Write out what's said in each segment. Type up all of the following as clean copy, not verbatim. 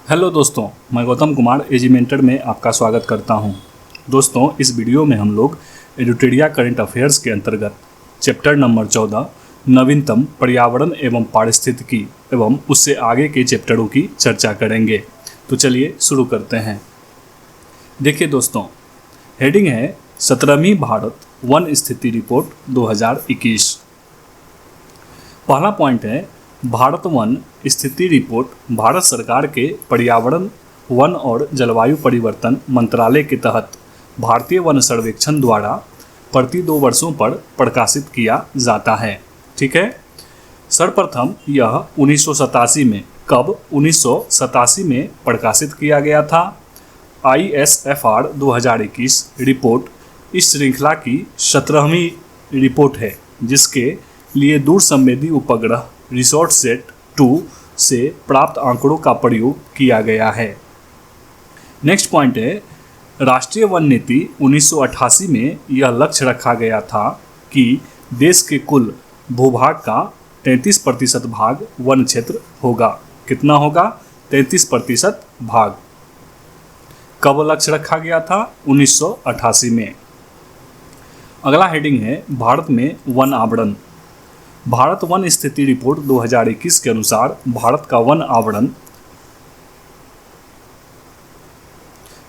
Hello दोस्तों, मैं गौतम कुमार एजिमेंटेड में आपका स्वागत करता हूं। दोस्तों, इस वीडियो में हम लोग एडुटेरिया करंट अफेयर्स के अंतर्गत चैप्टर नंबर 14 नवीनतम पर्यावरण एवं पारिस्थितिकी एवं उससे आगे के चैप्टरों की चर्चा करेंगे। तो चलिए शुरू करते हैं। देखिए दोस्तों, हेडिंग है 17वीं भारत वन स्थिति रिपोर्ट 2021। पहला पॉइंट है भारत वन स्थिति रिपोर्ट भारत सरकार के पर्यावरण, वन और जलवायु परिवर्तन मंत्रालय के तहत भारतीय वन सर्वेक्षण द्वारा प्रति 2 वर्षों पर प्रकाशित किया जाता है। ठीक है। सर्वप्रथम यह 1987 में, कब 1987 में प्रकाशित किया गया था। ISFR 2021 रिपोर्ट इस श्रृंखला की 17वीं रिपोर्ट है, जिसके लिए दूर संवेदी उपग्रह रिसोर्ट सेट 2 से प्राप्त आंकड़ों का प्रयोग किया गया है। नेक्स्ट पॉइंट है राष्ट्रीय वन नीति 1988 में यह लक्ष्य रखा गया था कि देश के कुल भूभाग का 33% भाग वन क्षेत्र होगा। कितना होगा? 33% भाग। कब लक्ष्य रखा गया था? 1988 में। अगला हेडिंग है भारत में वन आवरण। भारत वन स्थिति रिपोर्ट 2021 के अनुसार भारत का वन आवरण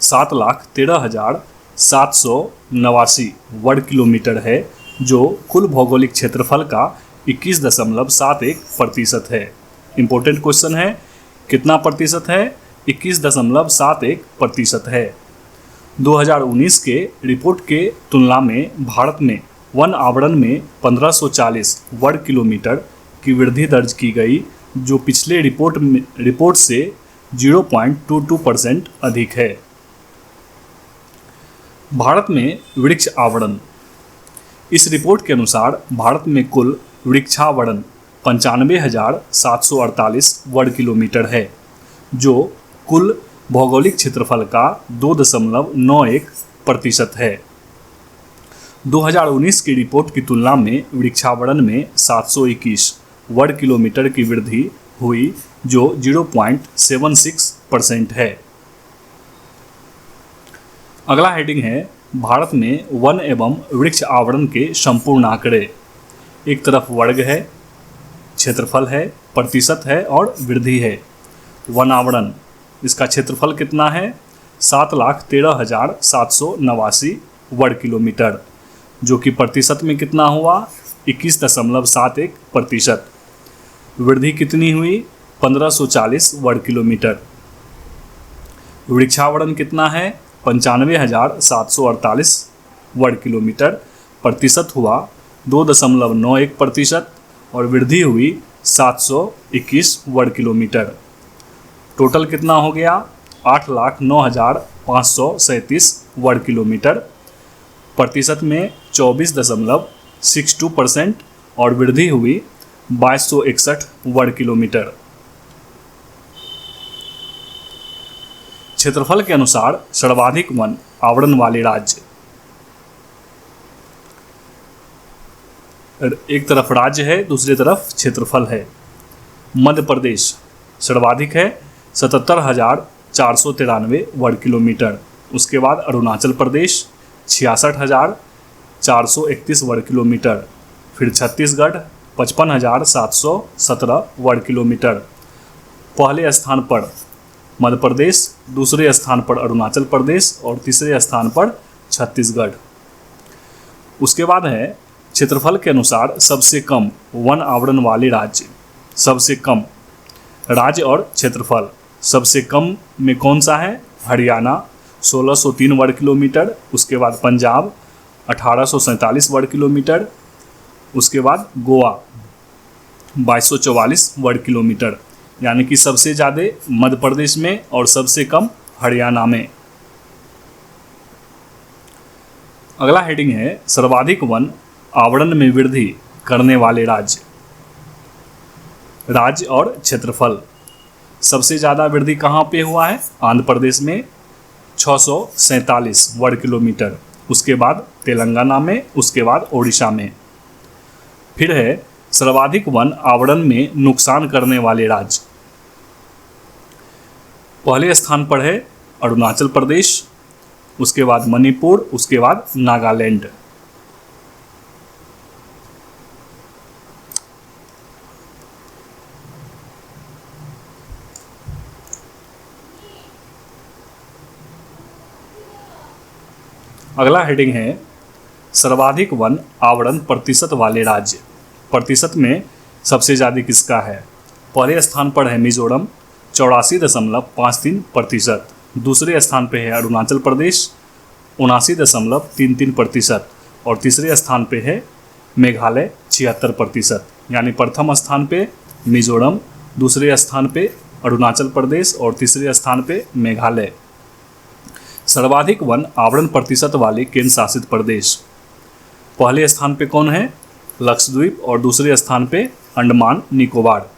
7,13,789 वर्ग किलोमीटर है, जो कुल भौगोलिक क्षेत्रफल का 21.71% है। इंपॉर्टेंट क्वेश्चन है, कितना प्रतिशत है? 21.71% है। 2019 के रिपोर्ट के तुलना में भारत में वन आवरण में 1540 वर्ग किलोमीटर की वृद्धि दर्ज की गई, जो पिछले रिपोर्ट से 0.22% अधिक है। भारत में वृक्ष आवरण। इस रिपोर्ट के अनुसार भारत में कुल वृक्षावरण 95,748 वर्ग किलोमीटर है, जो कुल भौगोलिक क्षेत्रफल का 2.91% है। 2019 की रिपोर्ट की तुलना में वृक्षावरण में 721 वर्ग किलोमीटर की वृद्धि हुई, जो 0.76% है। अगला हेडिंग है भारत में वन एवं वृक्ष आवरण के संपूर्ण आंकड़े। एक तरफ वर्ग है, क्षेत्रफल है, प्रतिशत है और वृद्धि है। वन आवरण, इसका क्षेत्रफल कितना है? 7,13,789 वर्ग किलोमीटर, जो कि प्रतिशत में कितना हुआ? 21.71%। वृद्धि कितनी हुई? 1540 वर्ग किलोमीटर। वृक्षावरण कितना है? 95,748 वर्ग किलोमीटर। प्रतिशत हुआ 2.91% और वृद्धि हुई 721 वर्ग किलोमीटर। टोटल कितना हो गया? 8,09,537 वर्ग किलोमीटर। प्रतिशत में 24.62% और वृद्धि हुई 2261 वर्ग किलोमीटर। क्षेत्रफल के अनुसार सर्वाधिक वन आवरण वाले राज्य। एक तरफ राज्य है, दूसरी तरफ क्षेत्रफल है। मध्य प्रदेश सर्वाधिक है, 77,493 वर्ग किलोमीटर। उसके बाद अरुणाचल प्रदेश 66,431 वर्ग किलोमीटर। फिर छत्तीसगढ़ 55,717 वर्ग किलोमीटर। पहले स्थान पर मध्य प्रदेश, दूसरे स्थान पर अरुणाचल प्रदेश और तीसरे स्थान पर छत्तीसगढ़। उसके बाद है क्षेत्रफल के अनुसार सबसे कम वन आवरण वाले राज्य। सबसे कम राज्य और क्षेत्रफल, सबसे कम में कौन सा है? हरियाणा 1603 वर्ग किलोमीटर। उसके बाद पंजाब 1847 वर्ग किलोमीटर। उसके बाद गोवा 2244 वर्ग किलोमीटर। यानी कि सबसे ज़्यादा मध्य प्रदेश में और सबसे कम हरियाणा में। अगला हेडिंग है सर्वाधिक वन आवरण में वृद्धि करने वाले राज्य। राज्य और क्षेत्रफल, सबसे ज़्यादा वृद्धि कहाँ पे हुआ है? आंध्र प्रदेश में 647 वर्ग किलोमीटर। उसके बाद तेलंगाना में, उसके बाद ओडिशा में। फिर है सर्वाधिक वन आवरण में नुकसान करने वाले राज्य। पहले स्थान पर है अरुणाचल प्रदेश, उसके बाद मणिपुर, उसके बाद नागालैंड। अगला हेडिंग है सर्वाधिक वन आवरण प्रतिशत वाले राज्य। प्रतिशत में सबसे ज़्यादा किसका है? पहले स्थान पर है मिजोरम 84.53%। दूसरे स्थान पर है अरुणाचल प्रदेश 79.33%। और तीसरे स्थान पर है मेघालय 76%। यानी प्रथम स्थान पे मिजोरम, दूसरे स्थान पे अरुणाचल प्रदेश और तीसरे स्थान पे मेघालय। सर्वाधिक वन आवरण प्रतिशत वाले केंद्र शासित प्रदेश। पहले स्थान पे कौन है? लक्षद्वीप और दूसरे स्थान पे अंडमान निकोबार।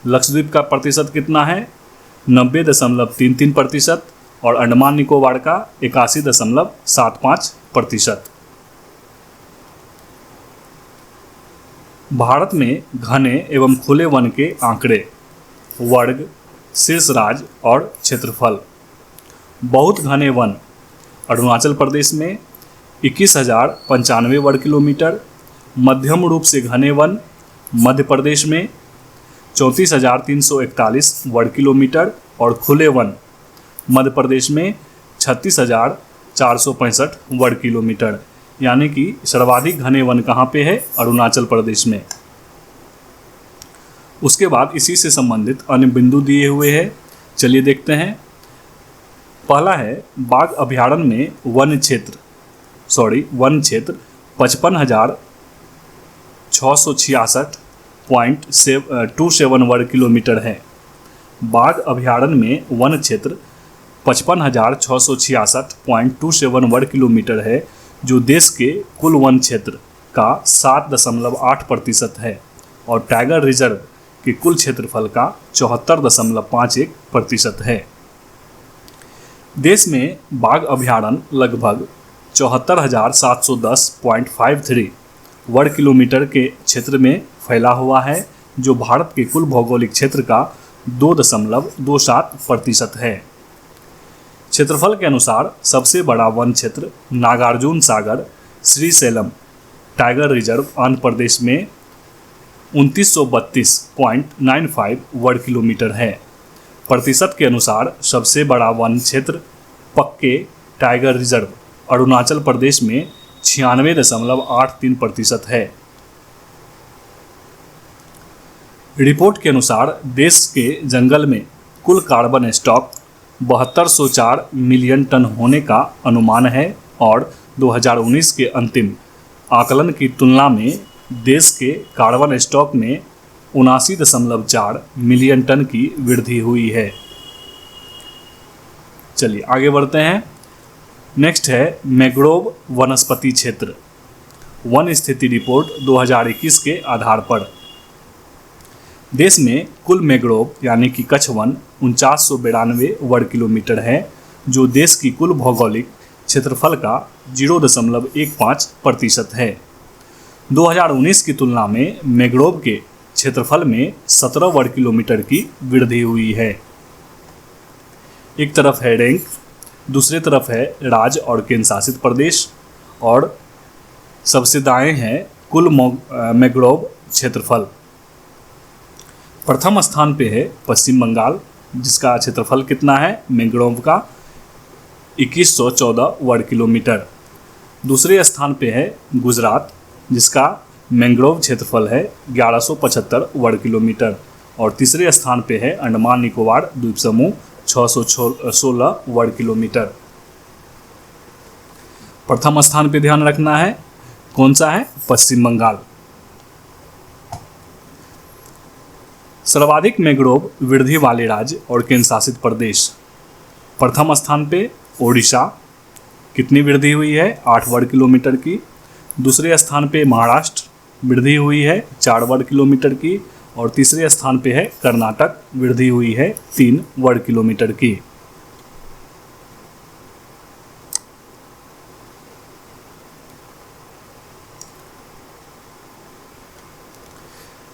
लक्षद्वीप का प्रतिशत कितना है? 90.33% और अंडमान निकोबार का 81.75%। भारत में घने एवं खुले वन के आंकड़े, वर्ग, शीर्ष राज्य और क्षेत्रफल। बहुत घने वन अरुणाचल प्रदेश में 21,095 वर्ग किलोमीटर, मध्यम रूप से घने वन मध्य प्रदेश में 34,341 वर्ग किलोमीटर और खुले वन मध्य प्रदेश में 36,465 वर्ग किलोमीटर। यानी कि सर्वाधिक घने वन कहाँ पे है? अरुणाचल प्रदेश में। उसके बाद इसी से संबंधित अन्य बिंदु दिए हुए हैं, चलिए देखते हैं। पहला है बाघ अभयारण्य में वन क्षेत्र 55,666.27 वर्ग किलोमीटर है। बाघ अभयारण्य में वन क्षेत्र 55,666.27 वर्ग किलोमीटर है, जो देश के कुल वन क्षेत्र का 7.8% है और टाइगर रिजर्व के कुल क्षेत्रफल का 74.51% है। देश में बाघ अभयारण्य लगभग 74,710.53 वर्ग किलोमीटर के क्षेत्र में फैला हुआ है, जो भारत के कुल भौगोलिक क्षेत्र का 2.27% है। क्षेत्रफल के अनुसार सबसे बड़ा वन क्षेत्र नागार्जुन सागर श्रीशैलम टाइगर रिजर्व आंध्र प्रदेश में 2932.95 वर्ग किलोमीटर है। प्रतिशत के अनुसार सबसे बड़ा वन क्षेत्र पक्के टाइगर रिजर्व अरुणाचल प्रदेश में 96.83% है। रिपोर्ट के अनुसार देश के जंगल में कुल कार्बन स्टॉक 7204 मिलियन टन होने का अनुमान है और 2019 के अंतिम आकलन की तुलना में देश के कार्बन स्टॉक में 79.4 मिलियन टन की वृद्धि हुई है। चलिए आगे बढ़ते हैं। नेक्स्ट है मैंग्रोव वनस्पति क्षेत्र, वन स्थिति रिपोर्ट 2021 के आधार पर। देश में कुल मैंग्रोव यानी कि कच्छ वन 4992 वर्ग किलोमीटर है, जो देश की कुल भौगोलिक क्षेत्रफल का 0.15% है। 2019 की तुलना में मैंग्रोव के क्षेत्रफल में 17 वर्ग किलोमीटर की वृद्धि हुई है। एक तरफ है रैंक, दूसरी तरफ है राज्य और केंद्र शासित प्रदेश और सबसे दाएं है कुल मैंग्रोव क्षेत्रफल। प्रथम स्थान पे है पश्चिम बंगाल, जिसका क्षेत्रफल कितना है मैंग्रोव का 2114 वर्ग किलोमीटर। दूसरे स्थान पे है गुजरात, जिसका मैंग्रोव क्षेत्रफल है 1175 वर्ग किलोमीटर और तीसरे स्थान पे है अंडमान निकोबार द्वीप समूह 616 वर्ग किलोमीटर। प्रथम स्थान पे ध्यान रखना है, कौन सा है? पश्चिम बंगाल। सर्वाधिक मैंग्रोव वृद्धि वाले राज्य और केंद्र शासित प्रदेश। प्रथम स्थान पे ओडिशा, कितनी वृद्धि हुई है? 8 वर्ग किलोमीटर की। दूसरे स्थान पे महाराष्ट्र, वृद्धि हुई है 4 वर्ग किलोमीटर की और तीसरे स्थान पे है कर्नाटक, वृद्धि हुई है 3 वर्ग किलोमीटर की।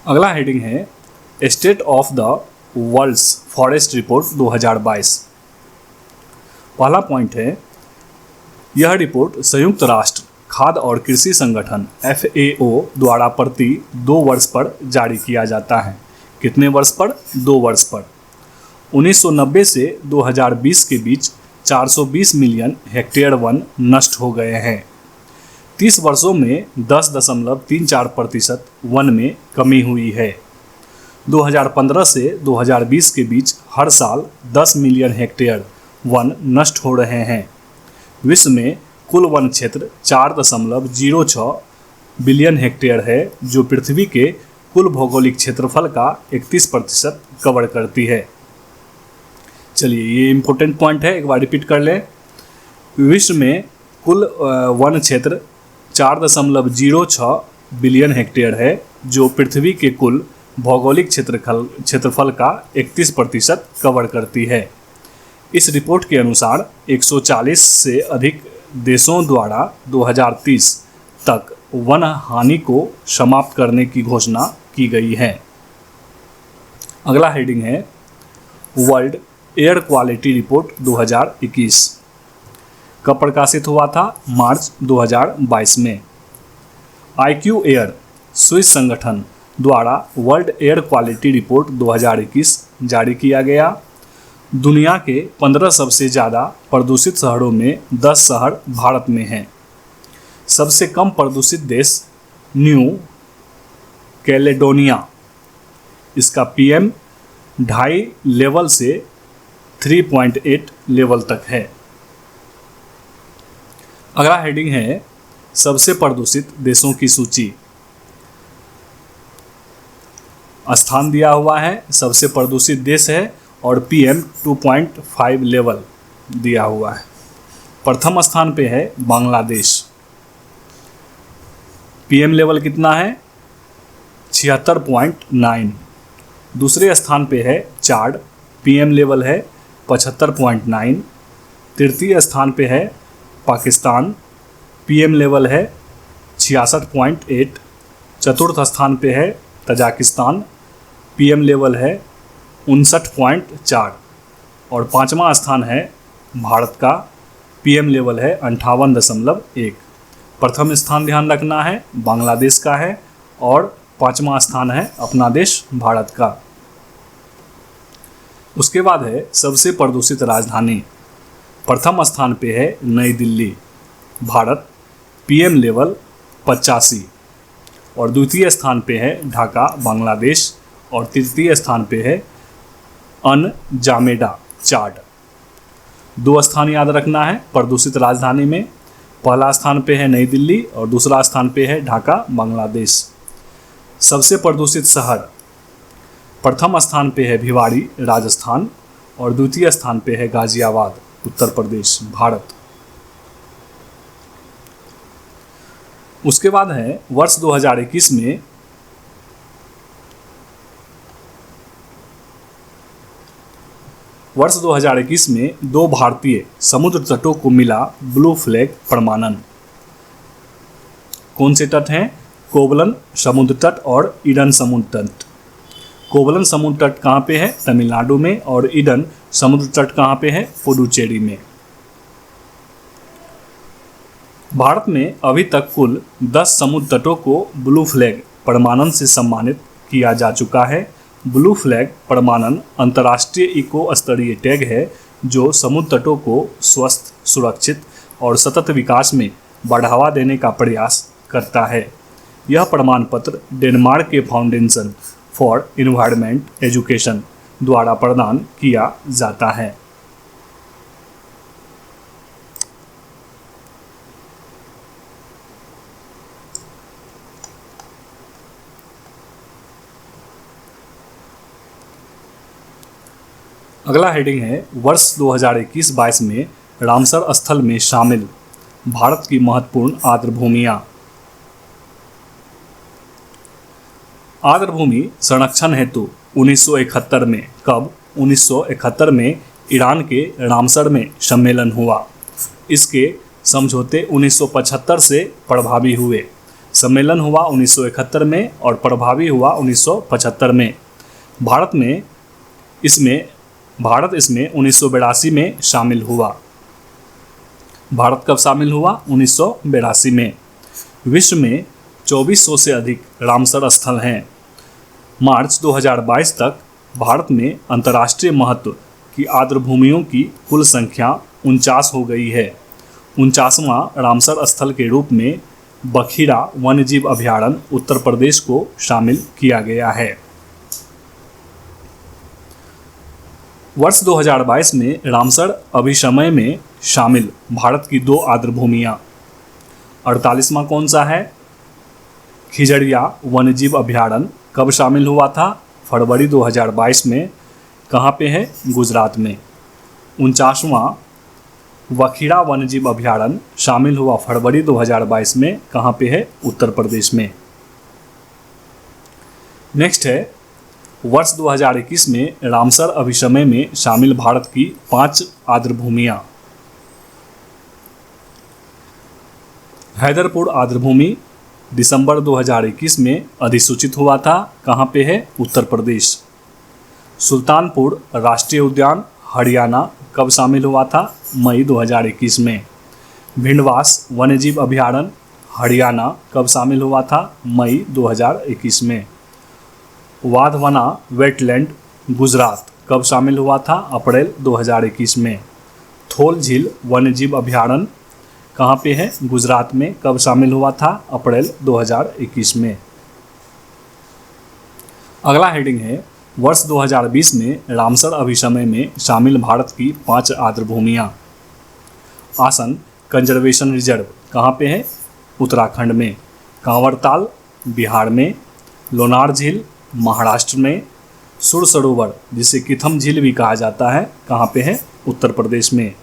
अगला हेडिंग है state of the world's forest report 2022। पहला पॉइंट है, यह रिपोर्ट संयुक्त राष्ट्र खाद्य और कृषि संगठन FAO द्वारा प्रति 2 वर्ष पर जारी किया जाता है। कितने वर्ष पर? 2 वर्ष पर। 1990 से 2020 के बीच 420 मिलियन हेक्टेयर वन नष्ट हो गए हैं। 30 वर्षों में 10.34% वन में कमी हुई है। 2015 से 2020 के बीच हर साल 10 मिलियन हेक्टेयर वन नष्ट हो रहे हैं। विश्व में कुल वन क्षेत्र 4.06 बिलियन हेक्टेयर है, जो पृथ्वी के कुल भौगोलिक क्षेत्रफल का 31% कवर करती है। चलिए, ये इम्पोर्टेंट पॉइंट है, एक बार रिपीट कर लें। विश्व में कुल वन क्षेत्र 4.06 बिलियन हेक्टेयर है, जो पृथ्वी के कुल भौगोलिक क्षेत्रफल का 31% कवर करती है। इस रिपोर्ट के अनुसार 140 से अधिक देशों द्वारा 2030 तक वन हानि को समाप्त करने की घोषणा की गई है। अगला हेडिंग है, वर्ल्ड एयर क्वालिटी रिपोर्ट 2021। कब प्रकाशित हुआ था? मार्च 2022 में। IQ एयर स्विस संगठन द्वारा वर्ल्ड एयर क्वालिटी रिपोर्ट 2021 जारी किया गया। दुनिया के 15 सबसे ज़्यादा प्रदूषित शहरों में 10 शहर भारत में हैं। सबसे कम प्रदूषित देश न्यू कैलेडोनिया, इसका PM 2.5 लेवल से 3.8 लेवल तक है। अगला हेडिंग है, सबसे प्रदूषित देशों की सूची। स्थान दिया हुआ है, सबसे प्रदूषित देश है और PM 2.5 लेवल दिया हुआ है। प्रथम स्थान पे है बांग्लादेश। PM लेवल कितना है? 76.9। दूसरे स्थान पे है चाड, PM लेवल है 75.9। तृतीय स्थान पे है पाकिस्तान, PM लेवल है 66.8। चतुर्थ स्थान पे है तजाकिस्तान, PM लेवल है 59.4। और पाँचवा स्थान है भारत का, PM लेवल है 58.1। प्रथम स्थान ध्यान रखना है बांग्लादेश का है और पाँचवा स्थान है अपना देश भारत का। उसके बाद है सबसे प्रदूषित राजधानी। प्रथम स्थान पे है नई दिल्ली, भारत, PM लेवल 85। और द्वितीय स्थान पे है ढाका, बांग्लादेश। और तृतीय स्थान पे है अनजामेडा, चाड। 2 स्थान याद रखना है प्रदूषित राजधानी में। पहला स्थान पे है नई दिल्ली और दूसरा स्थान पे है ढाका, बांग्लादेश। सबसे प्रदूषित शहर, प्रथम स्थान पे है भिवाड़ी, राजस्थान। और द्वितीय स्थान पे है गाजियाबाद, उत्तर प्रदेश, भारत। उसके बाद है वर्ष 2021 में वर्ष 2021 में 2 भारतीय समुद्र तटों को मिला ब्लू फ्लैग प्रमाणन। कौन से तट हैं? कोवलम समुद्र तट और ईडन समुद्र तट। कोवलम समुद्र तट कहाँ पे है? तमिलनाडु में। और ईडन समुद्र तट कहाँ पे है? पुडुचेरी में। भारत में अभी तक कुल 10 समुद्र तटों को ब्लू फ्लैग प्रमाणन से सम्मानित किया जा चुका है। ब्लू फ्लैग प्रमाणन अंतर्राष्ट्रीय इको स्तरीय टैग है जो समुद्र तटों को स्वस्थ, सुरक्षित और सतत विकास में बढ़ावा देने का प्रयास करता है। यह प्रमाण पत्र डेनमार्क के फाउंडेशन फॉर एनवायरनमेंट एजुकेशन द्वारा प्रदान किया जाता है। अगला हेडिंग है वर्ष 2021-22 में रामसर स्थल में शामिल भारत की महत्वपूर्ण आर्द्रभूमियां। आर्द्रभूमि संरक्षण हेतु 1971 में, कब? 1971 में ईरान के रामसर में सम्मेलन हुआ। इसके समझौते 1975 से प्रभावी हुए। सम्मेलन हुआ 1971 में और प्रभावी हुआ 1975 में। भारत इसमें 1982 में शामिल हुआ। भारत कब शामिल हुआ? 1982 में। विश्व में 2400 से अधिक रामसर स्थल हैं। मार्च 2022 तक भारत में अंतर्राष्ट्रीय महत्व की आर्द्रभूमियों की कुल संख्या 49 हो गई है। 49वां रामसर स्थल के रूप में बखीरा वन्यजीव अभयारण्य उत्तर प्रदेश को शामिल किया गया है। वर्ष 2022 में रामसर अभिसमय में शामिल भारत की 2 आर्द्रभूमियां। 48वां कौन सा है? खिजड़िया वन्यजीव अभयारण्य कब शामिल हुआ था? फरवरी 2022 में। कहाँ पे है? गुजरात में। 49वां बखीरा वन्यजीव अभयारण्य शामिल हुआ फरवरी 2022 में। कहाँ पे है? उत्तर प्रदेश में। नेक्स्ट है, वर्ष 2021 में रामसर अभिसमय में शामिल भारत की 5 आर्द्रभूमियां। हैदरपुर आर्द्रभूमि दिसंबर 2021 में अधिसूचित हुआ था। कहाँ पे है? उत्तर प्रदेश। सुल्तानपुर राष्ट्रीय उद्यान हरियाणा कब शामिल हुआ था? मई 2021 में। भिंडवास वन्यजीव अभयारण्य हरियाणा कब शामिल हुआ था? मई 2021 में। वाधवना वेटलैंड गुजरात कब शामिल हुआ था? अप्रैल 2021 में। थोल झील वन्यजीव अभयारण्य कहाँ पे है? गुजरात में। कब शामिल हुआ था? अप्रैल 2021 में। अगला हेडिंग है, वर्ष 2020 में रामसर अभिसमय में शामिल भारत की 5 आर्द्रभूमियां। आसन कंजर्वेशन रिजर्व कहाँ पे है? उत्तराखंड में। कांवरताल बिहार में। लोनार झील महाराष्ट्र में। सुर सरोवर जिसे किथम झील भी कहा जाता है कहाँ पे है? उत्तर प्रदेश में।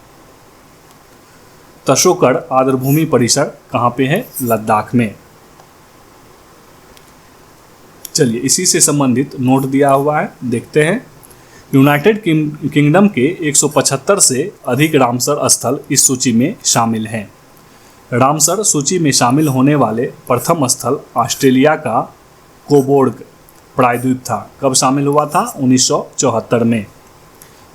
तशोकड़ आर्द्रभूमि परिसर कहाँ पे है? लद्दाख में। चलिए इसी से संबंधित नोट दिया हुआ है, देखते हैं। यूनाइटेड किंगडम के 175 से अधिक रामसर स्थल इस सूची में शामिल हैं। रामसर सूची में शामिल होने वाले प्रथम स्थल ऑस्ट्रेलिया का कोबोर्ग प्रायद्वीप था। कब शामिल हुआ था? 1974 में।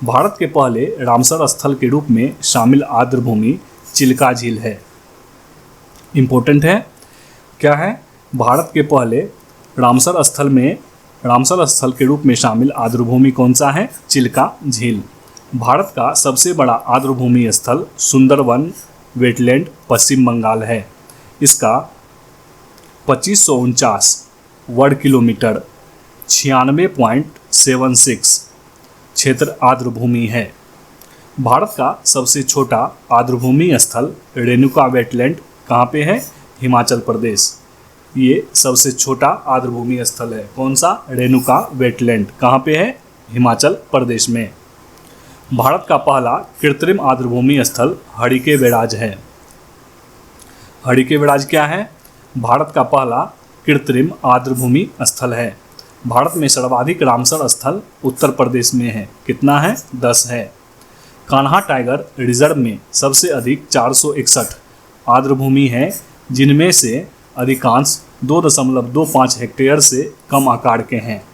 भारत के पहले रामसर स्थल के रूप में शामिल आर्द्रभूमि चिल्का झील है। इम्पोर्टेंट है, क्या है? भारत के पहले रामसर स्थल के रूप में शामिल आर्द्रभूमि कौन सा है? चिल्का झील। भारत का सबसे बड़ा आर्द्रभूमि स्थल सुंदरवन वेटलैंड पश्चिम बंगाल है। इसका 2549 वर्ग किलोमीटर 96.76 क्षेत्र आर्द्रभूमि है। भारत का सबसे छोटा आर्द्रभूमि स्थल रेणुका वेटलैंड कहाँ पे है? हिमाचल प्रदेश। ये सबसे छोटा आर्द्रभूमि स्थल है। कौन सा? रेणुका वेटलैंड। कहाँ पे है? हिमाचल प्रदेश में। भारत का पहला कृत्रिम आर्द्रभूमि स्थल हरिके बैराज है। हरिके बैराज क्या है? भारत का पहला कृत्रिम आर्द्रभूमि स्थल है। भारत में सर्वाधिक रामसर स्थल उत्तर प्रदेश में है। कितना है? 10 है। कान्हा टाइगर रिजर्व में सबसे अधिक 461 आर्द्रभूमि है, जिनमें से अधिकांश 2.25 हेक्टेयर से कम आकार के हैं।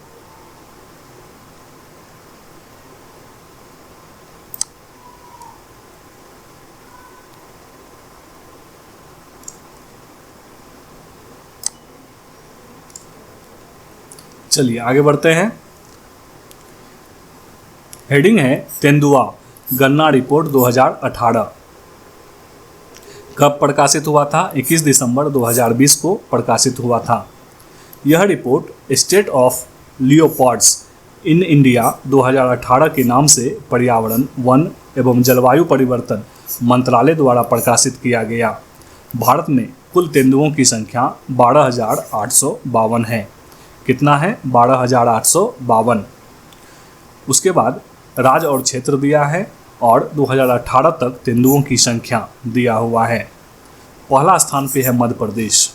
चलिए आगे बढ़ते हैं। हेडिंग है तेंदुआ गन्ना रिपोर्ट 2018। कब प्रकाशित हुआ था? 21 दिसंबर 2020 को प्रकाशित हुआ था। यह report state of leopards in India 2018 के नाम से पर्यावरण, वन एवं जलवायु परिवर्तन मंत्रालय द्वारा प्रकाशित किया गया। भारत में कुल तेंदुओं की संख्या 12,852 है। कितना है? 12,852। उसके बाद राज्य और क्षेत्र दिया है और 2018 तक तेंदुओं की संख्या दिया हुआ है। पहला स्थान पे है मध्य प्रदेश।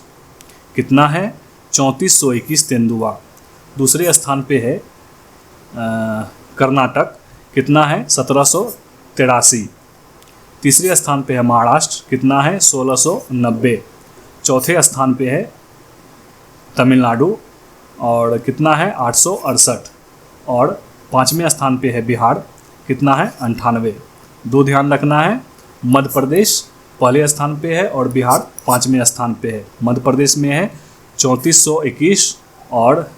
कितना है? 3421 तेंदुआ। दूसरे स्थान पे है कर्नाटक। कितना है? 1783। तीसरे स्थान पे है महाराष्ट्र। कितना है? 1690। चौथे स्थान पे है तमिलनाडु और कितना है? 868। और पाँचवें स्थान पे है बिहार। कितना है? 98। दो ध्यान रखना है, मध्य प्रदेश पहले स्थान पे है और बिहार 5वें स्थान पे है। मध्य प्रदेश में है 3421 और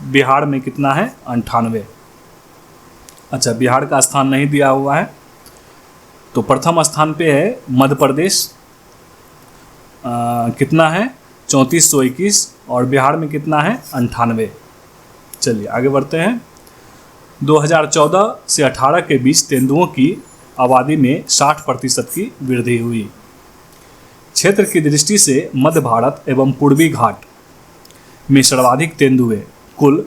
बिहार में कितना है 98। अच्छा, बिहार का स्थान नहीं दिया हुआ है, तो प्रथम स्थान पे है मध्य प्रदेश, कितना है 3421 और बिहार में कितना है 98। चलिए आगे बढ़ते हैं। 2014 से 18 के बीच तेंदुओं की आबादी में 60% की वृद्धि हुई। क्षेत्र की दृष्टि से मध्य भारत एवं पूर्वी घाट में सर्वाधिक तेंदुए, कुल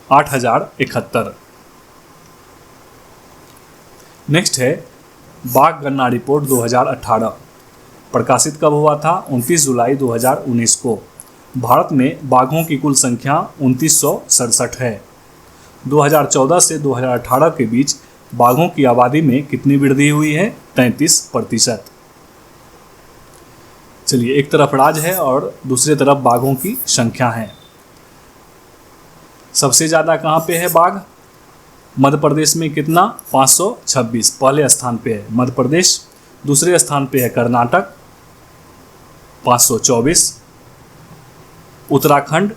8071। नेक्स्ट है बाघ गणना रिपोर्ट 2018, प्रकाशित कब हुआ था? 29 जुलाई 2019 को। भारत में बाघों की कुल संख्या 2967 है। 2014 से 2018 के बीच बाघों की आबादी में कितनी वृद्धि हुई है? 33%। चलिए, एक तरफ राज है और दूसरी तरफ बाघों की संख्या है। सबसे ज़्यादा कहाँ पे है बाघ? मध्य प्रदेश में कितना? 526, पहले स्थान पे है मध्य प्रदेश। दूसरे स्थान पे है कर्नाटक 524, उत्तराखंड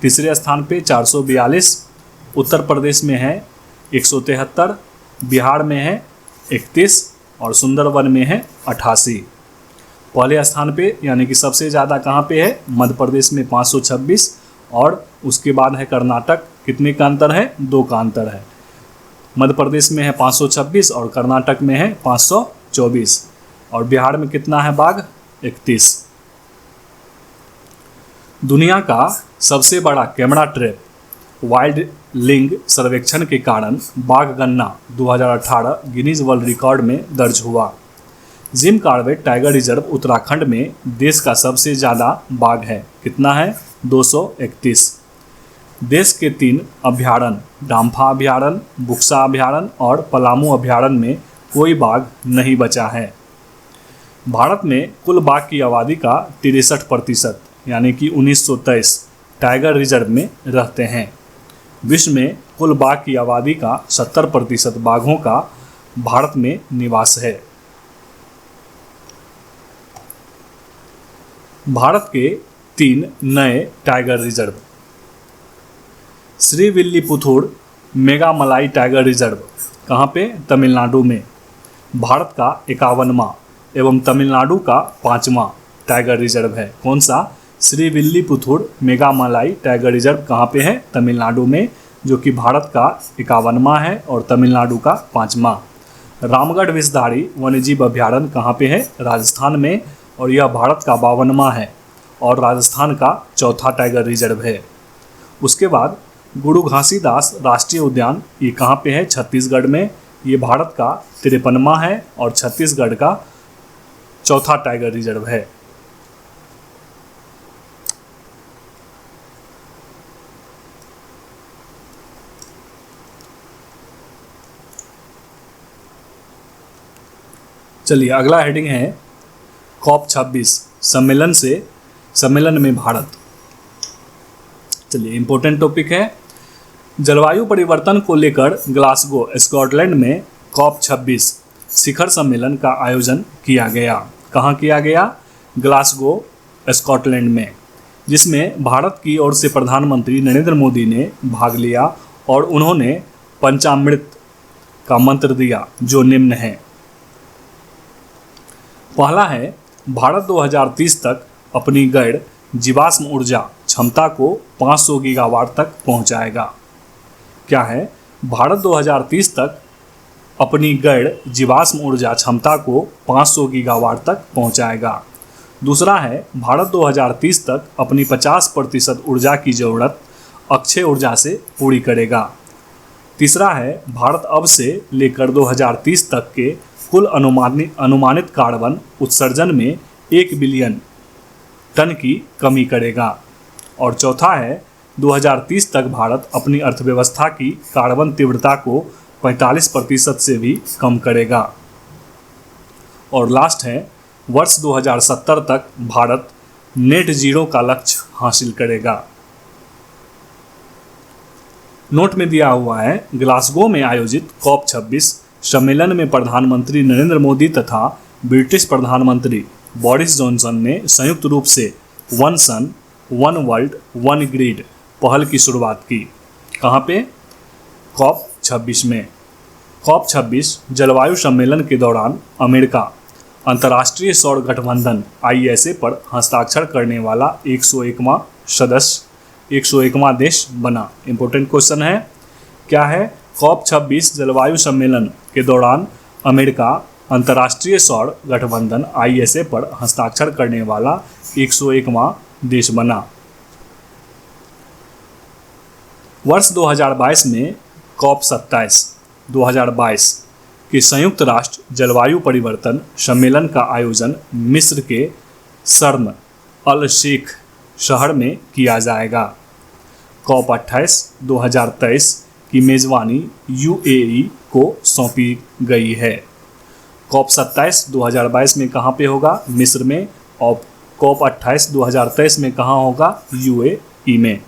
तीसरे स्थान पे 442, उत्तर प्रदेश में है 173, बिहार में है 31 और सुंदरवन में है 88। पहले स्थान पे यानी कि सबसे ज़्यादा कहाँ पे है? मध्य प्रदेश में 526 और उसके बाद है कर्नाटक। कितने का अंतर है? 2 का अंतर है। मध्य प्रदेश में है 526 और कर्नाटक में है 524 और बिहार में कितना है बाघ? 31। दुनिया का सबसे बड़ा कैमरा ट्रैप वाइल्ड लिंग सर्वेक्षण के कारण बाघ गणना 2018 गिनीज वर्ल्ड रिकॉर्ड में दर्ज हुआ। Jim Corbett tiger reserve Uttarakhand में देश का सबसे ज़्यादा बाघ है। कितना है? 231। देश के 3 अभयारण्य डाम्फा अभयारण्य, बुक्सा अभयारण्य और पलामू अभयारण्य में कोई बाघ नहीं बचा है। भारत में कुल बाघ की आबादी का 63% यानी कि 1923 टाइगर रिजर्व में रहते हैं। विश्व में कुल बाघ की आबादी का 70% बाघों का भारत में निवास है। भारत के 3 नए tiger reserve. Srivilliputhur Megamalai tiger reserve कहाँ पे? तमिलनाडु में। भारत का 51वां एवं तमिलनाडु का 5वां टाइगर रिजर्व है। कौन सा? श्रीविल्लीपुथुर मेघामलाई टाइगर रिजर्व कहाँ पे है? तमिलनाडु में, जो कि भारत का 51वां है और तमिलनाडु का 5वां। रामगढ़ विषधारी वन्यजीव अभयारण्य कहाँ पे है? राजस्थान में, और यह भारत का 52वां है और राजस्थान का 4था टाइगर रिजर्व है। उसके बाद गुरु घासीदास राष्ट्रीय उद्यान, ये कहाँ पे है? छत्तीसगढ़ में। ये भारत का 53वां है और छत्तीसगढ़ का 4था टाइगर रिजर्व है। चलिए, अगला हेडिंग है COP26 सम्मेलन में भारत। चलिए, इंपॉर्टेंट टॉपिक है। जलवायु परिवर्तन को लेकर ग्लासगो स्कॉटलैंड में COP26 शिखर सम्मेलन का आयोजन किया गया। कहाँ किया गया? ग्लासगो स्कॉटलैंड में, जिसमें भारत की ओर से प्रधानमंत्री नरेंद्र मोदी ने भाग लिया और उन्होंने पंचामृत का मंत्र दिया, जो निम्न है। पहला है, भारत 2030 तक अपनी गैर जीवाश्म ऊर्जा क्षमता को 500 गीगावाट तक पहुंचाएगा। क्या है? भारत 2030 तक अपनी गैर जीवाश्म ऊर्जा क्षमता को 500 गीगावाट तक पहुंचाएगा। दूसरा है, भारत 2030 तक अपनी 50% ऊर्जा की ज़रूरत अक्षय ऊर्जा से पूरी करेगा। तीसरा है, भारत अब से लेकर 2030 तक के कुल अनुमानित कार्बन उत्सर्जन में 1 बिलियन टन की कमी करेगा। और चौथा है, 2030 तक भारत अपनी अर्थव्यवस्था की कार्बन तीव्रता को 45% से भी कम करेगा। और लास्ट है, वर्ष 2070 तक भारत नेट जीरो का लक्ष्य हासिल करेगा। नोट में दिया हुआ है, ग्लासगो में आयोजित COP26 सम्मेलन में प्रधानमंत्री नरेंद्र मोदी तथा ब्रिटिश प्रधानमंत्री बोरिस जॉनसन ने संयुक्त रूप से one sun one world one grid पहल की शुरुआत की। कहाँ पे? COP26 में। COP26 जलवायु सम्मेलन के दौरान अमेरिका अंतर्राष्ट्रीय सौर गठबंधन ISA पर हस्ताक्षर करने वाला 101वां देश बना। इंपॉर्टेंट क्वेश्चन है, क्या है? COP26 जलवायु सम्मेलन के दौरान अमेरिका अंतर्राष्ट्रीय सौर गठबंधन ISA पर हस्ताक्षर करने वाला 101वां देश बना। वर्ष 2022 में COP27 2022 के संयुक्त राष्ट्र जलवायु परिवर्तन सम्मेलन का आयोजन मिस्र के शर्म अल शेख शहर में किया जाएगा। COP28 2023 की मेज़बानी UAE को सौंपी गई है। COP27 2022 में कहाँ पे होगा? मिस्र में। और COP28 2023 में कहाँ होगा? UAE में।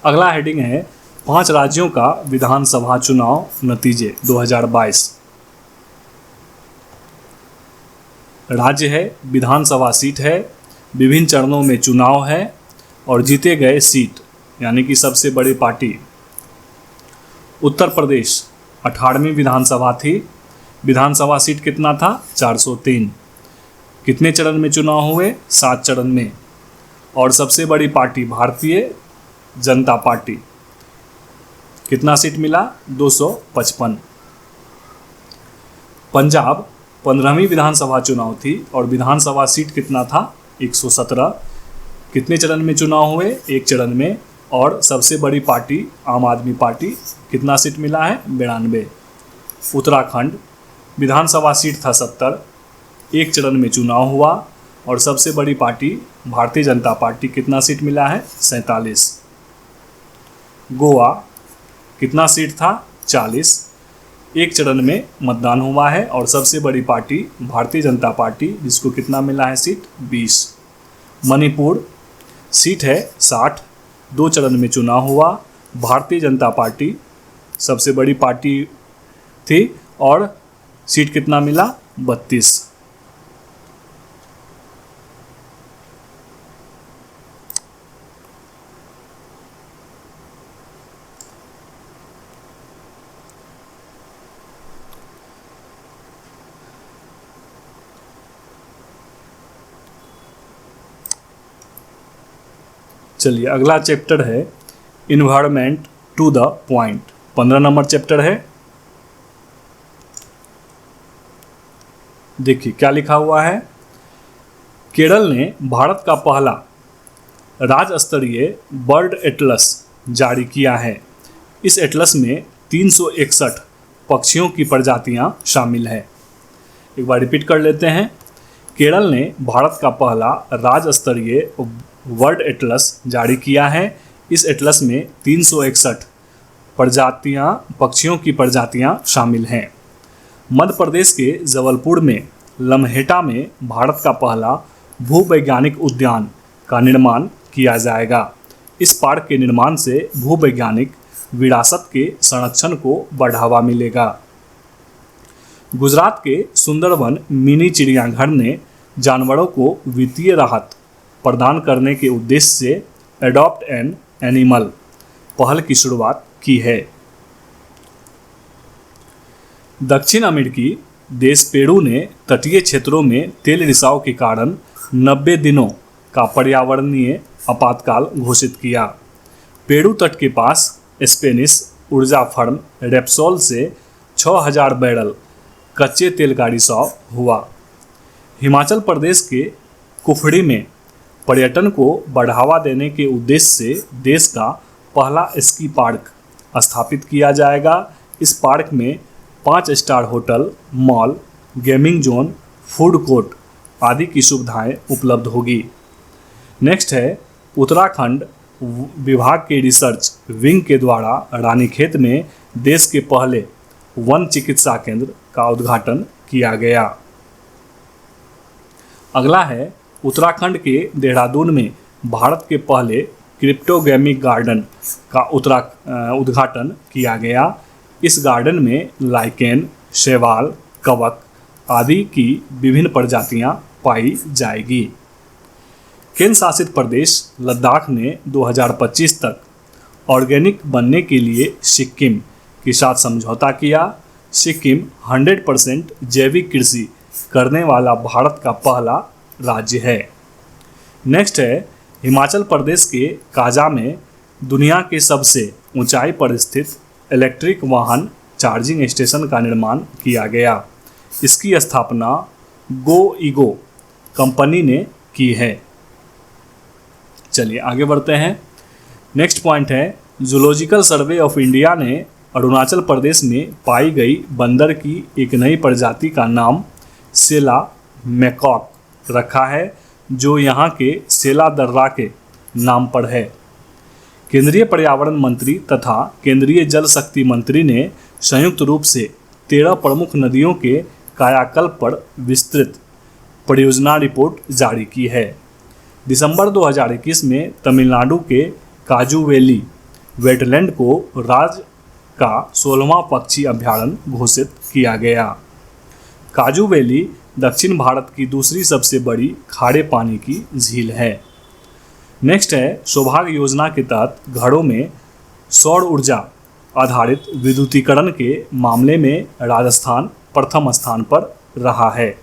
अगला हेडिंग है 5 राज्यों का विधानसभा चुनाव नतीजे 2022। राज्य है, विधानसभा सीट है, विभिन्न चरणों में चुनाव है और जीते गए सीट यानी कि सबसे बड़ी पार्टी। उत्तर प्रदेश 18वीं विधानसभा थी। विधानसभा सीट कितना था? 403। कितने चरण में चुनाव हुए? 7 चरण में। और सबसे बड़ी पार्टी भारतीय जनता पार्टी। कितना सीट मिला? 255। पंजाब 15वीं विधानसभा चुनाव थी और विधानसभा सीट कितना था? 117। कितने चरण में चुनाव हुए? 1 चरण में। और सबसे बड़ी पार्टी आम आदमी पार्टी। कितना सीट मिला है? 92। उत्तराखंड विधानसभा सीट था 70। 1 चरण में चुनाव हुआ और सबसे बड़ी पार्टी भारतीय जनता पार्टी। कितना सीट मिला है? 47। गोवा कितना सीट था? 40। 1 चरण में मतदान हुआ है और सबसे बड़ी पार्टी भारतीय जनता पार्टी, जिसको कितना मिला है सीट? 20। मणिपुर सीट है 60। 2 चरण में चुनाव हुआ। भारतीय जनता पार्टी सबसे बड़ी पार्टी थी और सीट कितना मिला? 32। चलिए अगला चैप्टर है environment to the point. 15 number chapter है। देखिए क्या लिखा हुआ है। केरल ने भारत का पहला राज्य स्तरीय बर्ड एटलस जारी किया है। इस एटलस में 361 पक्षियों की प्रजातियां शामिल है। एक बार रिपीट कर लेते हैं। केरल ने भारत का पहला राज्य स्तरीय वर्ड एटलस जारी किया है। इस एटलस में 361 पक्षियों की प्रजातियां शामिल हैं। मध्य प्रदेश के जबलपुर में लम्हेटा में भारत का पहला भूवैज्ञानिक उद्यान का निर्माण किया जाएगा। इस पार्क के निर्माण से भूवैज्ञानिक विरासत के संरक्षण को बढ़ावा मिलेगा। गुजरात के सुंदरवन मिनी चिड़ियाघर ने जानवरों को वित्तीय राहत प्रदान करने के उद्देश्य से एडॉप्ट एन एनिमल पहल की शुरुआत की है। दक्षिण अमेरिकी देश पेरू ने तटीय क्षेत्रों में तेल रिसाव के कारण 90 दिनों का पर्यावरणीय आपातकाल घोषित किया। पेरू तट के पास स्पेनिश ऊर्जा फर्म रेप्सोल से 6000 बैरल कच्चे तेल का रिसाव हुआ। हिमाचल प्रदेश के कुफरी में पर्यटन को बढ़ावा देने के उद्देश्य से देश का पहला स्की पार्क स्थापित किया जाएगा। इस पार्क में 5 star hotel, mall, gaming zone, food court, आदि की सुविधाएं उपलब्ध होगी। नेक्स्ट है उत्तराखंड विभाग के रिसर्च विंग के द्वारा रानीखेत में देश के पहले वन चिकित्सा केंद्र का उद्घाटन किया गया। अगला है उत्तराखंड के देहरादून में भारत के पहले क्रिप्टोगेमिक गार्डन का उद्घाटन किया गया। इस गार्डन में लाइकेन, शैवाल, कवक आदि की विभिन्न प्रजातियां पाई जाएगी। केंद्र शासित प्रदेश लद्दाख ने 2025 तक ऑर्गेनिक बनने के लिए सिक्किम के साथ समझौता किया। सिक्किम 100% जैविक कृषि करने वाला भारत का पहला राज्य है। नेक्स्ट है हिमाचल प्रदेश के काजा में दुनिया के सबसे ऊंचाई पर स्थित इलेक्ट्रिक वाहन चार्जिंग स्टेशन का निर्माण किया गया। इसकी स्थापना गोइगो कंपनी ने की है। चलिए आगे बढ़ते हैं। नेक्स्ट पॉइंट है जूलॉजिकल सर्वे ऑफ इंडिया ने अरुणाचल प्रदेश में पाई गई बंदर की एक नई प्रजाति का नाम सेला मैकॉक रखा है, जो यहाँ के सेला दर्रा के नाम पर है। केंद्रीय पर्यावरण मंत्री तथा केंद्रीय जल शक्ति मंत्री ने संयुक्त रूप से 13 प्रमुख नदियों के कायाकल्प पर विस्तृत परियोजना रिपोर्ट जारी की है। दिसंबर 2021 में तमिलनाडु के काजूवेली वेटलैंड को राज्य का 16वां पक्षी अभयारण्य घोषित किया गया। काजूवेली दक्षिण भारत की दूसरी सबसे बड़ी खारे पानी की झील है। नेक्स्ट है सौभाग्य योजना के तहत घरों में सौर ऊर्जा आधारित विद्युतीकरण के मामले में राजस्थान प्रथम स्थान पर रहा है।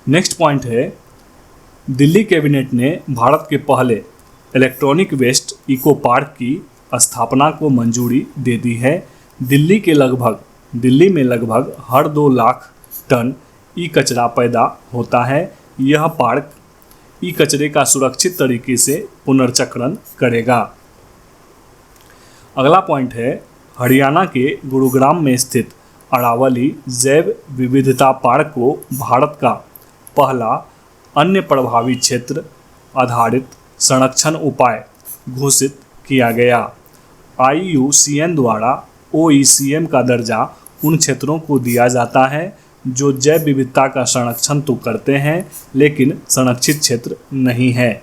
नेक्स्ट पॉइंट है दिल्ली कैबिनेट ने भारत के पहले इलेक्ट्रॉनिक वेस्ट इको पार्क की स्थापना को मंजूरी दे दी है। दिल्ली में लगभग हर 2 लाख टन ई कचरा पैदा होता है। यह पार्क ई कचरे का सुरक्षित तरीके से पुनर्चक्रण करेगा। अगला पॉइंट है हरियाणा के गुरुग्राम में स्थित अरावली जैव विविधता पार्क को भारत का पहला अन्य प्रभावी क्षेत्र आधारित संरक्षण उपाय घोषित किया गया। IUCN द्वारा OECM का दर्जा उन क्षेत्रों को दिया जाता है जो जैव विविधता का संरक्षण तो करते हैं लेकिन संरक्षित क्षेत्र नहीं है।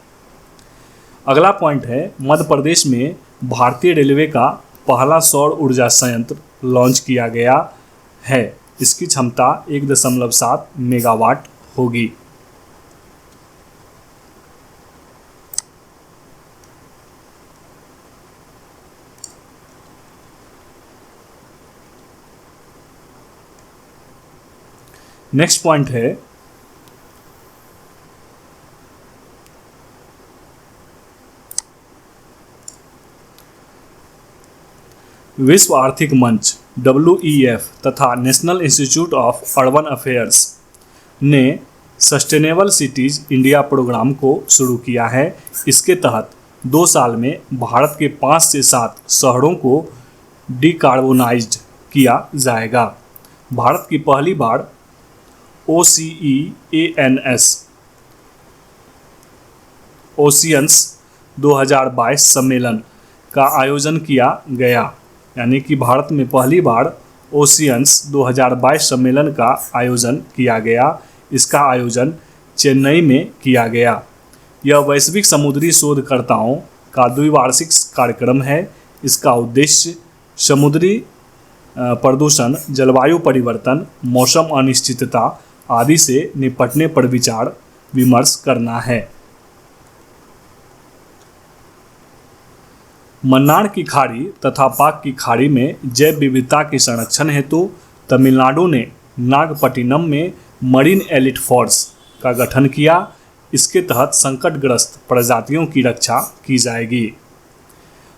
अगला पॉइंट है मध्य प्रदेश में भारतीय रेलवे का पहला सौर ऊर्जा संयंत्र लॉन्च किया गया है। इसकी क्षमता 1.7 मेगावाट होगी। नेक्स्ट पॉइंट है विश्व आर्थिक मंच WEF तथा national institute of urban affairs ने सस्टेनेबल सिटीज इंडिया प्रोग्राम को शुरू किया है। इसके तहत 2 साल में भारत के 5 से 7 शहरों को डिकार्बोनाइज्ड किया जाएगा। भारत की पहली बार ओशियंस 2022 सम्मेलन का आयोजन किया गया। यानी कि भारत में पहली बार ओशियंस 2022 सम्मेलन का आयोजन किया गया। इसका आयोजन चेन्नई में किया गया। यह वैश्विक समुद्री शोधकर्ताओं का द्विवार्षिक कार्यक्रम है। इसका उद्देश्य समुद्री प्रदूषण, जलवायु परिवर्तन, मौसम अनिश्चितता आदि से निपटने पर विचार विमर्श करना है। मन्नार की खाड़ी तथा पाक की खाड़ी में जैव विविधता के संरक्षण हेतु तमिलनाडु ने नागपट्टिनम में मरीन एलिट फोर्स का गठन किया। इसके तहत संकटग्रस्त प्रजातियों की रक्षा की जाएगी।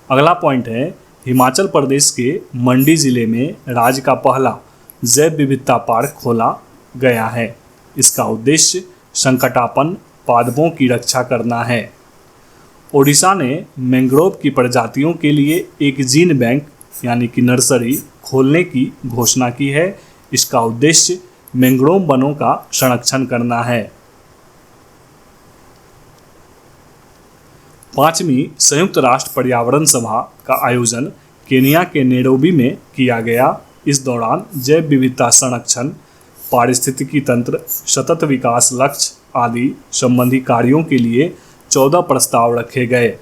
अगला पॉइंट है हिमाचल प्रदेश के मंडी जिले में राज्य का पहला जैव विविधता पार्क खोला गया है। इसका उद्देश्य संकटापन्न पादपों की रक्षा करना है। ओडिशा ने मैंग्रोव की प्रजातियों के लिए एक जीन बैंक यानी कि नर्सरी खोलने की घोषणा की है। इसका उद्देश्य मैंग्रोव वनों का संरक्षण करना है। 5वीं संयुक्त राष्ट्र पर्यावरण सभा का आयोजन केनिया के नैरोबी में किया गया। इस दौरान जैव विविधता संरक्षण, पारिस्थितिकी तंत्र, सतत विकास लक्ष्य आदि संबंधी कार्यों के लिए 14 प्रस्ताव रखे गए।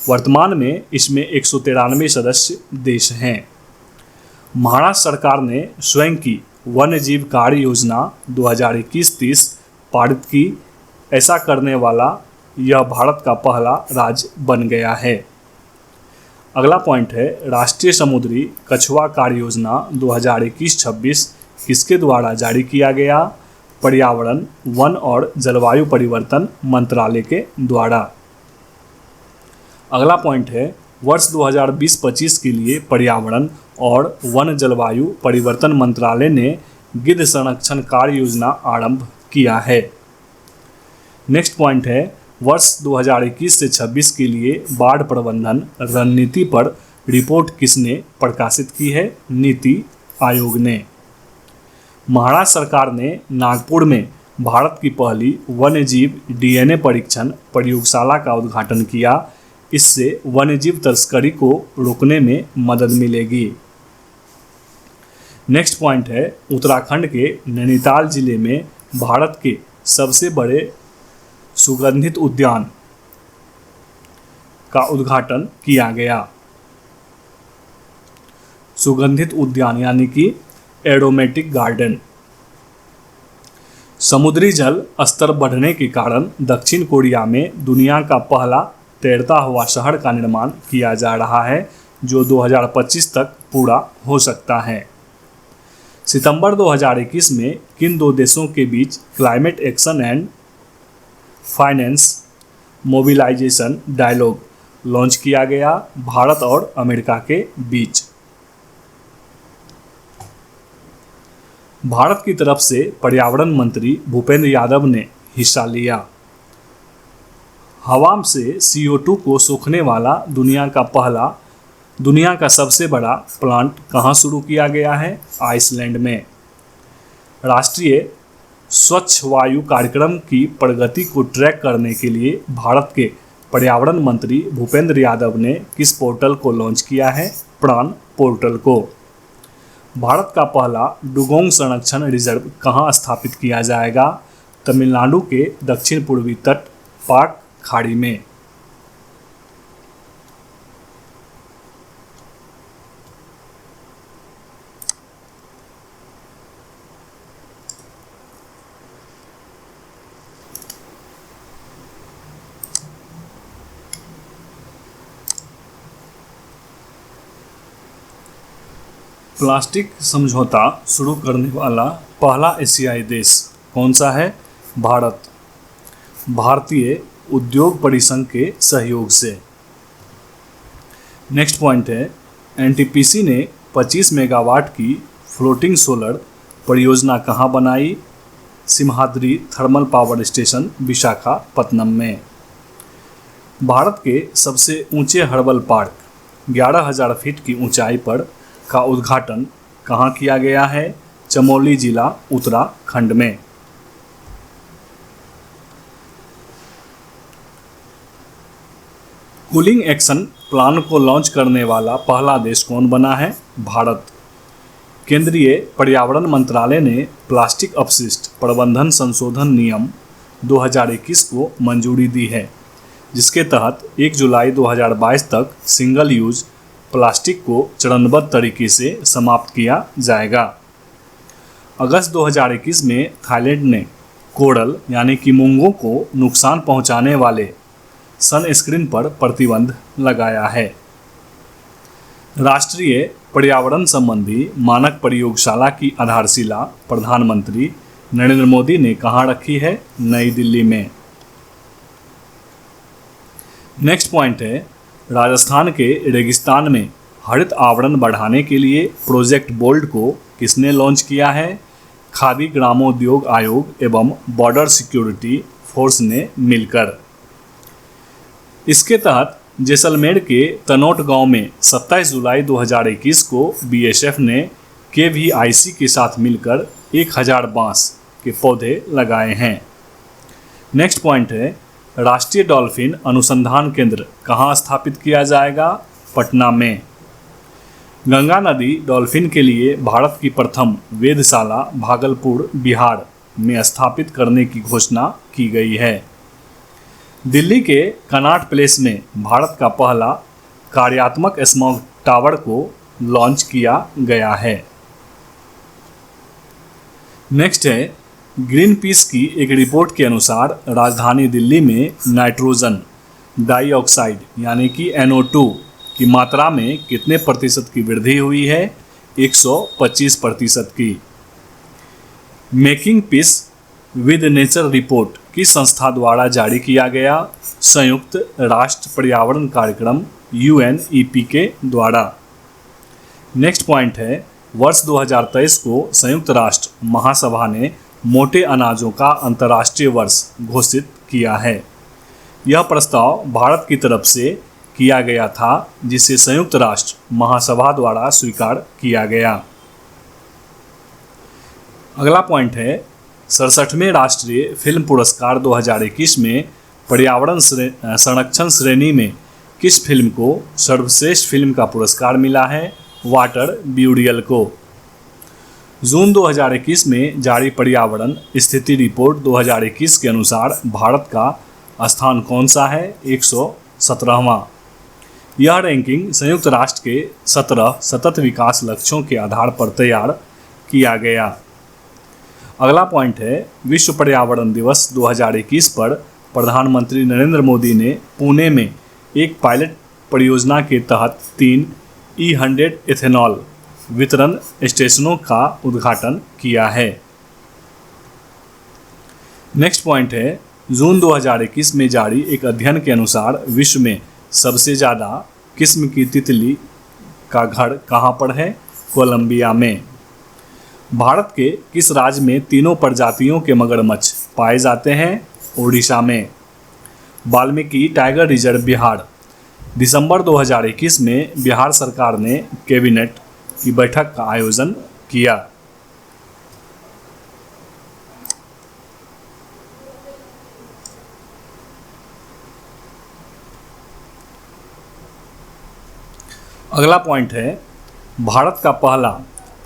वर्तमान में इसमें 193 सदस्य देश हैं। महाराष्ट्र सरकार ने स्वयं की वन्य जीव कार्य योजना 2021-30 पारित की। ऐसा करने वाला यह भारत का पहला राज्य बन गया है। अगला पॉइंट है राष्ट्रीय समुद्री कछुआ कार्य योजना 2021-26 किसके द्वारा जारी किया गया? पर्यावरण, वन और जलवायु परिवर्तन मंत्रालय के द्वारा। अगला पॉइंट है वर्ष 2020-25 के लिए पर्यावरण और वन जलवायु परिवर्तन मंत्रालय ने गिद्ध संरक्षण कार्य योजना आरंभ किया है। नेक्स्ट पॉइंट है वर्ष 2021 से 26 के लिए बाढ़ प्रबंधन रणनीति पर रिपोर्ट किसने प्रकाशित की है? नीति आयोग ने। महाराष्ट्र सरकार ने नागपुर में भारत की पहली वन्यजीव डीएनए परीक्षण प्रयोगशाला का उद्घाटन किया। इससे वन्यजीव तस्करी को रोकने में मदद मिलेगी। नेक्स्ट पॉइंट है उत्तराखंड के नैनीताल जिले में भारत के सबसे बड़े सुगंधित उद्यान का उद्घाटन किया गया। सुगंधित उद्यान यानी कि एरोमेटिक गार्डन। समुद्री जल स्तर बढ़ने के कारण दक्षिण कोरिया में दुनिया का पहला तैरता हुआ शहर का निर्माण किया जा रहा है, जो 2025 तक पूरा हो सकता है। सितंबर 2021 में किन दो देशों के बीच climate action and finance mobilisation dialogue launch किया गया? भारत और अमेरिका के बीच। भारत की तरफ से पर्यावरण मंत्री भूपेंद्र यादव ने हिस्सा लिया। हवा से CO2 को सोखने वाला दुनिया का सबसे बड़ा प्लांट कहाँ शुरू किया गया है? आइसलैंड में। राष्ट्रीय स्वच्छ वायु कार्यक्रम की प्रगति को ट्रैक करने के लिए भारत के पर्यावरण मंत्री भूपेंद्र यादव ने किस पोर्टल को लॉन्च किया है? प्राण पोर्टल को। भारत का पहला डुगोंग संरक्षण रिजर्व कहाँ स्थापित किया जाएगा? तमिलनाडु के दक्षिण पूर्वी तट पाक खाड़ी में। प्लास्टिक समझौता शुरू करने वाला पहला एशियाई देश कौन सा है? भारत। भारतीय उद्योग परिसंघ के सहयोग से। नेक्स्ट पॉइंट है NTPC ने 25 मेगावाट की फ्लोटिंग सोलर परियोजना कहाँ बनाई? Simhadri thermal power station Visakhapatnam में। भारत के सबसे ऊंचे हर्बल पार्क 11,000 फीट की ऊंचाई पर का उद्घाटन कहाँ किया गया है? चमोली जिला उत्तराखंड में। कूलिंग एक्शन प्लान को लॉन्च करने वाला पहला देश कौन बना है? भारत। केंद्रीय पर्यावरण मंत्रालय ने प्लास्टिक अपशिष्ट प्रबंधन संशोधन नियम 2021 को मंजूरी दी है, जिसके तहत 1 जुलाई 2022 तक सिंगल यूज प्लास्टिक को चरणबद्ध तरीके से समाप्त किया जाएगा। अगस्त 2021 में थाईलैंड ने कोरल यानी कि मूंगों को नुकसान पहुंचाने वाले सनस्क्रीन पर प्रतिबंध लगाया है। राष्ट्रीय पर्यावरण संबंधी मानक प्रयोगशाला की आधारशिला प्रधानमंत्री नरेंद्र मोदी ने कहाँ रखी है? नई दिल्ली में। नेक्स्ट पॉइंट है राजस्थान के रेगिस्तान में हरित आवरण बढ़ाने के लिए प्रोजेक्ट बोल्ड को किसने लॉन्च किया है? खादी ग्रामोद्योग आयोग एवं बॉर्डर सिक्योरिटी फोर्स ने मिलकर। इसके तहत जैसलमेर के तनोट गांव में 27 जुलाई 2021 को BSF ने KVIC के साथ मिलकर 1000 बांस के पौधे लगाए हैं। नेक्स्ट पॉइंट है, राष्ट्रीय डॉल्फिन अनुसंधान केंद्र कहाँ स्थापित किया जाएगा? पटना में। गंगा नदी डॉल्फिन के लिए भारत की प्रथम वेधशाला भागलपुर, बिहार में स्थापित करने की घोषणा की गई है। दिल्ली के कनॉट प्लेस में भारत का पहला कार्यात्मक स्मॉग टावर को लॉन्च किया गया है। नेक्स्ट है, ग्रीन पीस की एक रिपोर्ट के अनुसार राजधानी दिल्ली में नाइट्रोजन डाइऑक्साइड यानी कि NO2 की मात्रा में कितने प्रतिशत की वृद्धि हुई है? 125% की। Making peace with nature report किस संस्था द्वारा जारी किया गया? संयुक्त राष्ट्र पर्यावरण कार्यक्रम UNEP के द्वारा। नेक्स्ट पॉइंट है, वर्ष 2023 को संयुक्त राष्ट्र महासभा ने मोटे अनाजों का अंतर्राष्ट्रीय वर्ष घोषित किया है। यह प्रस्ताव भारत की तरफ से किया गया था, जिसे संयुक्त राष्ट्र महासभा द्वारा स्वीकार किया गया। अगला पॉइंट है, 67वें राष्ट्रीय फिल्म पुरस्कार 2021 में पर्यावरण संरक्षण श्रेणी में किस फिल्म को सर्वश्रेष्ठ फिल्म का पुरस्कार मिला है? वाटर ब्यूरियल को। जून 2021 में जारी पर्यावरण स्थिति रिपोर्ट 2021 के अनुसार भारत का स्थान कौन सा है? 117वां। यह रैंकिंग संयुक्त राष्ट्र के 17 सतत विकास लक्ष्यों के आधार पर तैयार किया गया। अगला पॉइंट है, विश्व पर्यावरण दिवस 2021 पर प्रधानमंत्री नरेंद्र मोदी ने पुणे में एक पायलट परियोजना के तहत 3 E100 इथेनॉल वितरण स्टेशनों का उद्घाटन किया है। नेक्स्ट पॉइंट है, जून 2021 में जारी एक अध्ययन के अनुसार विश्व में सबसे ज़्यादा किस्म की तितली का घर कहाँ पर है? कोलंबिया में। भारत के किस राज्य में तीनों प्रजातियों के मगरमच्छ पाए जाते हैं? ओडिशा में। Valmiki tiger reserve Bihar. दिसंबर 2021 में बिहार सरकार ने कैबिनेट की बैठक का आयोजन किया। अगला पॉइंट है, भारत का पहला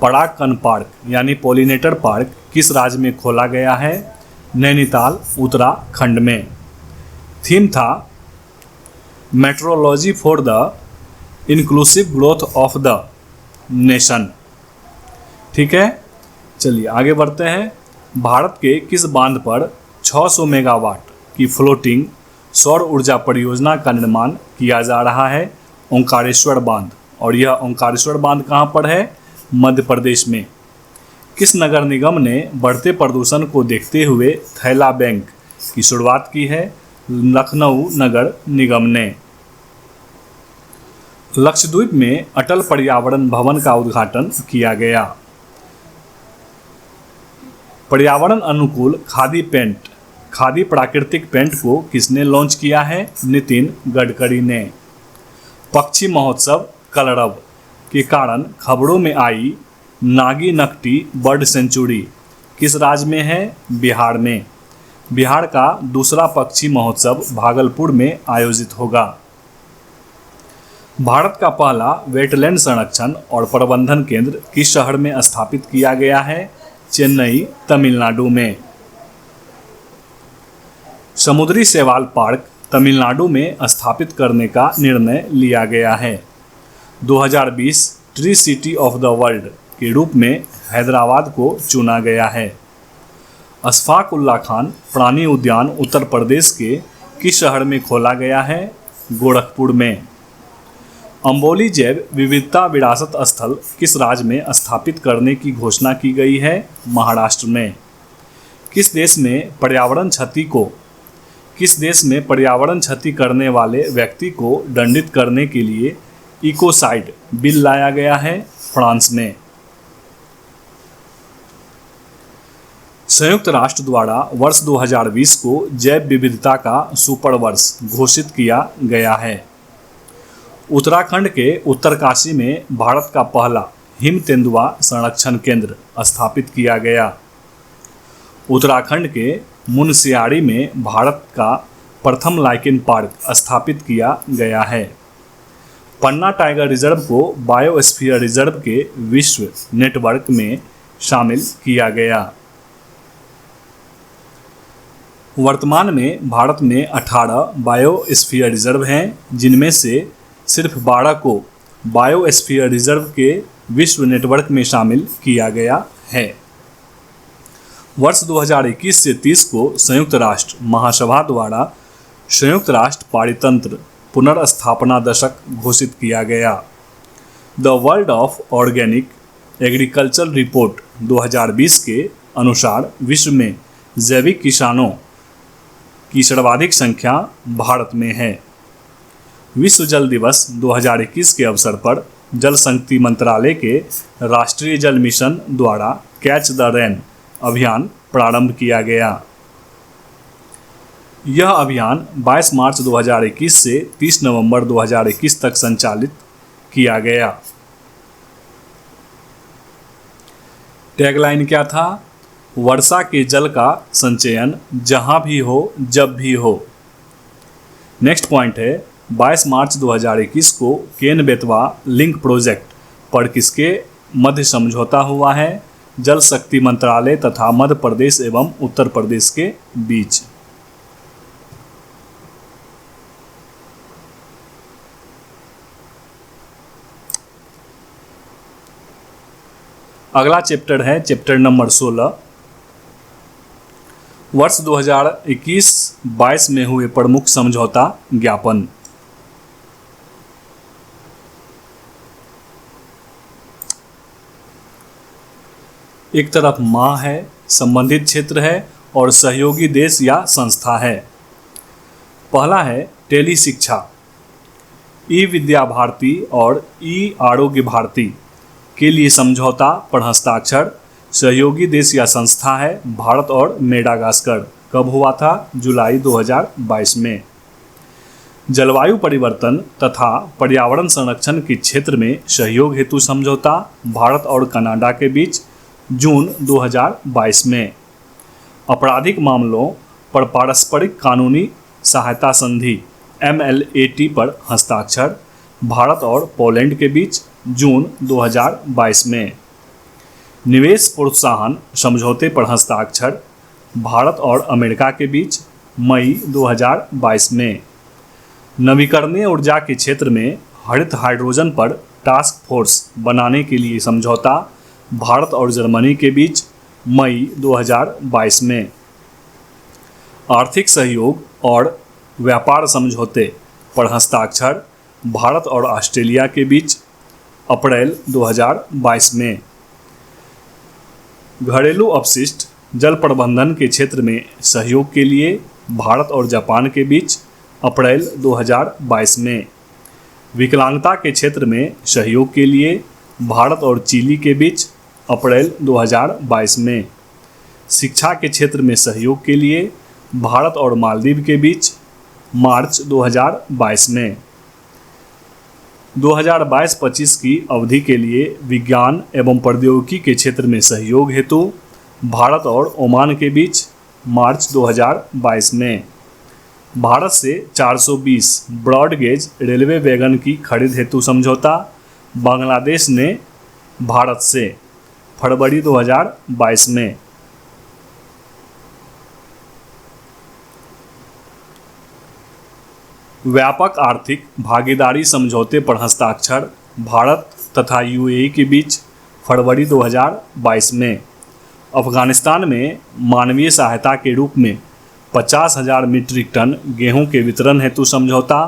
परागकण पार्क यानी पॉलिनेटर पार्क किस राज्य में खोला गया है? नैनीताल, उत्तराखंड में। थीम था metrology for the inclusive growth of the nation. ठीक है, चलिए आगे बढ़ते हैं। भारत के किस बांध पर 600 मेगावाट की फ्लोटिंग सौर ऊर्जा परियोजना का निर्माण किया जा रहा है? ओंकारेश्वर बांध। और यह ओंकारेश्वर बांध कहाँ पर है? मध्य प्रदेश में। किस नगर निगम ने बढ़ते प्रदूषण को देखते हुए थैला बैंक की शुरुआत की है? लखनऊ नगर निगम ने। लक्षद्वीप में अटल पर्यावरण भवन का उद्घाटन किया गया। पर्यावरण अनुकूल खादी पेंट, खादी प्राकृतिक पेंट को किसने लॉन्च किया है? नितिन गडकरी ने। पक्षी महोत्सव कलरव के कारण खबरों में आई नागी नकटी बर्ड सेंचुरी किस राज्य में है? बिहार में। बिहार का दूसरा पक्षी महोत्सव भागलपुर में आयोजित होगा। भारत का पहला वेटलैंड संरक्षण और प्रबंधन केंद्र किस शहर में स्थापित किया गया है? चेन्नई, तमिलनाडु में। समुद्री शैवाल पार्क तमिलनाडु में स्थापित करने का निर्णय लिया गया है। 2020 tree city of the world के रूप में हैदराबाद को चुना गया है। अशफाक उल्लाह खान प्राणी उद्यान उत्तर प्रदेश के किस शहर में खोला गया है? गोरखपुर में। अंबोली जैव विविधता विरासत स्थल किस राज्य में स्थापित करने की घोषणा की गई है? महाराष्ट्र में। किस देश में पर्यावरण क्षति करने वाले व्यक्ति को दंडित करने के लिए इकोसाइड बिल लाया गया है? फ्रांस में। संयुक्त राष्ट्र द्वारा वर्ष 2020 को जैव विविधता का सुपर वर्ष घोषित किया गया है। उत्तराखंड के उत्तरकाशी में भारत का पहला हिम तेंदुआ संरक्षण केंद्र स्थापित किया गया। उत्तराखंड के मुनस्यारी में भारत का प्रथम लाइकेन पार्क स्थापित किया गया है। पन्ना टाइगर रिजर्व को बायोस्फीयर रिजर्व के विश्व नेटवर्क में शामिल किया गया। वर्तमान में भारत में 18 बायोस्फीयर रिजर्व हैं, जिनमें से सिर्फ 12 को बायोस्फीयर रिजर्व के विश्व नेटवर्क में शामिल किया गया है। वर्ष 2021 से 30 को संयुक्त राष्ट्र महासभा द्वारा संयुक्त राष्ट्र पारितंत्र पुनर्स्थापना दशक घोषित किया गया। The world of organic agriculture report 2020 के अनुसार विश्व में जैविक किसानों की सर्वाधिक संख्या भारत में है। विश्व जल दिवस 2021 के अवसर पर जल शक्ति मंत्रालय के राष्ट्रीय जल मिशन द्वारा कैच द रेन अभियान प्रारंभ किया गया। यह अभियान 22 मार्च 2021 से 30 नवंबर 2021 तक संचालित किया गया। टैगलाइन क्या था? वर्षा के जल का संचयन जहां भी हो जब भी हो। नेक्स्ट पॉइंट है 22 मार्च 2021 को केन बेतवा लिंक प्रोजेक्ट पर किसके मध्य समझौता हुआ है? जल शक्ति मंत्रालय तथा मध्य प्रदेश एवं उत्तर प्रदेश के बीच। अगला चैप्टर है चैप्टर नंबर 16। वर्ष 2021-22 में हुए प्रमुख समझौता ज्ञापन। एक तरफ माह है, संबंधित क्षेत्र है और सहयोगी देश या संस्था है। पहला है टेली शिक्षा, ई विद्या भारती और ई आरोग्य भारती के लिए समझौता पर हस्ताक्षर। सहयोगी देश या संस्था है भारत और मेडागास्कर। कब हुआ था? जुलाई 2022 में। जलवायु परिवर्तन तथा पर्यावरण संरक्षण के क्षेत्र में सहयोग हेतु समझौता भारत और कनाडा के बीच, जून 2022 में। आपराधिक मामलों पर पारस्परिक कानूनी सहायता संधि MLAT पर हस्ताक्षर भारत और पोलैंड के बीच, जून 2022 में। निवेश प्रोत्साहन समझौते पर हस्ताक्षर भारत और अमेरिका के बीच, मई 2022 में। नवीकरणीय ऊर्जा के क्षेत्र में हरित हाइड्रोजन पर टास्क फोर्स बनाने के लिए समझौता भारत और जर्मनी के बीच, मई 2022 में। आर्थिक सहयोग और व्यापार समझौते पर हस्ताक्षर भारत और ऑस्ट्रेलिया के बीच, अप्रैल 2022 में। घरेलू अपशिष्ट जल प्रबंधन के क्षेत्र में सहयोग के लिए भारत और जापान के बीच, अप्रैल 2022 में। विकलांगता के क्षेत्र में सहयोग के लिए भारत और चिली के बीच, अप्रैल 2022 में। शिक्षा के क्षेत्र में सहयोग के लिए भारत और मालदीव के बीच, मार्च 2022 में। 2022-25 की अवधि के लिए विज्ञान एवं प्रौद्योगिकी के क्षेत्र में सहयोग हेतु भारत और ओमान के बीच, मार्च 2022 में। भारत से 420 ब्रॉड गेज रेलवे वैगन की खरीद हेतु समझौता बांग्लादेश ने भारत से, फरवरी 2022 में। व्यापक आर्थिक भागीदारी समझौते पर हस्ताक्षर भारत तथा UAE के बीच, फरवरी 2022 में। अफगानिस्तान में मानवीय सहायता के रूप में 50,000 मीट्रिक टन गेहूं के वितरण हेतु समझौता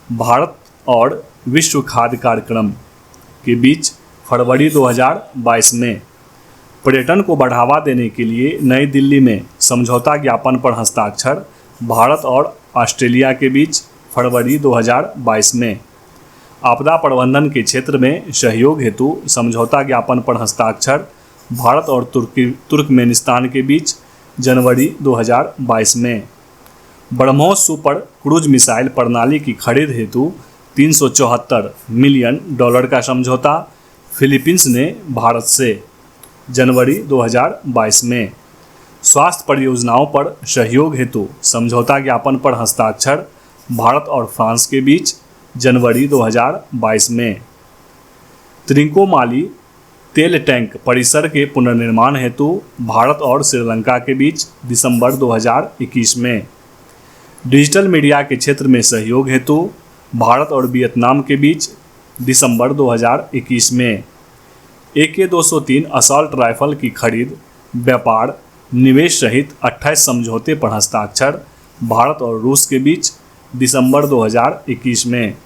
भारत और विश्व खाद्य कार्यक्रम के बीच, फरवरी 2022 में। पर्यटन को बढ़ावा देने के लिए नई दिल्ली में समझौता ज्ञापन पर हस्ताक्षर भारत और ऑस्ट्रेलिया के बीच, फरवरी 2022 में। आपदा प्रबंधन के क्षेत्र में सहयोग हेतु समझौता ज्ञापन पर हस्ताक्षर भारत और तुर्कमेनिस्तान के बीच, जनवरी 2022 में। ब्रह्मोस सुपर क्रूज मिसाइल प्रणाली की खरीद हेतु $374 मिलियन का समझौता फिलीपींस ने भारत से, जनवरी 2022 में। स्वास्थ्य परियोजनाओं पर सहयोग हेतु समझौता ज्ञापन पर हस्ताक्षर भारत और फ्रांस के बीच, जनवरी 2022 में। त्रिकोमाली तेल टैंक परिसर के पुनर्निर्माण हेतु भारत और श्रीलंका के बीच, दिसंबर 2021 में। डिजिटल मीडिया के क्षेत्र में सहयोग हेतु भारत और वियतनाम के बीच, दिसंबर 2021 में। AK-203 असॉल्ट राइफल की खरीद, व्यापार, निवेश सहित 28 समझौते पर हस्ताक्षर भारत और रूस के बीच, दिसंबर 2021 में।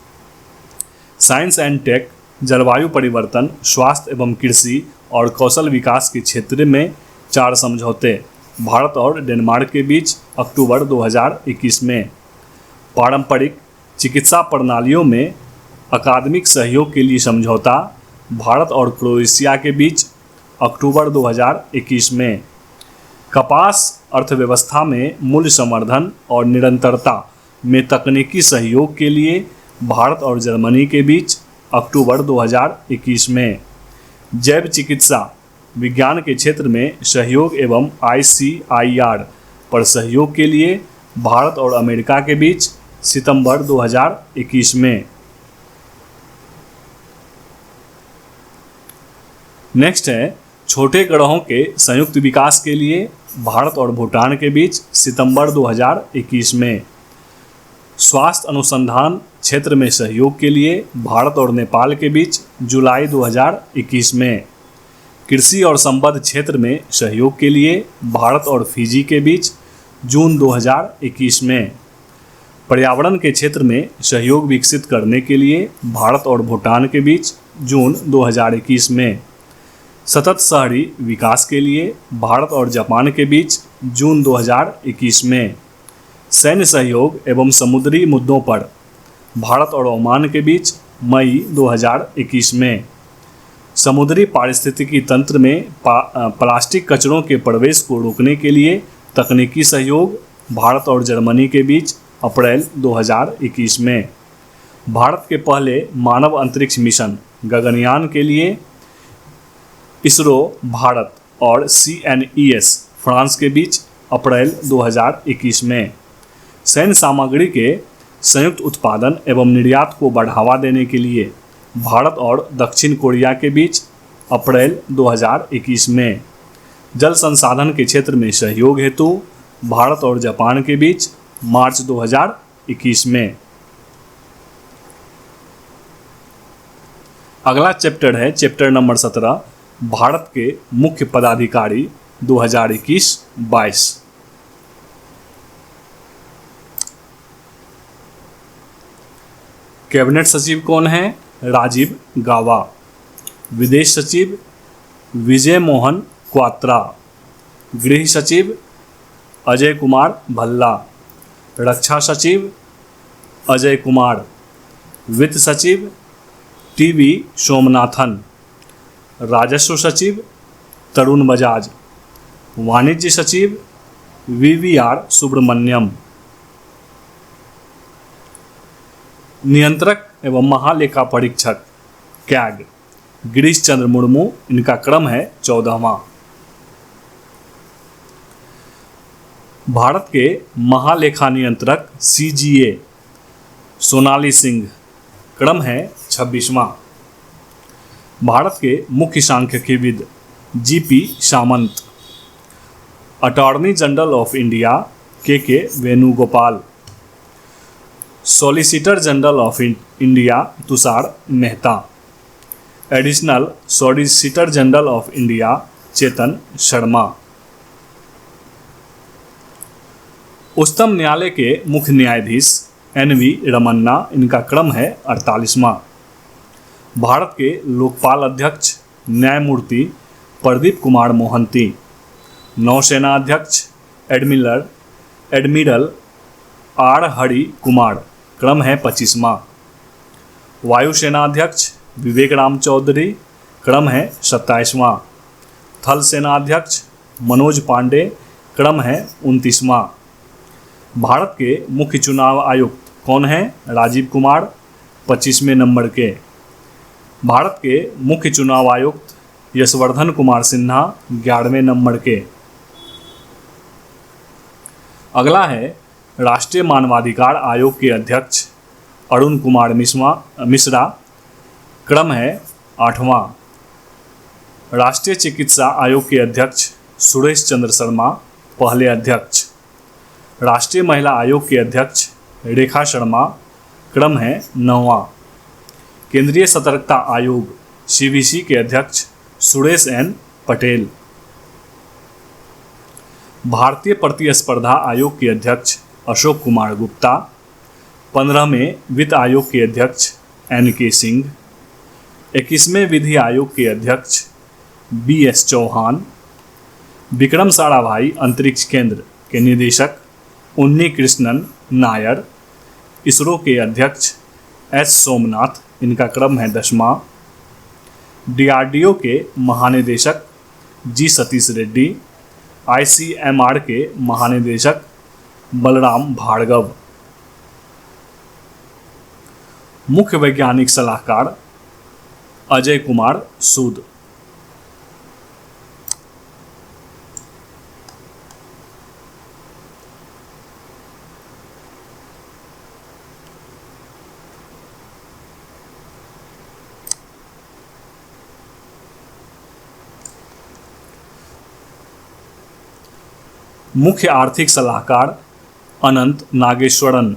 साइंस एंड टेक, जलवायु परिवर्तन, स्वास्थ्य एवं कृषि और कौशल विकास के क्षेत्र में 4 समझौते भारत और डेनमार्क के बीच, अक्टूबर 2021 में। पारंपरिक चिकित्सा प्रणालियों में अकादमिक सहयोग के लिए समझौता भारत और क्रोएशिया के बीच, अक्टूबर 2021 में। कपास अर्थव्यवस्था में मूल्य संवर्धन और निरंतरता में तकनीकी सहयोग के लिए भारत और जर्मनी के बीच, अक्टूबर 2021 में। जैव चिकित्सा विज्ञान के क्षेत्र में सहयोग एवं ICIR पर सहयोग के लिए भारत और अमेरिका के बीच, सितंबर 2021 में। नेक्स्ट है छोटे ग्रहों के संयुक्त विकास के लिए भारत और भूटान के बीच, सितंबर 2021 में। स्वास्थ्य अनुसंधान क्षेत्र में सहयोग के लिए भारत और नेपाल के बीच, जुलाई 2021 में। कृषि और संबद्ध क्षेत्र में सहयोग के लिए भारत और फिजी के बीच, जून 2021 में। पर्यावरण के क्षेत्र में सहयोग विकसित करने के लिए भारत और भूटान के बीच, जून 2021 में। सतत शहरी विकास के लिए भारत और जापान के बीच, जून 2021 में। सैन्य सहयोग एवं समुद्री मुद्दों पर भारत और ओमान के बीच, मई 2021 में। समुद्री पारिस्थितिकी तंत्र में प्लास्टिक कचरों के प्रवेश को रोकने के लिए तकनीकी सहयोग भारत और जर्मनी के बीच, अप्रैल 2021 में। भारत के पहले मानव अंतरिक्ष मिशन गगनयान के लिए इसरो भारत और CNES फ्रांस के बीच, अप्रैल 2021 में। सैन्य सामग्री के संयुक्त उत्पादन एवं निर्यात को बढ़ावा देने के लिए भारत और दक्षिण कोरिया के बीच, अप्रैल 2021 में। जल संसाधन के क्षेत्र में सहयोग हेतु भारत और जापान के बीच, मार्च 2021 में। अगला चैप्टर है चैप्टर नंबर 17, भारत के मुख्य पदाधिकारी 2021-22। कैबिनेट सचिव कौन है? राजीव गाबा। विदेश सचिव विजय मोहन क्वात्रा। गृह सचिव अजय कुमार भल्ला। रक्षा सचिव अजय कुमार। वित्त सचिव TV सोमनाथन। राजस्व सचिव तरुण बजाज। वाणिज्य सचिव VVR सुब्रमण्यम। नियंत्रक एवं महालेखा परीक्षक कैग गिरीश चंद्र मुर्मू, इनका क्रम है 14वां। भारत के महालेखा नियंत्रक CGA सोनाली सिंह, क्रम है 26वां। भारत के मुख्य सांख्यिकीविद GP Samant. Attorney general of India KK Venugopal. Solicitor general of India Tushar Mehta. Additional solicitor general of India Chetan Sharma. उच्चतम न्यायालय के मुख्य न्यायाधीश NV रमन्ना, इनका क्रम है 48वां। भारत के लोकपाल अध्यक्ष न्यायमूर्ति प्रदीप कुमार मोहंती। नौसेना अध्यक्ष एडमिरल R हरि कुमार, क्रम है 25वां। वायुसेना अध्यक्ष विवेक राम चौधरी, क्रम है 27वां। थल सेना अध्यक्ष मनोज पांडे, क्रम है 29वां। भारत के मुख्य चुनाव आयुक्त कौन है? राजीव कुमार, 25वें नंबर के। भारत के मुख्य चुनाव आयुक्त यशवर्धन कुमार सिन्हा 11वें नंबर के। अगला है राष्ट्रीय मानवाधिकार आयोग के अध्यक्ष अरुण कुमार मिश्रा, क्रम है 8वां। राष्ट्रीय चिकित्सा आयोग के अध्यक्ष सुरेश चंद्र शर्मा, पहले अध्यक्ष। राष्ट्रीय महिला आयोग के अध्यक्ष रेखा शर्मा, क्रम है 9वां। केंद्रीय सतर्कता आयोग सीवीसी के अध्यक्ष सुरेश एन पटेल। भारतीय प्रतिस्पर्धा आयोग के अध्यक्ष अशोक कुमार गुप्ता। 15वें वित्त आयोग के अध्यक्ष NK सिंह। 21वें विधि आयोग के अध्यक्ष BS चौहान। विक्रम साराभाई अंतरिक्ष केंद्र के निदेशक उन्नी कृष्णन नायर। इसरो के अध्यक्ष S सोमनाथ, इनका क्रम है 10वां। DRDO के महानिदेशक G सतीश रेड्डी। ICMR के महानिदेशक बलराम भार्गव। मुख्य वैज्ञानिक सलाहकार अजय कुमार सूद। मुख्य आर्थिक सलाहकार अनंत नागेश्वरन।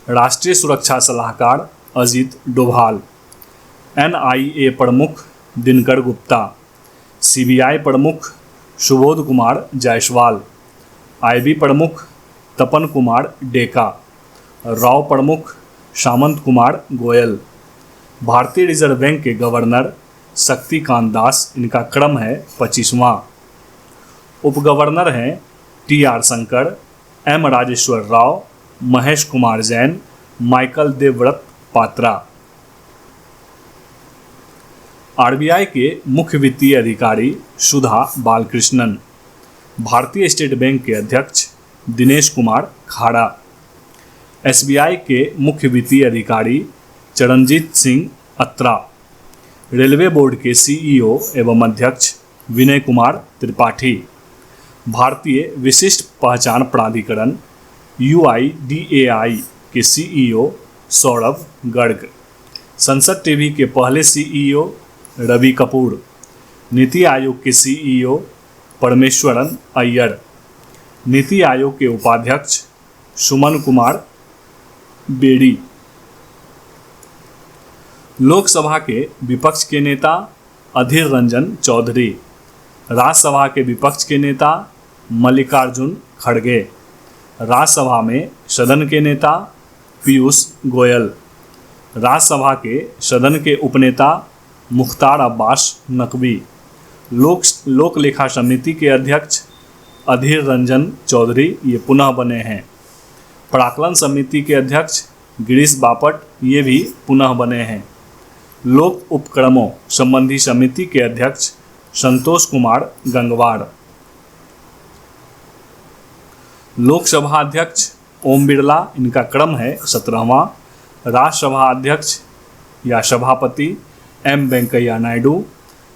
राष्ट्रीय सुरक्षा सलाहकार अजीत डोभाल। NIA प्रमुख दिनकर गुप्ता। CBI प्रमुख सुबोध कुमार जायसवाल। IB प्रमुख तपन कुमार डेका। राव प्रमुख सामंत कुमार गोयल। भारतीय रिजर्व बैंक के गवर्नर शक्तिकांत दास, इनका क्रम है 25वां। उपगवर्नर हैं TR Shankar, M Rajeshwar Rao, Mahesh Kumar Jain, Michael Devvrat Patra. RBI के मुख्य वित्तीय अधिकारी सुधा बालकृष्णन। भारतीय स्टेट बैंक के अध्यक्ष दिनेश कुमार खाड़ा। SBI के मुख्य वित्तीय अधिकारी चरणजीत सिंह अत्रा। रेलवे बोर्ड के CEO एवं अध्यक्ष विनय कुमार त्रिपाठी। भारतीय विशिष्ट पहचान प्राधिकरण UIDAI के CEO सौरभ गर्ग। संसद टीवी के पहले CEO रवि कपूर। नीति आयोग के CEO परमेश्वरन अय्यर। नीति आयोग के उपाध्यक्ष सुमन कुमार बेड़ी। लोकसभा के विपक्ष के नेता अधीर रंजन चौधरी। राज्यसभा के विपक्ष के नेता मल्लिकार्जुन खड़गे। राज्यसभा में सदन के नेता पीयूष गोयल। राज्यसभा के सदन के उपनेता मुख्तार अब्बास नकवी। लोक लेखा समिति के अध्यक्ष अधीर रंजन चौधरी, ये पुनः बने हैं। प्राक्कलन समिति के अध्यक्ष गिरीश बापट, ये भी पुनः बने हैं। लोक उपक्रमों संबंधी समिति के अध्यक्ष संतोष कुमार गंगवार। लोकसभा अध्यक्ष ओम बिरला, इनका क्रम है 17वां। राज्यसभा अध्यक्ष या सभापति M वेंकैया नायडू।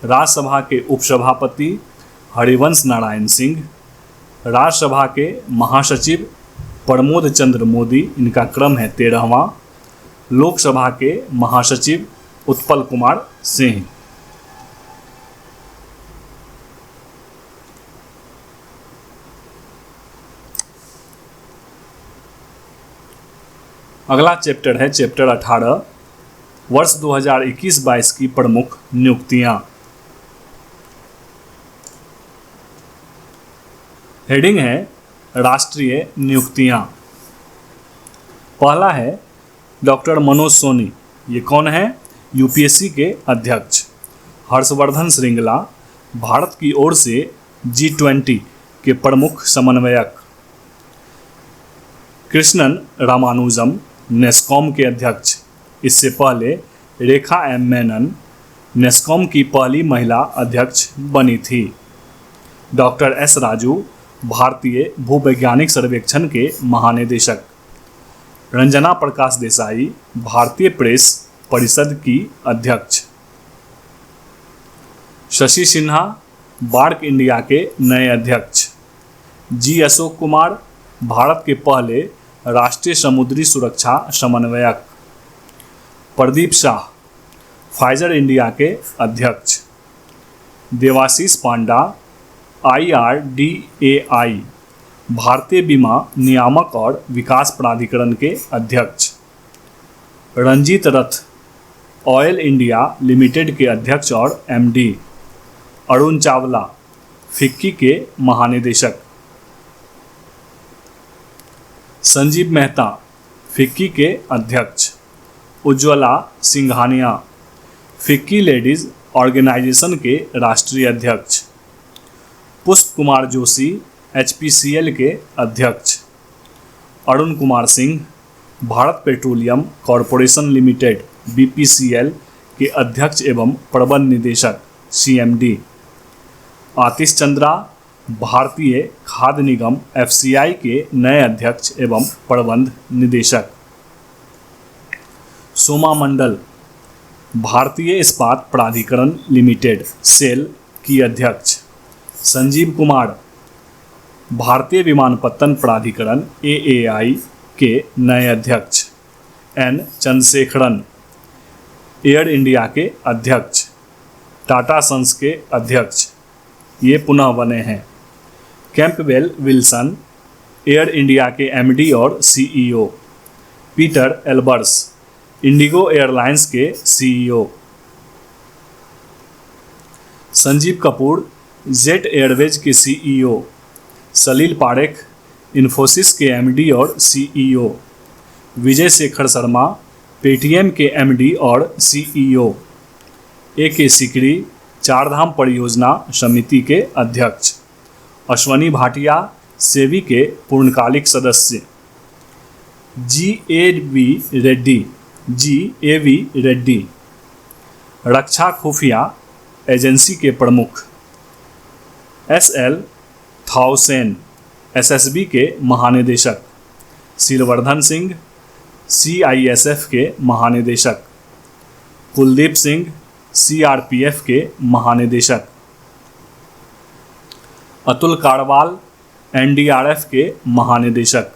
राज्यसभा के उपसभापति हरिवंश नारायण सिंह। राज्यसभा के महासचिव प्रमोद चंद्र मोदी, इनका क्रम है 13वां। लोकसभा के महासचिव उत्पल कुमार सिंह। अगला चैप्टर है चैप्टर 18, वर्ष 2021-22 की प्रमुख नियुक्तियां। हेडिंग है राष्ट्रीय नियुक्तियां। पहला है डॉक्टर मनोज सोनी, ये कौन है? UPSC के अध्यक्ष। हर्षवर्धन श्रृंगला, भारत की ओर से G20 के प्रमुख समन्वयक। कृष्णन रामानुजम, नेस्कॉम के अध्यक्ष। इससे पहले रेखा M मेनन नेस्कॉम की पहली महिला अध्यक्ष बनी थी। डॉक्टर S राजू, भारतीय भूवैज्ञानिक सर्वेक्षण के महानिदेशक। रंजना प्रकाश देसाई, भारतीय प्रेस परिषद की अध्यक्ष। शशि सिन्हा बार्क इंडिया के नए अध्यक्ष। जी अशोक कुमार भारत के पहले राष्ट्रीय समुद्री सुरक्षा समन्वयक। प्रदीप शाह फाइजर इंडिया के अध्यक्ष। देवाशीष पांडा IRDAI भारतीय बीमा नियामक और विकास प्राधिकरण के अध्यक्ष। रंजीत रथ ऑयल इंडिया लिमिटेड के अध्यक्ष और MD। अरुण चावला फिक्की के महानिदेशक। संजीव मेहता फिक्की के अध्यक्ष। Ujjwala Singhania FICCI ladies organization के राष्ट्रीय अध्यक्ष। पुष्प कुमार जोशी HPCL के अध्यक्ष। Arun Kumar Singh Bharat petroleum corporation limited BPCL के अध्यक्ष एवं प्रबंध निदेशक CMD। आतिश चंद्रा भारतीय खाद्य निगम FCI के नए अध्यक्ष एवं प्रबंध निदेशक। सोमा मंडल भारतीय इस्पात प्राधिकरण लिमिटेड SAIL की अध्यक्ष। संजीव कुमार भारतीय विमानपत्तन प्राधिकरण AAI के नए अध्यक्ष। N चंद्रशेखरन एयर इंडिया के अध्यक्ष। टाटा सन्स के अध्यक्ष ये पुनः बने हैं। कैंपबेल विल्सन एयर इंडिया के MD और CEO। Peter Elbers Indigo airlines के CEO। Sanjeev Kapoor jet Airways के CEO। सलील पारेख इन्फोसिस के MD और CEO। विजय शेखर शर्मा पेटीएम के MD और CEO। AK सिकरी चारधाम परियोजना समिति के अध्यक्ष। अश्वनी भाटिया सेवी के पूर्णकालिक सदस्य। GAV रेड्डी रक्षा खुफिया एजेंसी के प्रमुख। SL थाउसेन SSB के महानिदेशक। सिरवर्धन सिंह CISF के महानिदेशक। कुलदीप सिंह CRPF के महानिदेशक। अतुल कारवाल NDRF के महानिदेशक।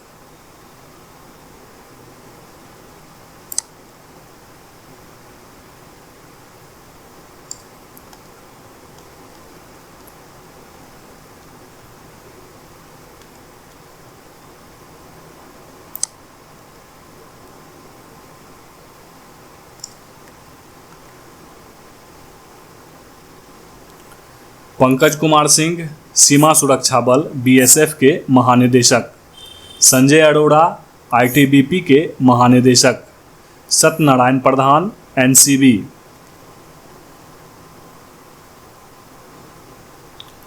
पंकज कुमार सिंह सीमा सुरक्षा बल BSF के महानिदेशक। संजय अरोड़ा ITBP के महानिदेशक। सत्यनारायण प्रधान NCB।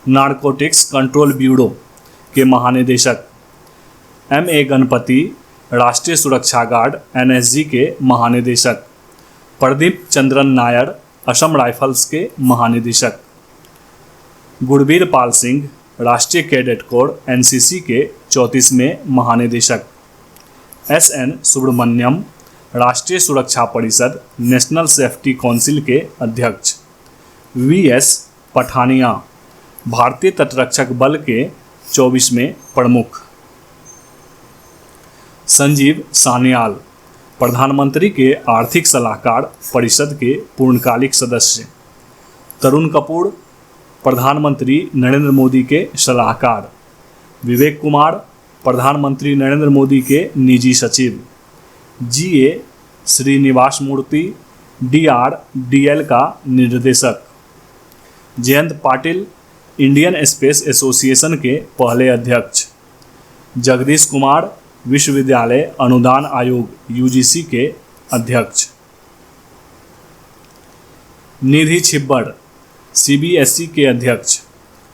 नारकोटिक्स कंट्रोल ब्यूरो के महानिदेशक। MA गणपति राष्ट्रीय सुरक्षा गार्ड NSG के महानिदेशक। प्रदीप चंद्रन नायर असम राइफल्स के महानिदेशक। गुरबीर पाल सिंह राष्ट्रीय कैडेट कोर NCC के 34वें महानिदेशक। SN सुब्रमण्यम राष्ट्रीय सुरक्षा परिषद नेशनल सेफ्टी काउंसिल के अध्यक्ष। VS पठानिया भारतीय तटरक्षक बल के 24वें प्रमुख। संजीव सान्याल प्रधानमंत्री के आर्थिक सलाहकार परिषद के पूर्णकालिक सदस्य। तरुण कपूर प्रधानमंत्री नरेंद्र मोदी के सलाहकार। विवेक कुमार प्रधानमंत्री नरेंद्र मोदी के निजी सचिव। GA श्रीनिवास मूर्ति DRDL का निर्देशक। Jayant Patil Indian space association के पहले अध्यक्ष। जगदीश कुमार विश्वविद्यालय अनुदान आयोग UGC के अध्यक्ष। निधि छिब्बड़ CBSE के अध्यक्ष।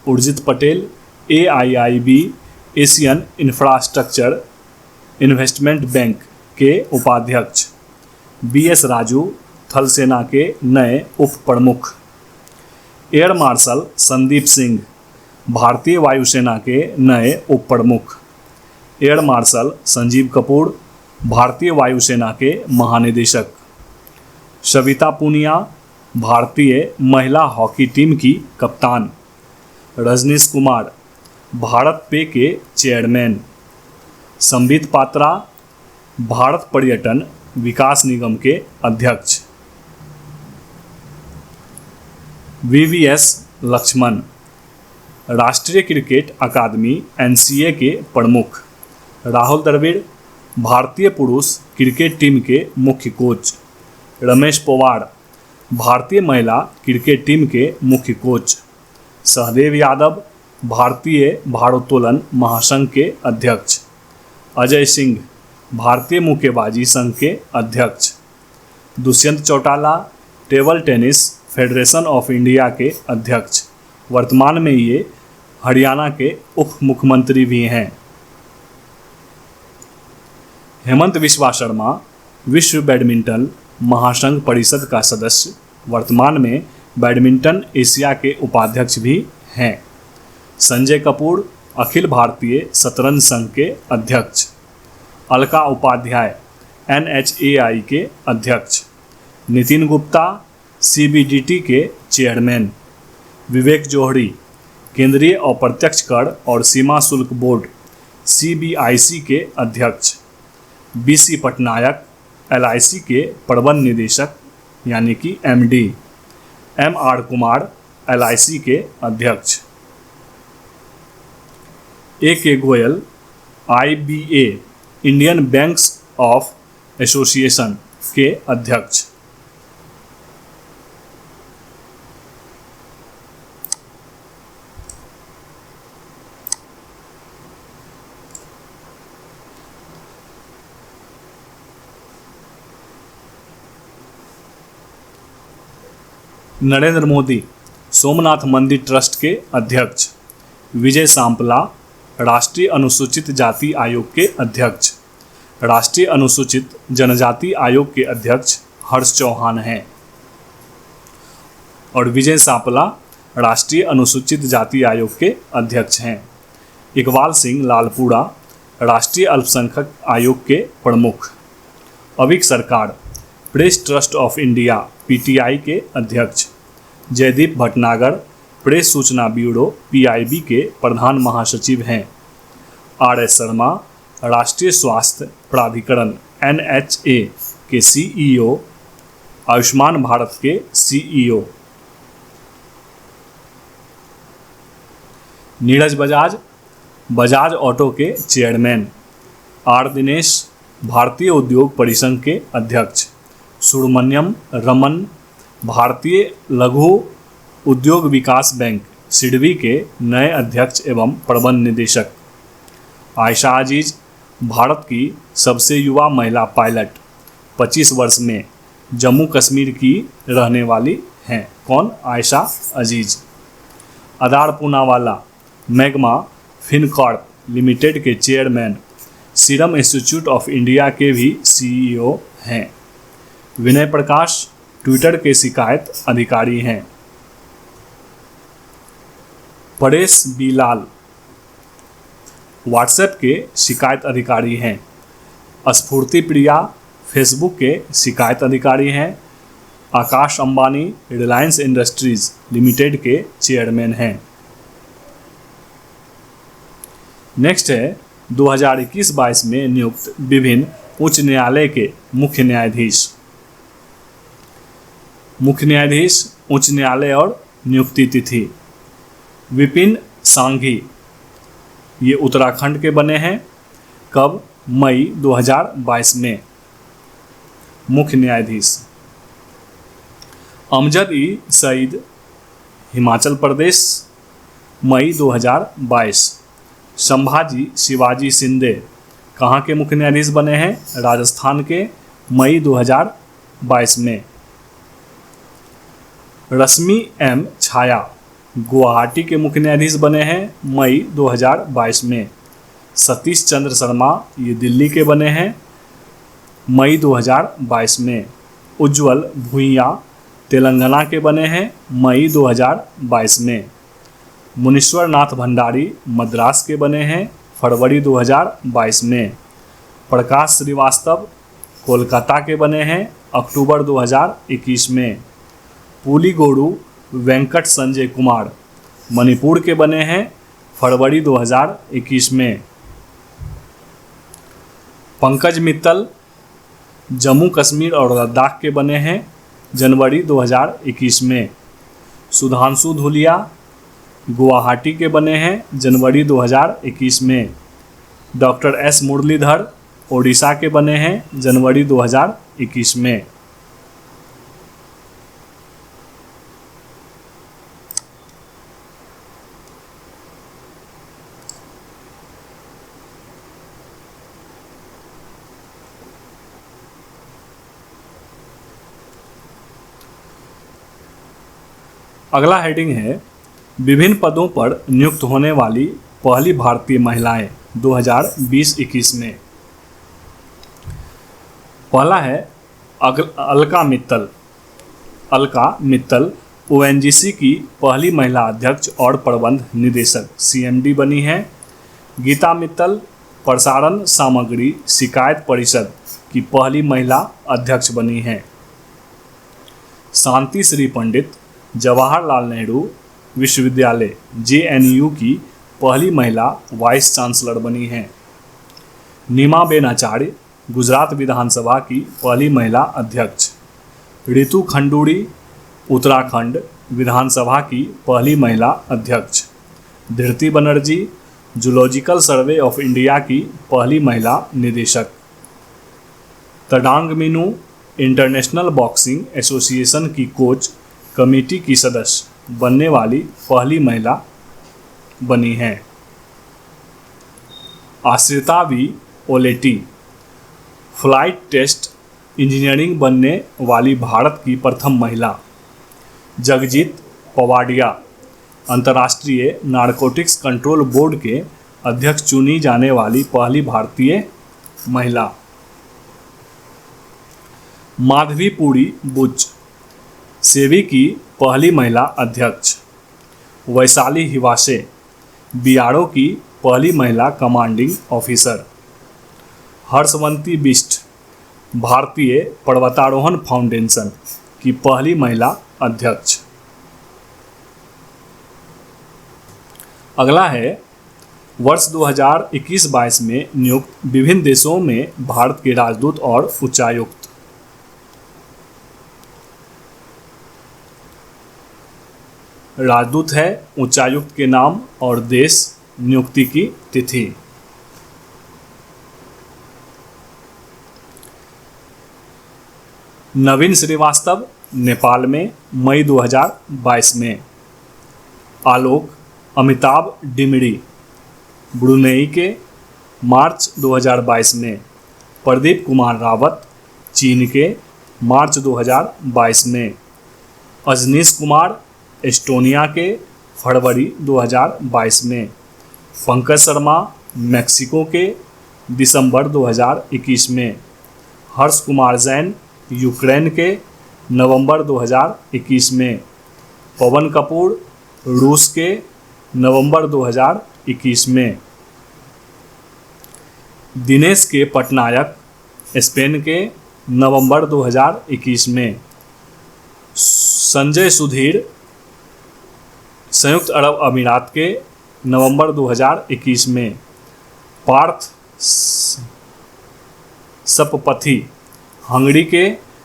Urjit Patel AIIB Asian infrastructure investment bank के उपाध्यक्ष। BS राजू थल सेना के नए उप प्रमुख। एयर मार्शल संदीप सिंह भारतीय वायुसेना के नए उप प्रमुख। एयर मार्शल संजीव कपूर भारतीय वायुसेना के महानिदेशक। सविता पुनिया भारतीय महिला हॉकी टीम की कप्तान। रजनीश कुमार, भारत पे के चेयरमैन। संबित पात्रा, भारत पर्यटन विकास निगम के अध्यक्ष। वीवीएस लक्ष्मण, राष्ट्रीय क्रिकेट अकादमी एनसीए के प्रमुख। राहुल द्रविड़, भारतीय पुरुष क्रिकेट टीम के मुख्य कोच। रमेश पोवाड़, भारतीय महिला क्रिकेट टीम के मुख्य कोच। सहदेव यादव, भारतीय भारोत्तोलन महासंघ के अध्यक्ष। अजय सिंह, भारतीय मुक्केबाजी संघ के अध्यक्ष। Dushyant Chautala, table tennis federation of India के अध्यक्ष। वर्तमान में ये हरियाणा के उप मुख्यमंत्री भी हैं। हेमंत बिस्वा शर्मा, विश्व बैडमिंटन महासंघ परिषद का सदस्य, वर्तमान में बैडमिंटन एशिया के उपाध्यक्ष भी हैं। संजय कपूर, अखिल भारतीय शतरंज संघ के अध्यक्ष। अलका उपाध्याय, NHAI के अध्यक्ष। नितिन गुप्ता, CBDT के चेयरमैन। विवेक जोहरी, केंद्रीय अप्रत्यक्ष कर और सीमा शुल्क बोर्ड CBIC के अध्यक्ष। BC पटनायक, LIC के प्रबंध निदेशक यानी कि MD। MR कुमार, LIC के अध्यक्ष। AK Goyal, IBA Indian banks of association के अध्यक्ष। नरेंद्र मोदी, सोमनाथ मंदिर ट्रस्ट के अध्यक्ष। विजय सांपला, राष्ट्रीय अनुसूचित जाति आयोग के अध्यक्ष। राष्ट्रीय अनुसूचित जनजाति आयोग के अध्यक्ष हर्ष चौहान हैं और विजय सांपला राष्ट्रीय अनुसूचित जाति आयोग के अध्यक्ष हैं। इकबाल सिंह लालपुरा, राष्ट्रीय अल्पसंख्यक आयोग के प्रमुख। अविक सरकार, press trust of India PTI के अध्यक्ष। जयदीप भटनागर, प्रेस सूचना ब्यूरो PIB के प्रधान महासचिव हैं। RS शर्मा, राष्ट्रीय स्वास्थ्य प्राधिकरण NHA के CEO। आयुष्मान भारत के CEO। नीरज बजाज, बजाज ऑटो के चेयरमैन। R दिनेश, भारतीय उद्योग परिसंघ के अध्यक्ष। सुब्रमण्यम रमन, भारतीय लघु उद्योग विकास बैंक सिडबी के नए अध्यक्ष एवं प्रबंध निदेशक। आयशा अजीज, भारत की सबसे युवा महिला पायलट, 25 वर्ष में जम्मू कश्मीर की रहने वाली हैं। कौन? आयशा अजीज। Adar Poonawalla, magma Fincorp limited के chairman, serum institute of India के भी CEO हैं। विनय प्रकाश, ट्विटर के शिकायत अधिकारी हैं। परेश बी लाल, व्हाट्सएप के शिकायत अधिकारी हैं। स्फूर्ति प्रिया, फेसबुक के शिकायत अधिकारी हैं। आकाश अंबानी, रिलायंस इंडस्ट्रीज लिमिटेड के चेयरमैन हैं। नेक्स्ट है 2021-22 में नियुक्त विभिन्न उच्च न्यायालय के मुख्य न्यायाधीश। मुख्य न्यायाधीश, उच्च न्यायालय और नियुक्ति तिथि। विपिन सांघी, ये उत्तराखंड के बने हैं। कब? मई 2022 में मुख्य न्यायाधीश। अमजद ई सईद, हिमाचल प्रदेश, मई 2022। संभाजी शिवाजी शिंदे, कहाँ के मुख्य न्यायाधीश बने हैं? राजस्थान के, मई 2022 में। रश्मि M छाया, गुवाहाटी के मुख्य न्यायाधीश बने हैं, मई 2022 में। सतीश चंद्र शर्मा, ये दिल्ली के बने हैं, मई 2022 में। उज्ज्वल भुइया, तेलंगाना के बने हैं, मई 2022 में। मुनीश्वर नाथ भंडारी, मद्रास के बने हैं, फरवरी 2022 में। प्रकाश श्रीवास्तव, कोलकाता के बने हैं, अक्टूबर 2021 में। पुलिगोडु वेंकट संजय कुमार मणिपुर के बने हैं फरवरी 2021 में। पंकज मित्तल जम्मू कश्मीर और लद्दाख के बने हैं जनवरी 2021 में। सुधांशु धुलिया गुवाहाटी के बने हैं जनवरी 2021 में। डॉक्टर एस मुरलीधर ओडिशा के बने हैं जनवरी 2021 में। अगला हेडिंग है विभिन्न पदों पर नियुक्त होने वाली पहली भारतीय महिलाएं 2020-21 में। पहला है अलका मित्तल ओएनजीसी की पहली महिला अध्यक्ष और प्रबंध निदेशक सीएमडी बनी हैं। गीता मित्तल प्रसारण सामग्री शिकायत परिषद की पहली महिला अध्यक्ष बनी हैं। शांति श्री पंडित जवाहरलाल नेहरू विश्वविद्यालय जेएनयू की पहली महिला वाइस चांसलर बनी हैं। नीमाबेन आचार्य गुजरात विधानसभा की पहली महिला अध्यक्ष। ऋतु खंडूड़ी उत्तराखंड विधानसभा की पहली महिला अध्यक्ष। Dhriti Banerjee zoological survey of India की पहली महिला निदेशक। Tadang Minu international boxing association की कोच कमेटी की सदस्य बनने वाली पहली महिला बनी हैं। Ashrita V Oleti flight test engineering बनने वाली भारत की प्रथम महिला। जगजीत पवाडिया अंतर्राष्ट्रीय नारकोटिक्स कंट्रोल बोर्ड के अध्यक्ष चुनी जाने वाली पहली भारतीय महिला। माधवी पुरी बुच सेवी की पहली महिला अध्यक्ष। वैशाली हिवासे बीआरओ की पहली महिला कमांडिंग ऑफिसर। हर्षवंती बिष्ट भारतीय पर्वतारोहण फाउंडेशन की पहली महिला अध्यक्ष। अगला है वर्ष 2021-22 में नियुक्त विभिन्न देशों में भारत के राजदूत और उच्चायुक्त। राजदूत है उच्चायुक्त के नाम और देश, नियुक्ति की तिथि। नवीन श्रीवास्तव नेपाल में मई 2022 में। आलोक अमिताभ डिमरी ब्रुनेई के मार्च 2022 में। प्रदीप कुमार रावत चीन के मार्च 2022 में। अजनीश कुमार एस्टोनिया के फरवरी 2022 में। पंकज शर्मा मैक्सिको के दिसंबर 2021 में। हर्ष कुमार जैन यूक्रेन के नवंबर 2021 में। पवन कपूर रूस के नवंबर 2021 में। दिनेश के पटनायक स्पेन के नवंबर 2021 में। संजय सुधीर संयुक्त अरब अमीरात के नवंबर 2021 में। पार्थ सपपथी हंगरी के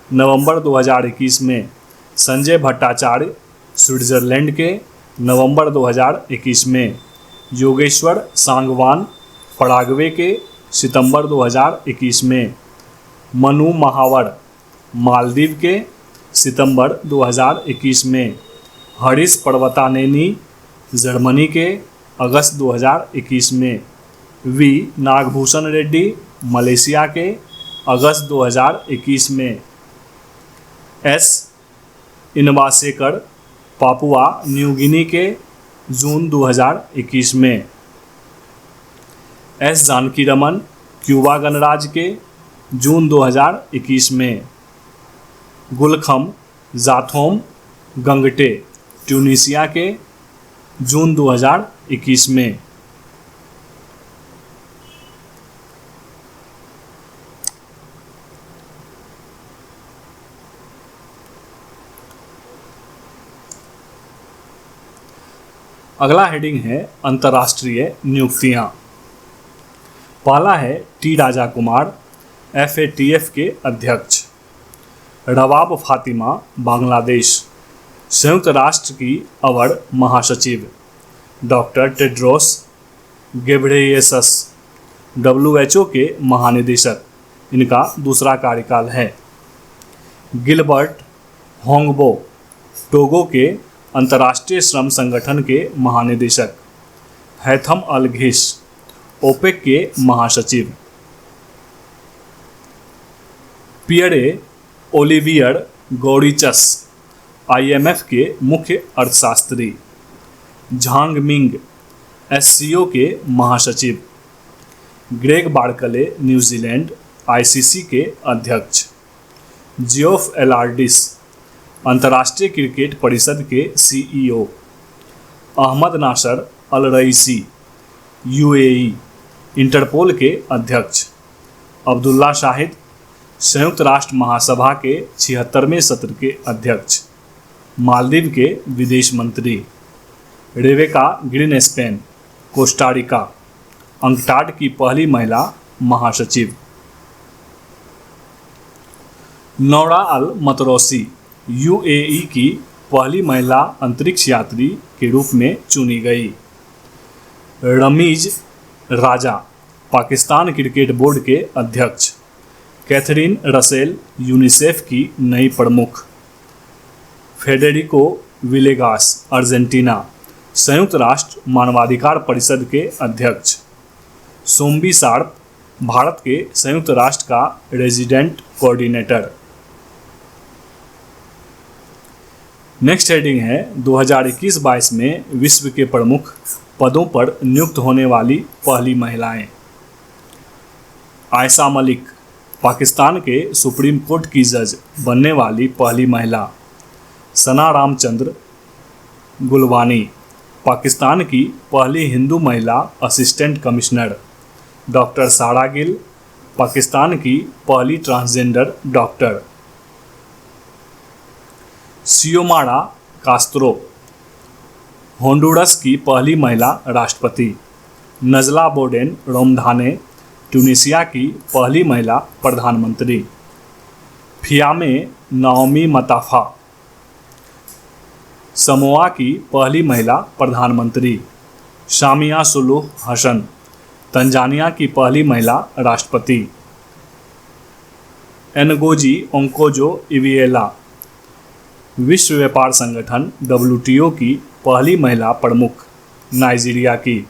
नवंबर 2021 में। संजय भट्टाचार्य स्विट्जरलैंड के नवंबर 2021 में। योगेश्वर सांगवान पराग्वे के सितंबर 2021 में। मनु महावर मालदीव के सितंबर 2021 में। हरीश पर्वतानेनी जर्मनी के अगस्त 2021 में। वी नागभूषण रेड्डी मलेशिया के अगस्त 2021 में। एस इनवासेकर पापुआ न्यू गिनी के जून 2021 में। एस जानकी रमन क्यूबा गणराज्य के जून 2021 में। गुलखम जाथोम गंगटे ट्यूनीशिया के जून 2021 में। अगला हेडिंग है अंतर्राष्ट्रीय नियुक्तियां। पहला है टी राजा कुमार, FATF के अध्यक्ष। रबाब फातिमा, बांग्लादेश, संयुक्त राष्ट्र की अवर महासचिव। डॉक्टर टेड्रोस गेब्रेयेसस, WHO के महानिदेशक, इनका दूसरा कार्यकाल है। गिलबर्ट होंगबो, टोगो के अंतर्राष्ट्रीय श्रम संगठन के महानिदेशक। हैथम अल घिस, ओपेक के महासचिव। पियरे ओलिवियर गौरिचस, IMF के मुख्य अर्थशास्त्री। झांग मिंग, SCO के महासचिव। ग्रेग बार्कले, न्यूजीलैंड, ICC के अध्यक्ष। जियोफ एलार्डिस, अंतर्राष्ट्रीय क्रिकेट परिषद के CEO। अहमद नासर अल रईसी, UAE, इंटरपोल के अध्यक्ष। अब्दुल्ला शाहिद, संयुक्त राष्ट्र महासभा के 76वें सत्र के अध्यक्ष। मालदीव के विदेश मंत्री। रेबेका ग्रीनस्पैन, कोस्टारिका, अंकटाड की पहली महिला महासचिव। नौरा अल मतरोसी, UAE की पहली महिला अंतरिक्ष यात्री के रूप में चुनी गई। रमीज राजा, पाकिस्तान क्रिकेट बोर्ड के अध्यक्ष। कैथरीन रसेल, यूनिसेफ की नई प्रमुख। फेडेरिको विलेगास, अर्जेंटीना, संयुक्त राष्ट्र मानवाधिकार परिषद के अध्यक्ष। सोम्बी सार्प, भारत के संयुक्त राष्ट्र का रेजिडेंट कोऑर्डिनेटर। नेक्स्ट हेडिंग है 2021-22 में विश्व के प्रमुख पदों पर नियुक्त होने वाली पहली महिलाएं। आयशा मलिक, पाकिस्तान के सुप्रीम कोर्ट की जज बनने वाली पहली महिला। सना रामचंद्र गुलवानी, पाकिस्तान की पहली हिंदू महिला असिस्टेंट कमिश्नर। डॉक्टर सारा गिल, पाकिस्तान की पहली ट्रांसजेंडर डॉक्टर। सियोमारा कास्त्रो, होंडुरस की पहली महिला राष्ट्रपति। नजला बोडेन रोमधाने, ट्यूनीशिया की पहली महिला प्रधानमंत्री। फियामे नाओमी मताफा, समोआ की पहली महिला प्रधानमंत्री। शामिया सुलूह हसन, तंजानिया की पहली महिला राष्ट्रपति। एनगोजी ओंकोजो इविएला, विश्व व्यापार संगठन WTO की पहली महिला प्रमुख, नाइजीरिया की।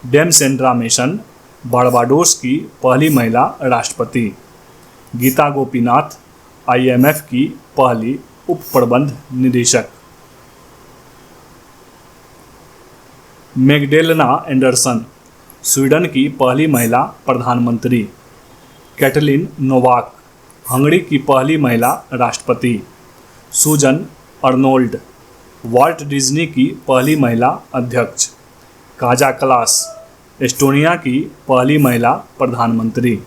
डेमसेंड्रा मेसन, बारबाडोस की पहली महिला राष्ट्रपति। गीता गोपीनाथ, IMF की पहली उप प्रबंध निदेशक। मैग्डेलेना एंडरसन, स्वीडन की पहली महिला प्रधानमंत्री। कैटलिन नोवाक, हंगरी की पहली महिला राष्ट्रपति। सुजन अर्नोल्ड, वाल्ट डिज्नी की पहली महिला अध्यक्ष। काजा कलास, एस्टोनिया की पहली महिला प्रधानमंत्री।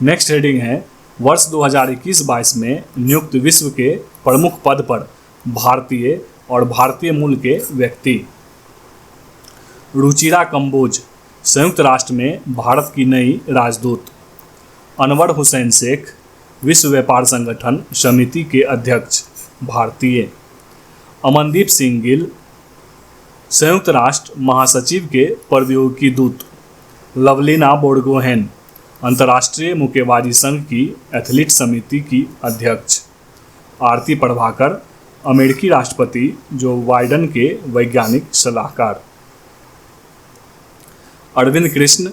नेक्स्ट हेडिंग है वर्ष 2021-22 में नियुक्त विश्व के प्रमुख पद पर भारतीय और भारतीय मूल के व्यक्ति। रुचिरा कंबोज, संयुक्त राष्ट्र में भारत की नई राजदूत। अनवर हुसैन शेख, विश्व व्यापार संगठन समिति के अध्यक्ष, भारतीय। अमनदीप सिंह गिल, संयुक्त राष्ट्र महासचिव के प्रौद्योगिकी दूत। लवलीना बोर्गोहेन, अंतर्राष्ट्रीय मुक्केबाजी संघ की एथलीट समिति की अध्यक्ष। आरती प्रभाकर, अमेरिकी राष्ट्रपति जो बाइडन के वैज्ञानिक सलाहकार। Arvind Krishna,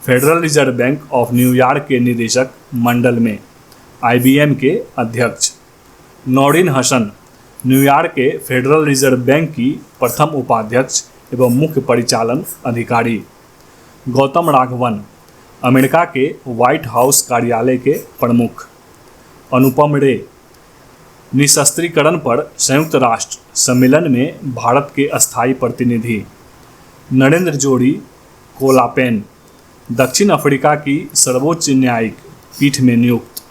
federal reserve bank of New York के निदेशक मंडल में, IBM के अध्यक्ष। नौरीन हसन, न्यूयॉर्क के फेडरल रिजर्व बैंक की प्रथम उपाध्यक्ष एवं मुख्य परिचालन अधिकारी। गौतम राघवन, अमेरिका के व्हाइट हाउस कार्यालय के प्रमुख। अनुपम रे, निशस्त्रीकरण पर संयुक्त राष्ट्र सम्मेलन में भारत के अस्थायी प्रतिनिधि। नरेंद्र जोड़ी, कोलापेन दक्षिण अफ्रीका की सर्वोच्च न्यायिक पीठ में नियुक्त।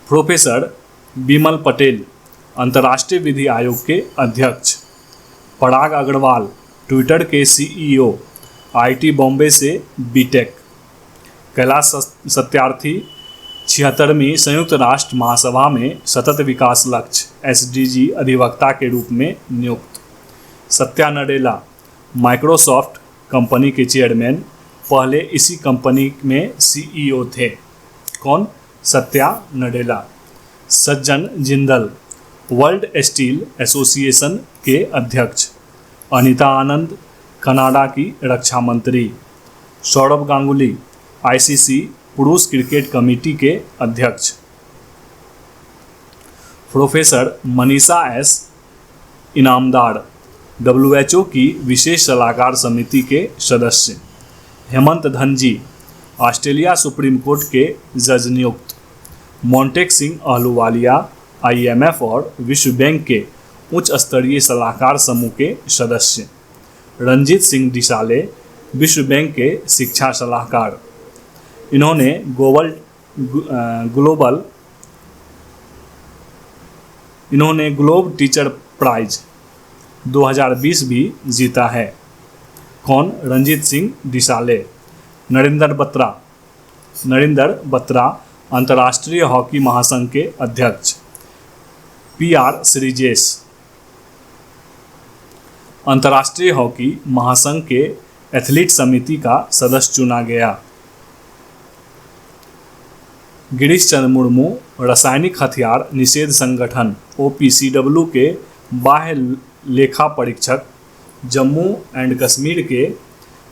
प्रोफेसर बिमल पटेल अंतर्राष्ट्रीय विधि आयोग के अध्यक्ष। पराग अग्रवाल ट्विटर के सीईओ, आईटी बॉम्बे से बीटेक। कैलाश सत्यार्थी 76वीं संयुक्त राष्ट्र महासभा में सतत विकास लक्ष्य एसडीजी अधिवक्ता के रूप में नियुक्त। सत्या नडेला माइक्रोसॉफ्ट कंपनी के चेयरमैन, पहले इसी कंपनी में सीईओ थे। कौन? सत्या नडेला। सज्जन जिंदल वर्ल्ड स्टील एसोसिएशन के अध्यक्ष। अनीता आनंद कनाडा की रक्षा मंत्री। सौरभ गांगुली आईसीसी पुरुष क्रिकेट कमेटी के अध्यक्ष। Professor Manisha S Inamdar WHO की विशेष सलाहकार समिति के सदस्य। Hemant Dhanji Australia supreme court के जज नियुक्त। मोंटेक सिंह अहलूवालिया आईएमएफ और विश्व बैंक के उच्च स्तरीय सलाहकार समूह के सदस्य। रंजीत सिंह डिसाले विश्व बैंक के शिक्षा सलाहकार। इन्होंने ग्लोब टीचर प्राइज 2020 भी जीता है। कौन? रंजीत सिंह डिसाले। नरेंद्र बत्रा अंतर्राष्ट्रीय हॉकी महासंघ के अध्यक्ष। पीआर श्रीजेश अंतर्राष्ट्रीय हॉकी महासंघ के एथलीट समिति का सदस्य चुना गया। गिरीश चंद्र मुर्मू रासायनिक हथियार निषेध संगठन ओपीसीडब्ल्यू के बाह्य लेखा परीक्षक, जम्मू एंड कश्मीर के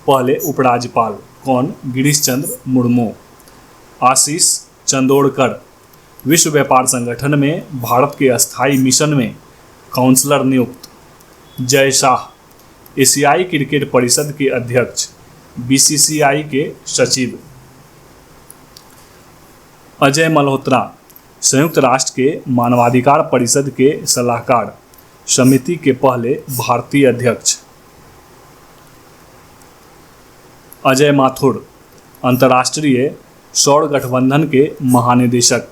पहले उपराज्यपाल। कौन? गिरीश चंद्र मुर्मू। आशीष चंदोड़कर विश्व व्यापार संगठन में भारत के अस्थायी मिशन में काउंसलर नियुक्त। जय शाह एशियाई क्रिकेट परिषद के अध्यक्ष, बीसीसीआई के सचिव। अजय मल्होत्रा संयुक्त राष्ट्र के मानवाधिकार परिषद के सलाहकार समिति के पहले भारतीय अध्यक्ष। अजय माथुर अंतर्राष्ट्रीय सौर गठबंधन के महानिदेशक।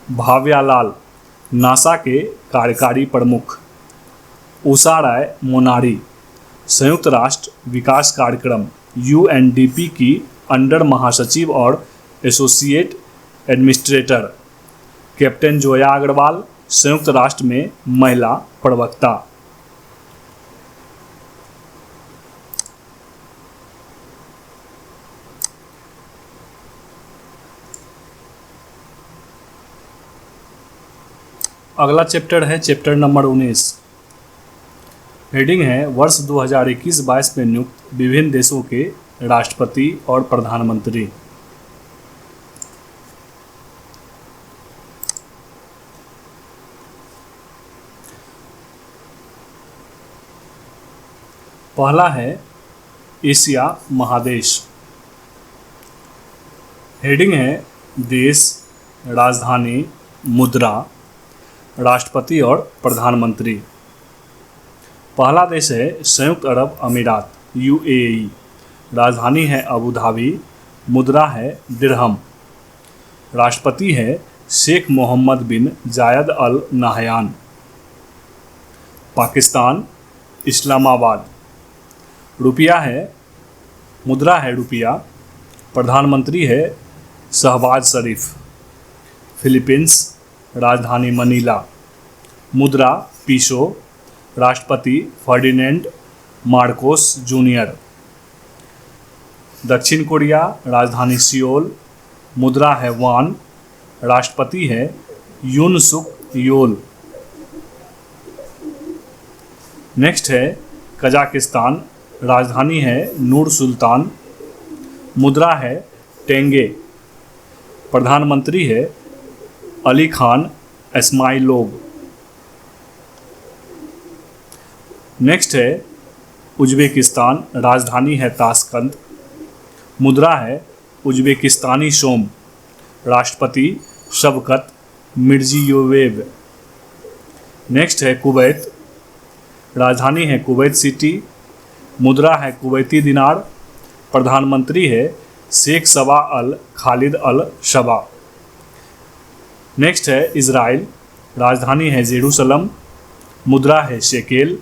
भाव्या लाल नासा के कार्यकारी प्रमुख। उषा राय मोनारी संयुक्त राष्ट्र विकास कार्यक्रम यूएनडीपी की अंडर महासचिव और associate administrator. Captain Zoya Agarwal संयुक्त राष्ट्र में महिला प्रवक्ता। अगला चैप्टर है चैप्टर नंबर 19। हेडिंग है वर्ष 2021-22 में नियुक्त विभिन्न देशों के राष्ट्रपति और प्रधानमंत्री। पहला है एशिया महादेश। हेडिंग है देश, राजधानी, मुद्रा, राष्ट्रपति और प्रधानमंत्री। पहला देश है संयुक्त अरब अमीरात यूएई। राजधानी है अबू धाबी। मुद्रा है दिरहम। राष्ट्रपति है शेख मोहम्मद बिन जायद अल नाहयान। पाकिस्तान इस्लामाबाद। रुपया है, मुद्रा है रुपया। प्रधानमंत्री है शहबाज शरीफ। फिलीपींस राजधानी मनीला। मुद्रा पीसो। राष्ट्रपति फर्डिनेंड मार्कोस जूनियर। दक्षिण कोरिया राजधानी सियोल। मुद्रा है वान। राष्ट्रपति है यून सुक योल। नेक्स्ट है कजाकिस्तान। राजधानी है नूर सुल्तान। मुद्रा है टेंगे। प्रधानमंत्री है अली खान इस्माइलोव। नेक्स्ट है उज्बेकिस्तान। राजधानी है ताशकंद। मुद्रा है उज्बेकिस्तानी सोम। राष्ट्रपति शवकत मिर्जियोवेव। नेक्स्ट है कुवैत। राजधानी है कुवैत सिटी। मुद्रा है कुवैती दिनार। प्रधानमंत्री है शेख सबा अल खालिद अल शबा। नेक्स्ट है इज़राइल, राजधानी है जेरूसलम। मुद्रा है शेकेल।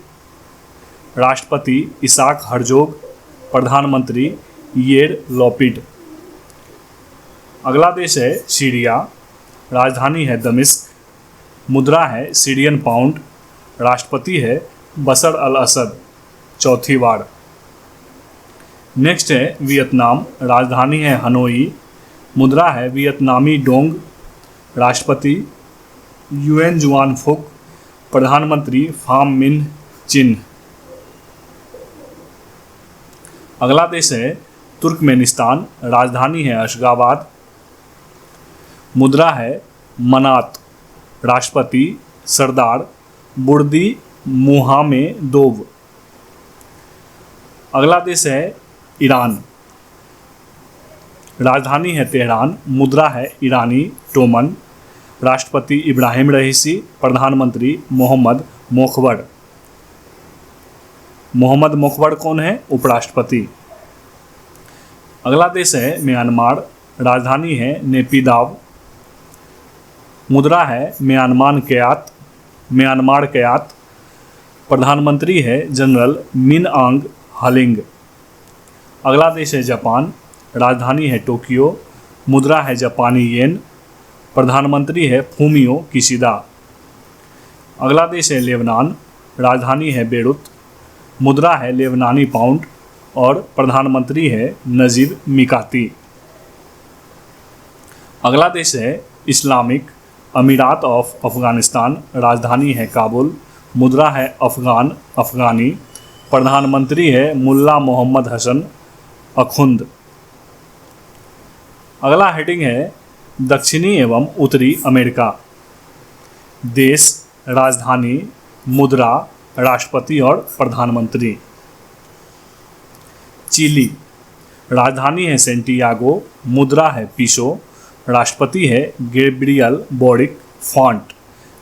राष्ट्रपति इसाक हर्जोग। प्रधानमंत्री येर लॉपिड। अगला देश है सीरिया, राजधानी है दमिश्क। मुद्रा है सीरियन पाउंड। राष्ट्रपति है बशर अल असद चौथी बार। नेक्स्ट है वियतनाम, राजधानी है हनोई। मुद्रा है वियतनामी डोंग। राष्ट्रपति युएन जुआन फुक। प्रधानमंत्री फाम मिन चिन। अगला देश है तुर्कमेनिस्तान, राजधानी है अशगाबाद। मुद्रा है मनात। राष्ट्रपति सरदार बुर्दी मुहामेदोव। अगला देश है ईरान, राजधानी है तेहरान। मुद्रा है ईरानी टोमन। राष्ट्रपति इब्राहिम रईसी। प्रधानमंत्री मोहम्मद मोखबर। मोहम्मद मोखबर कौन है? उपराष्ट्रपति। अगला देश है म्यांमार, राजधानी है नेपिदाव। मुद्रा है म्यांमार कयात। प्रधानमंत्री है जनरल मिन आंग हलिंग। अगला देश है जापान, राजधानी है टोक्यो। मुद्रा है जापानी येन। प्रधानमंत्री है फूमियो किशिदा। अगला देश है लेबनान, राजधानी है बेरूत। मुद्रा है लेबनानी पाउंड और प्रधानमंत्री है नजीब मिकाती। अगला देश है इस्लामिक अमीरात ऑफ अफगानिस्तान, राजधानी है काबुल। मुद्रा है अफगानी। प्रधानमंत्री है मुल्ला मोहम्मद हसन अखुंद। अगला हेडिंग है दक्षिणी एवं उत्तरी अमेरिका। देश, राजधानी, मुद्रा, राष्ट्रपति और प्रधानमंत्री। चिली, राजधानी है सेंटियागो। मुद्रा है पीसो। राष्ट्रपति है गैब्रियल बोरिक फॉन्ट,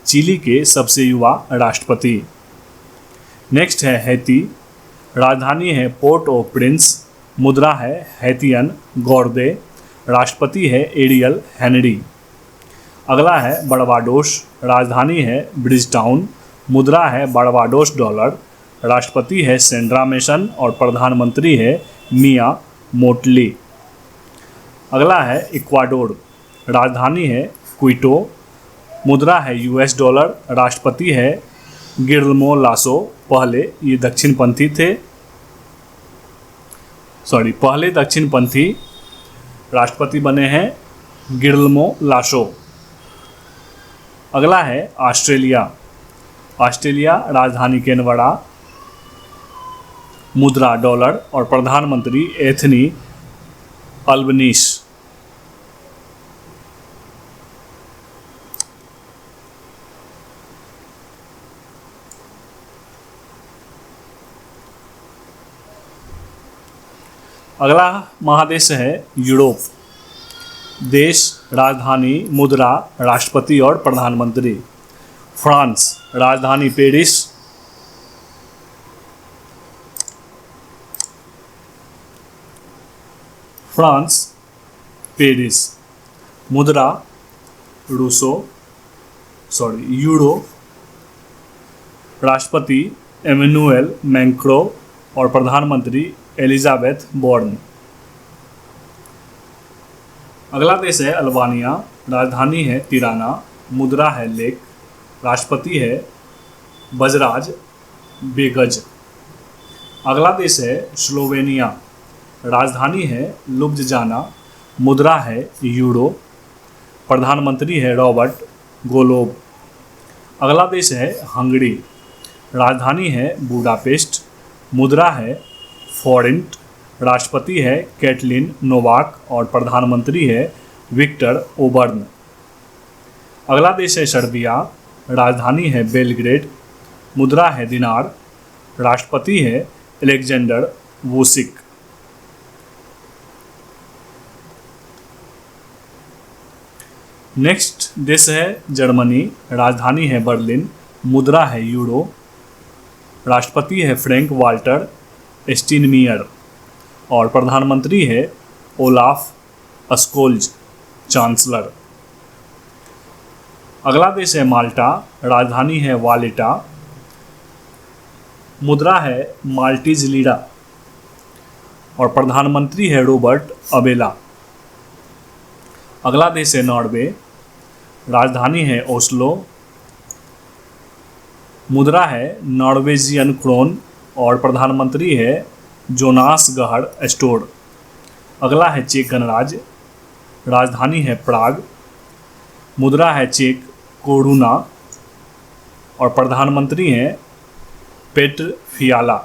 चिली के सबसे युवा राष्ट्रपति। नेक्स्ट है हैती, राजधानी है पोर्ट ओ प्रिंस। मुद्रा है हैतियन गौरदे। राष्ट्रपति है एरियल हेनरी। अगला है बारबाडोस, राजधानी है ब्रिजटाउन। मुद्रा है बारबाडोस डॉलर। राष्ट्रपति है सेंड्रा मेसन और प्रधानमंत्री है मिया मोटली। अगला है इक्वाडोर, राजधानी है क्विटो। मुद्रा है यूएस डॉलर। राष्ट्रपति है गिल्lermo लासो। पहले दक्षिणपंथी राष्ट्रपति बने हैं गिल्lermo लासो। अगला है ऑस्ट्रेलिया, राजधानी कैनबरा। मुद्रा डॉलर और प्रधानमंत्री एथनी अल्बनीस। अगला महादेश है यूरोप। देश, राजधानी, मुद्रा, राष्ट्रपति और प्रधानमंत्री। फ्रांस, राजधानी पेरिस। मुद्रा यूरो। राष्ट्रपति एमेनुएल मैक्रो और प्रधानमंत्री एलिजाबेथ बोर्न। अगला देश है अल्बानिया, राजधानी है तिराना। मुद्रा है लेक। राष्ट्रपति है बजराज बेगज। अगला देश है स्लोवेनिया, राजधानी है लुब्जाना। मुद्रा है यूरो। प्रधानमंत्री है रॉबर्ट गोलोब। अगला देश है हंगरी, राजधानी है बुडापेस्ट। मुद्रा है फॉरेंट। राष्ट्रपति है कैटलिन नोवाक और प्रधानमंत्री है विक्टर ओबर्न। अगला देश है सर्बिया, राजधानी है बेलग्रेड। मुद्रा है दिनार। राष्ट्रपति है अलेक्जेंडर वुसिक। नेक्स्ट देश है जर्मनी, राजधानी है बर्लिन। मुद्रा है यूरो। राष्ट्रपति है फ्रैंक वाल्टर। स्टीनमियर और प्रधानमंत्री है ओलाफ स्कोल्ज, चांसलर। अगला देश है माल्टा, राजधानी है वालेटा, मुद्रा है माल्टीज लीरा और प्रधानमंत्री है रॉबर्ट अबेला। अगला देश है नॉर्वे, राजधानी है ओस्लो, मुद्रा है नॉर्वेजियन क्रोन और प्रधानमंत्री है जोनास गहर स्टोर। अगला है चेक गणराज्य, राजधानी है प्राग, मुद्रा है चेक कोरुना और प्रधानमंत्री हैं पेट्र फियाला।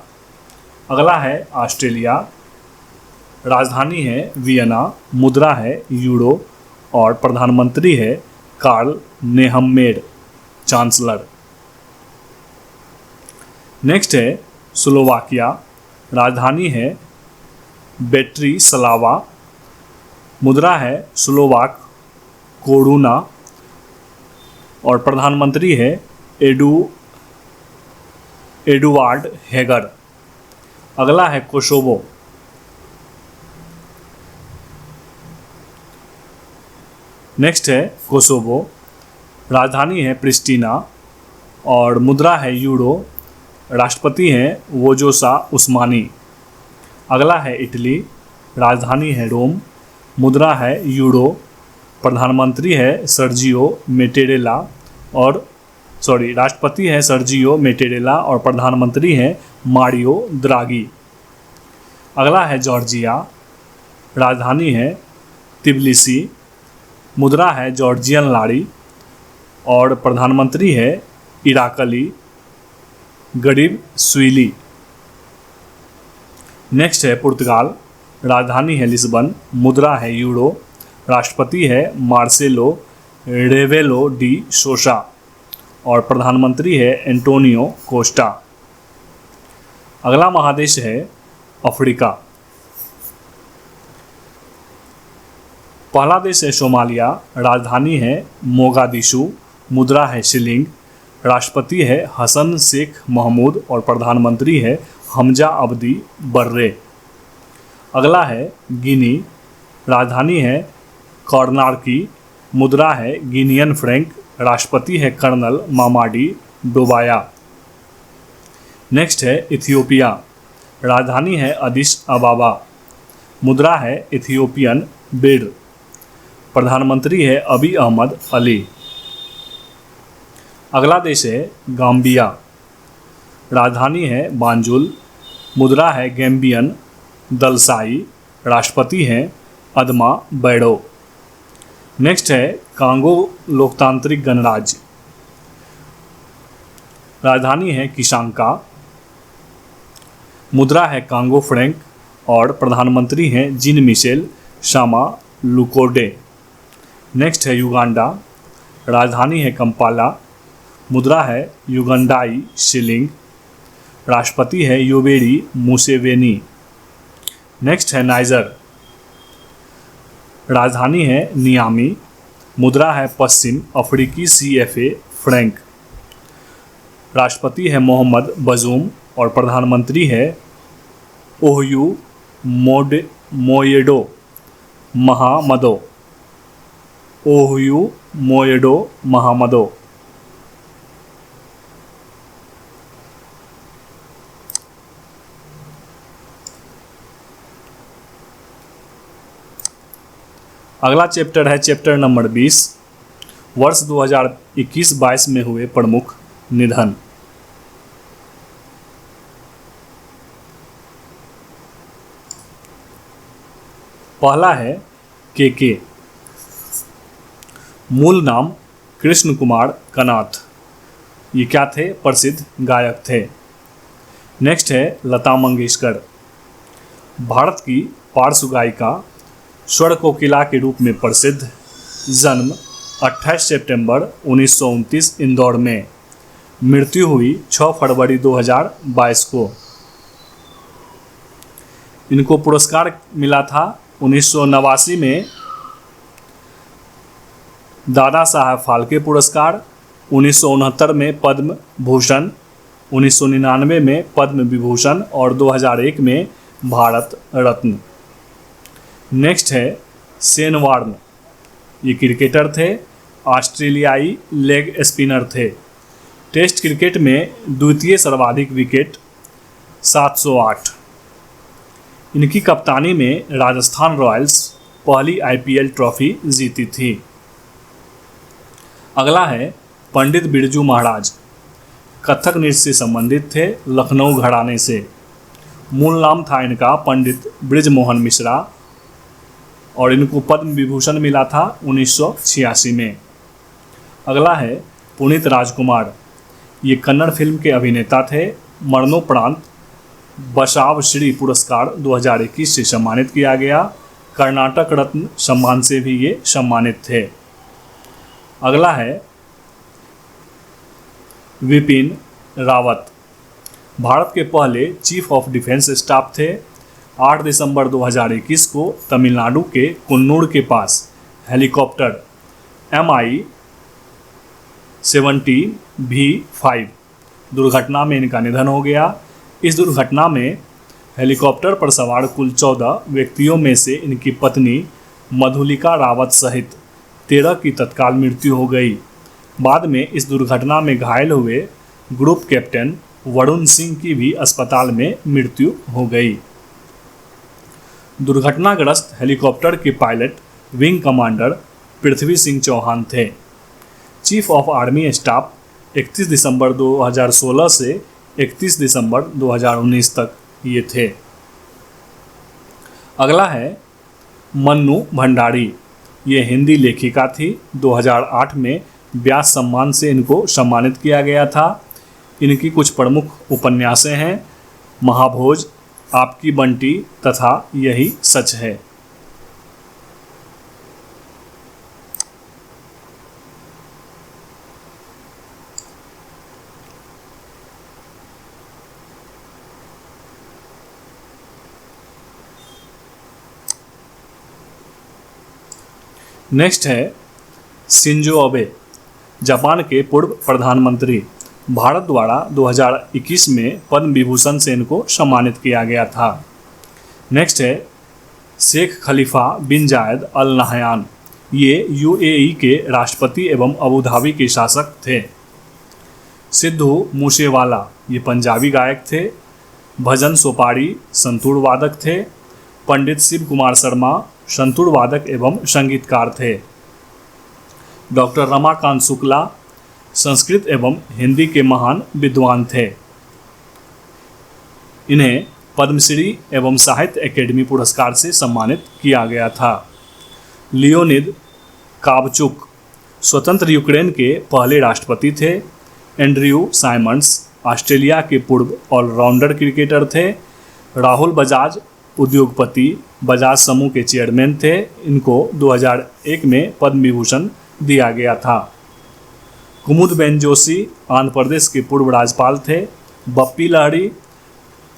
अगला है ऑस्ट्रेलिया, राजधानी है वियना, मुद्रा है यूरो और प्रधानमंत्री है कार्ल नेहम्मेर, चांसलर। नेक्स्ट है स्लोवाकिया, राजधानी है ब्रेटिस्लावा, मुद्रा है स्लोवाक कोरुना और प्रधानमंत्री है एडुआर्ड हेगर। अगला है कोसोवो, नेक्स्ट है कोसोवो, राजधानी है प्रिस्टीना और मुद्रा है यूरो, राष्ट्रपति हैं वोजोसा उस्मानी। अगला है इटली, राजधानी है रोम, मुद्रा है यूरो, प्रधानमंत्री है सर्जियो मेटेरेला और राष्ट्रपति है सर्जियो मेटेरेला और प्रधानमंत्री हैं मारियो द्रागी। अगला है जॉर्जिया, राजधानी है तिबिलिसी, मुद्रा है जॉर्जियन लारी और प्रधानमंत्री है इराकली गरीब स्वीली। नेक्स्ट है पुर्तगाल, राजधानी है लिस्बन, मुद्रा है यूरो, राष्ट्रपति है मार्सेलो रेवेलो डी सोसा और प्रधानमंत्री है एंटोनियो कोस्टा। अगला महादेश है अफ्रीका। पहला देश है सोमालिया, राजधानी है मोगादिशु, मुद्रा है शिलिंग, राष्ट्रपति है हसन शेख महमूद और प्रधानमंत्री है हमजा अब्दी बर्रे। अगला है गिनी, राजधानी है कॉर्नार्की, मुद्रा है गिनियन फ्रैंक, राष्ट्रपति है कर्नल मामाडी डोबाया। नेक्स्ट है इथियोपिया, राजधानी है अदिस अबाबा, मुद्रा है इथियोपियन बिर, प्रधानमंत्री है अबी अहमद अली। अगला देश है गाम्बिया, राजधानी है बांजुल, मुद्रा है गैम्बियन दलसाई, राष्ट्रपति हैं अदमा बैडो। नेक्स्ट है कांगो लोकतांत्रिक गणराज्य, राजधानी है किशांका, मुद्रा है कांगो फ्रैंक और प्रधानमंत्री हैं जिन मिशेल शामा लुकोडे। नेक्स्ट है युगांडा, राजधानी है कंपाला, मुद्रा है युगांडाई शिलिंग, राष्ट्रपति है योवेरी मुसेवेनी। नेक्स्ट है नाइजर, राजधानी है नियामी, मुद्रा है पश्चिम अफ्रीकी CFA फ्रैंक, राष्ट्रपति है मोहम्मद बजूम और प्रधानमंत्री है ओहयू मोयेडो महामदो। ओहयू मोयेडो महामदो। अगला चैप्टर है चैप्टर नंबर 20, वर्ष 2021-22 में हुए प्रमुख निधन। पहला है के मूल नाम कृष्ण कुमार कनाथ, ये क्या थे? प्रसिद्ध गायक थे। नेक्स्ट है लता मंगेशकर, भारत की पार्श्व गायिका, स्वर कोकिला के रूप में प्रसिद्ध, जन्म 28 सितंबर 1929 इंदौर में, मृत्यु हुई 6 फरवरी 2022 को। इनको पुरस्कार मिला था 1989 में दादा साहब फाल्के पुरस्कार, 1969 में पद्म भूषण 1999 में पद्म विभूषण और 2001 में भारत रत्न। नेक्स्ट है शेन वार्न। ये क्रिकेटर थे, ऑस्ट्रेलियाई लेग स्पिनर थे। टेस्ट क्रिकेट में द्वितीय सर्वाधिक विकेट 708। इनकी कप्तानी में राजस्थान रॉयल्स पहली आईपीएल ट्रॉफी जीती थी। अगला है पंडित बिरजू महाराज। कथक नृत्य से संबंधित थे, लखनऊ घराने से। मूल नाम था इनका पंडित बृजमोहन मिश्रा और इनको पद्म विभूषण मिला था 1986 में। अगला है पुनीत राजकुमार। ये कन्नड़ फिल्म के अभिनेता थे। मरणोपरांत बसाव श्री पुरस्कार 2021 से सम्मानित किया गया। कर्नाटक रत्न सम्मान से भी ये सम्मानित थे। अगला है विपिन रावत। भारत के पहले चीफ ऑफ डिफेंस स्टाफ थे। 8 दिसंबर 2021 को तमिलनाडु के कुन्नूर के पास हेलीकॉप्टर MI-17V5 दुर्घटना में इनका निधन हो गया। इस दुर्घटना में हेलीकॉप्टर पर सवार कुल 14 व्यक्तियों में से इनकी पत्नी मधुलिका रावत सहित 13 की तत्काल मृत्यु हो गई। बाद में इस दुर्घटना में घायल हुए ग्रुप कैप्टन वरुण सिंह की भी अस्पताल में मृत्यु हो गई। दुर्घटनाग्रस्त हेलीकॉप्टर के pilot wing commander Prithvi Singh Chauhan थे। चीफ ऑफ आर्मी स्टाफ 31 दिसंबर 2016 से 31 दिसंबर 2019 तक ये थे। अगला है मन्नू भंडारी। ये हिंदी लेखिका थी। 2008 में व्यास सम्मान से इनको सम्मानित किया गया था। इनकी कुछ प्रमुख उपन्यासें हैं महाभोज, आपकी बंटी तथा यही सच है। नेक्स्ट है शिंजो अबे, जापान के पूर्व प्रधानमंत्री। भारत द्वारा 2021 में पद्म विभूषण से इनको सम्मानित किया गया था। नेक्स्ट है शेख खलीफा बिन जायद अल नहयान। ये यूएई के राष्ट्रपति एवं अबू धाबी के शासक थे। सिद्धू मूसेवाला, ये पंजाबी गायक थे। भजन सोपारी संतूर वादक थे। पंडित शिव कुमार शर्मा संतूर वादक एवं संगीतकार थे। डॉक्टर रमाकांत शुक्ला संस्कृत एवं हिंदी के महान विद्वान थे। इन्हें पद्मश्री एवं साहित्य अकेडमी पुरस्कार से सम्मानित किया गया था। लियोनिद कावचुक स्वतंत्र यूक्रेन के पहले राष्ट्रपति थे। एंड्रयू साइमंड्स ऑस्ट्रेलिया के पूर्व ऑलराउंडर क्रिकेटर थे। राहुल बजाज उद्योगपति बजाज समूह के चेयरमैन थे। इनको 2001 में पद्म विभूषण दिया गया था। कुमुदबेन जोशी आंध्र प्रदेश के पूर्व राज्यपाल थे। बप्पी लहरी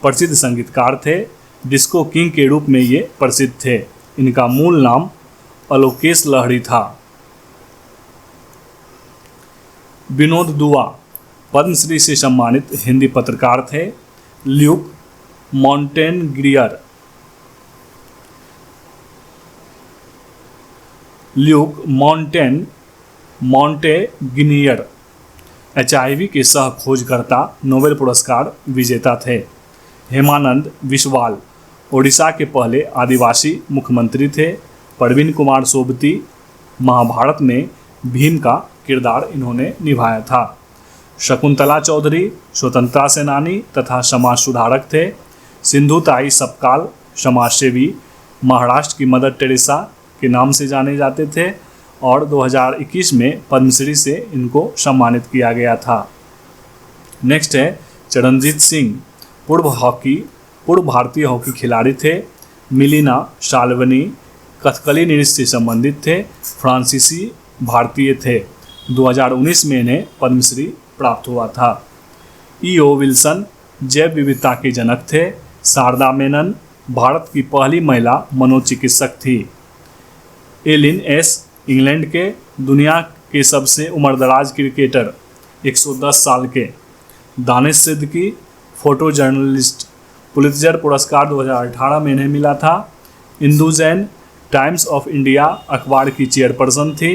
प्रसिद्ध संगीतकार थे। डिस्को किंग के रूप में ये प्रसिद्ध थे। इनका मूल नाम अलोकेश लहरी था। विनोद दुआ पद्मश्री से सम्मानित हिंदी पत्रकार थे। ल्यूक मॉन्टेगिनियर HIV के सह खोजकर्ता, नोबेल पुरस्कार विजेता थे। हेमानंद बिस्वाल ओडिशा के पहले आदिवासी मुख्यमंत्री थे। प्रवीण कुमार सोबती महाभारत में भीम का किरदार इन्होंने निभाया था। शकुंतला चौधरी स्वतंत्रता सेनानी तथा समाज सुधारक थे। सिंधुताई सपकाल समाजसेवी महाराष्ट्र की मदर टेरेसा के नाम से जाने जाते थे और 2021 में पद्मश्री से इनको सम्मानित किया गया था। नेक्स्ट है चरणजीत सिंह पूर्व भारतीय हॉकी खिलाड़ी थे। मिलिना शाल्वनी कथकली नृत्य से संबंधित थे। फ्रांसीसी भारतीय थे। 2019 में इन्हें पद्मश्री प्राप्त हुआ था। E.O. विल्सन जैव विविधता के जनक थे। शारदा मेनन भारत की पहली महिला मनोचिकित्सक थी। एलिन एस इंग्लैंड के दुनिया के सबसे उम्रदराज क्रिकेटर 110 साल के Danish Siddiqui photo journalist, Pulitzer पुरस्कार 2018 में इन्हें मिला था। Indu Jain times of India अखबार की चेयरपर्सन थी।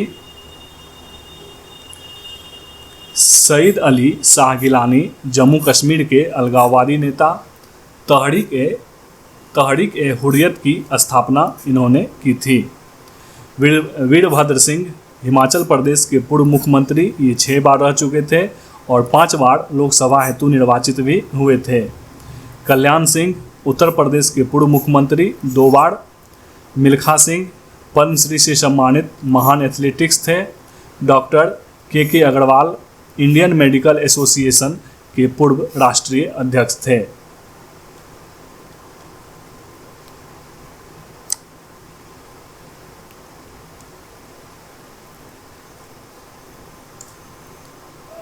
सईद अली शाह गिलानी जम्मू कश्मीर के अलगाववादी नेता। तहरीक ए हुर्रियत की स्थापना इन्होंने की थी। वीरभद्र सिंह हिमाचल प्रदेश के पूर्व मुख्यमंत्री, ये 6 बार रह चुके थे और 5 बार लोकसभा हेतु निर्वाचित भी हुए थे। कल्याण सिंह उत्तर प्रदेश के पूर्व मुख्यमंत्री, 2 बार। मिल्खा सिंह पद्मश्री से सम्मानित महान एथलेटिक्स थे। डॉक्टर के अग्रवाल इंडियन मेडिकल एसोसिएशन के पूर्व राष्ट्रीय अध्यक्ष थे।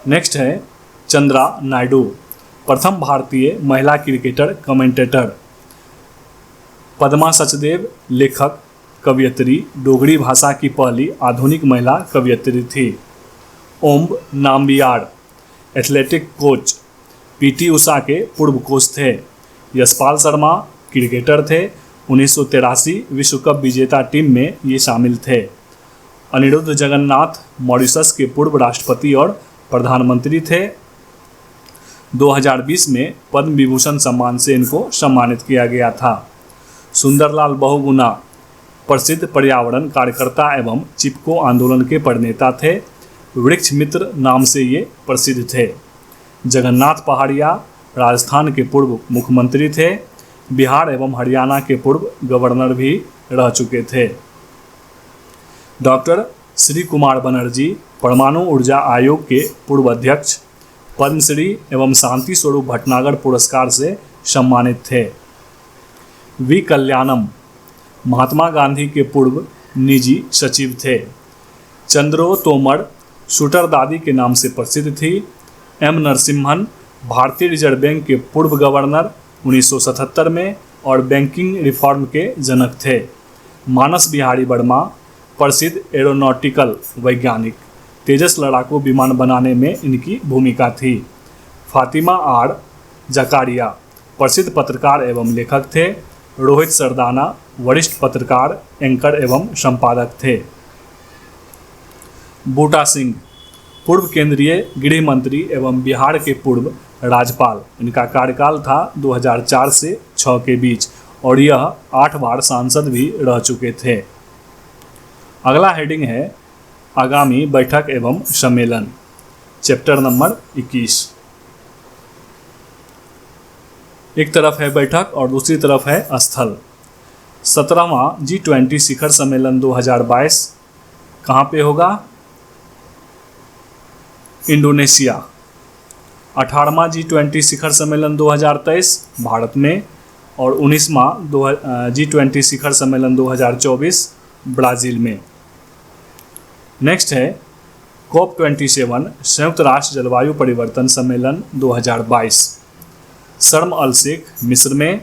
नेक्स्ट है चंद्रा नायडू, प्रथम भारतीय महिला क्रिकेटर, कमेंटेटर। पद्मा सचदेव लेखक, कवयित्री, डोगरी भाषा की पहली आधुनिक महिला कवयित्री थी। ओम Nambiar athletic coach, PT Usha के पूर्व कोच थे। यशपाल शर्मा क्रिकेटर थे, 1983 विश्व कप विजेता टीम में ये शामिल थे। अनिरुद्ध जगन्नाथ मॉरिशस के पूर्व राष्ट्रपति और प्रधानमंत्री थे। 2020 में पद्म विभूषण सम्मान से इनको सम्मानित किया गया था। सुंदरलाल बहुगुणा प्रसिद्ध पर्यावरण कार्यकर्ता एवं चिपको आंदोलन के प्रणेता थे। वृक्ष मित्र नाम से ये प्रसिद्ध थे। जगन्नाथ पहाड़िया राजस्थान के पूर्व मुख्यमंत्री थे। बिहार एवं हरियाणा के पूर्व गवर्नर भी रह चुके थे। डॉक्टर श्री कुमार बनर्जी परमाणु ऊर्जा आयोग के पूर्व अध्यक्ष, पद्मश्री एवं शांति स्वरूप भटनागर पुरस्कार से सम्मानित थे। वी कल्याणम महात्मा गांधी के पूर्व निजी सचिव थे। चंद्रो तोमर शूटर दादी के नाम से प्रसिद्ध थी। एम नरसिम्हन भारतीय रिजर्व बैंक के पूर्व गवर्नर, 1977 में और बैंकिंग रिफॉर्म के जनक थे। मानस बिहारी वर्मा प्रसिद्ध एरोनॉटिकल वैज्ञानिक, तेजस लड़ाकू विमान बनाने में इनकी भूमिका थी। फातिमा आर जकारिया प्रसिद्ध पत्रकार एवं लेखक थे। रोहित सरदाना वरिष्ठ पत्रकार, एंकर एवं संपादक थे। बूटा सिंह पूर्व केंद्रीय गृह मंत्री एवं बिहार के पूर्व राज्यपाल, इनका कार्यकाल था 2004 से 6 के बीच और यह 8 बार सांसद भी रह चुके थे। अगला हेडिंग है आगामी बैठक एवं सम्मेलन, चैप्टर नंबर 21। एक तरफ है बैठक और दूसरी तरफ है स्थल। 17वां G20 शिखर सम्मेलन 2022 कहाँ पे होगा? इंडोनेशिया। 18वां G20 शिखर सम्मेलन 2023 भारत में और 19वां G20 शिखर सम्मेलन 2024 ब्राज़ील में। नेक्स्ट है COP27 संयुक्त राष्ट्र जलवायु परिवर्तन सम्मेलन 2022 शर्म अल शेख मिस्र में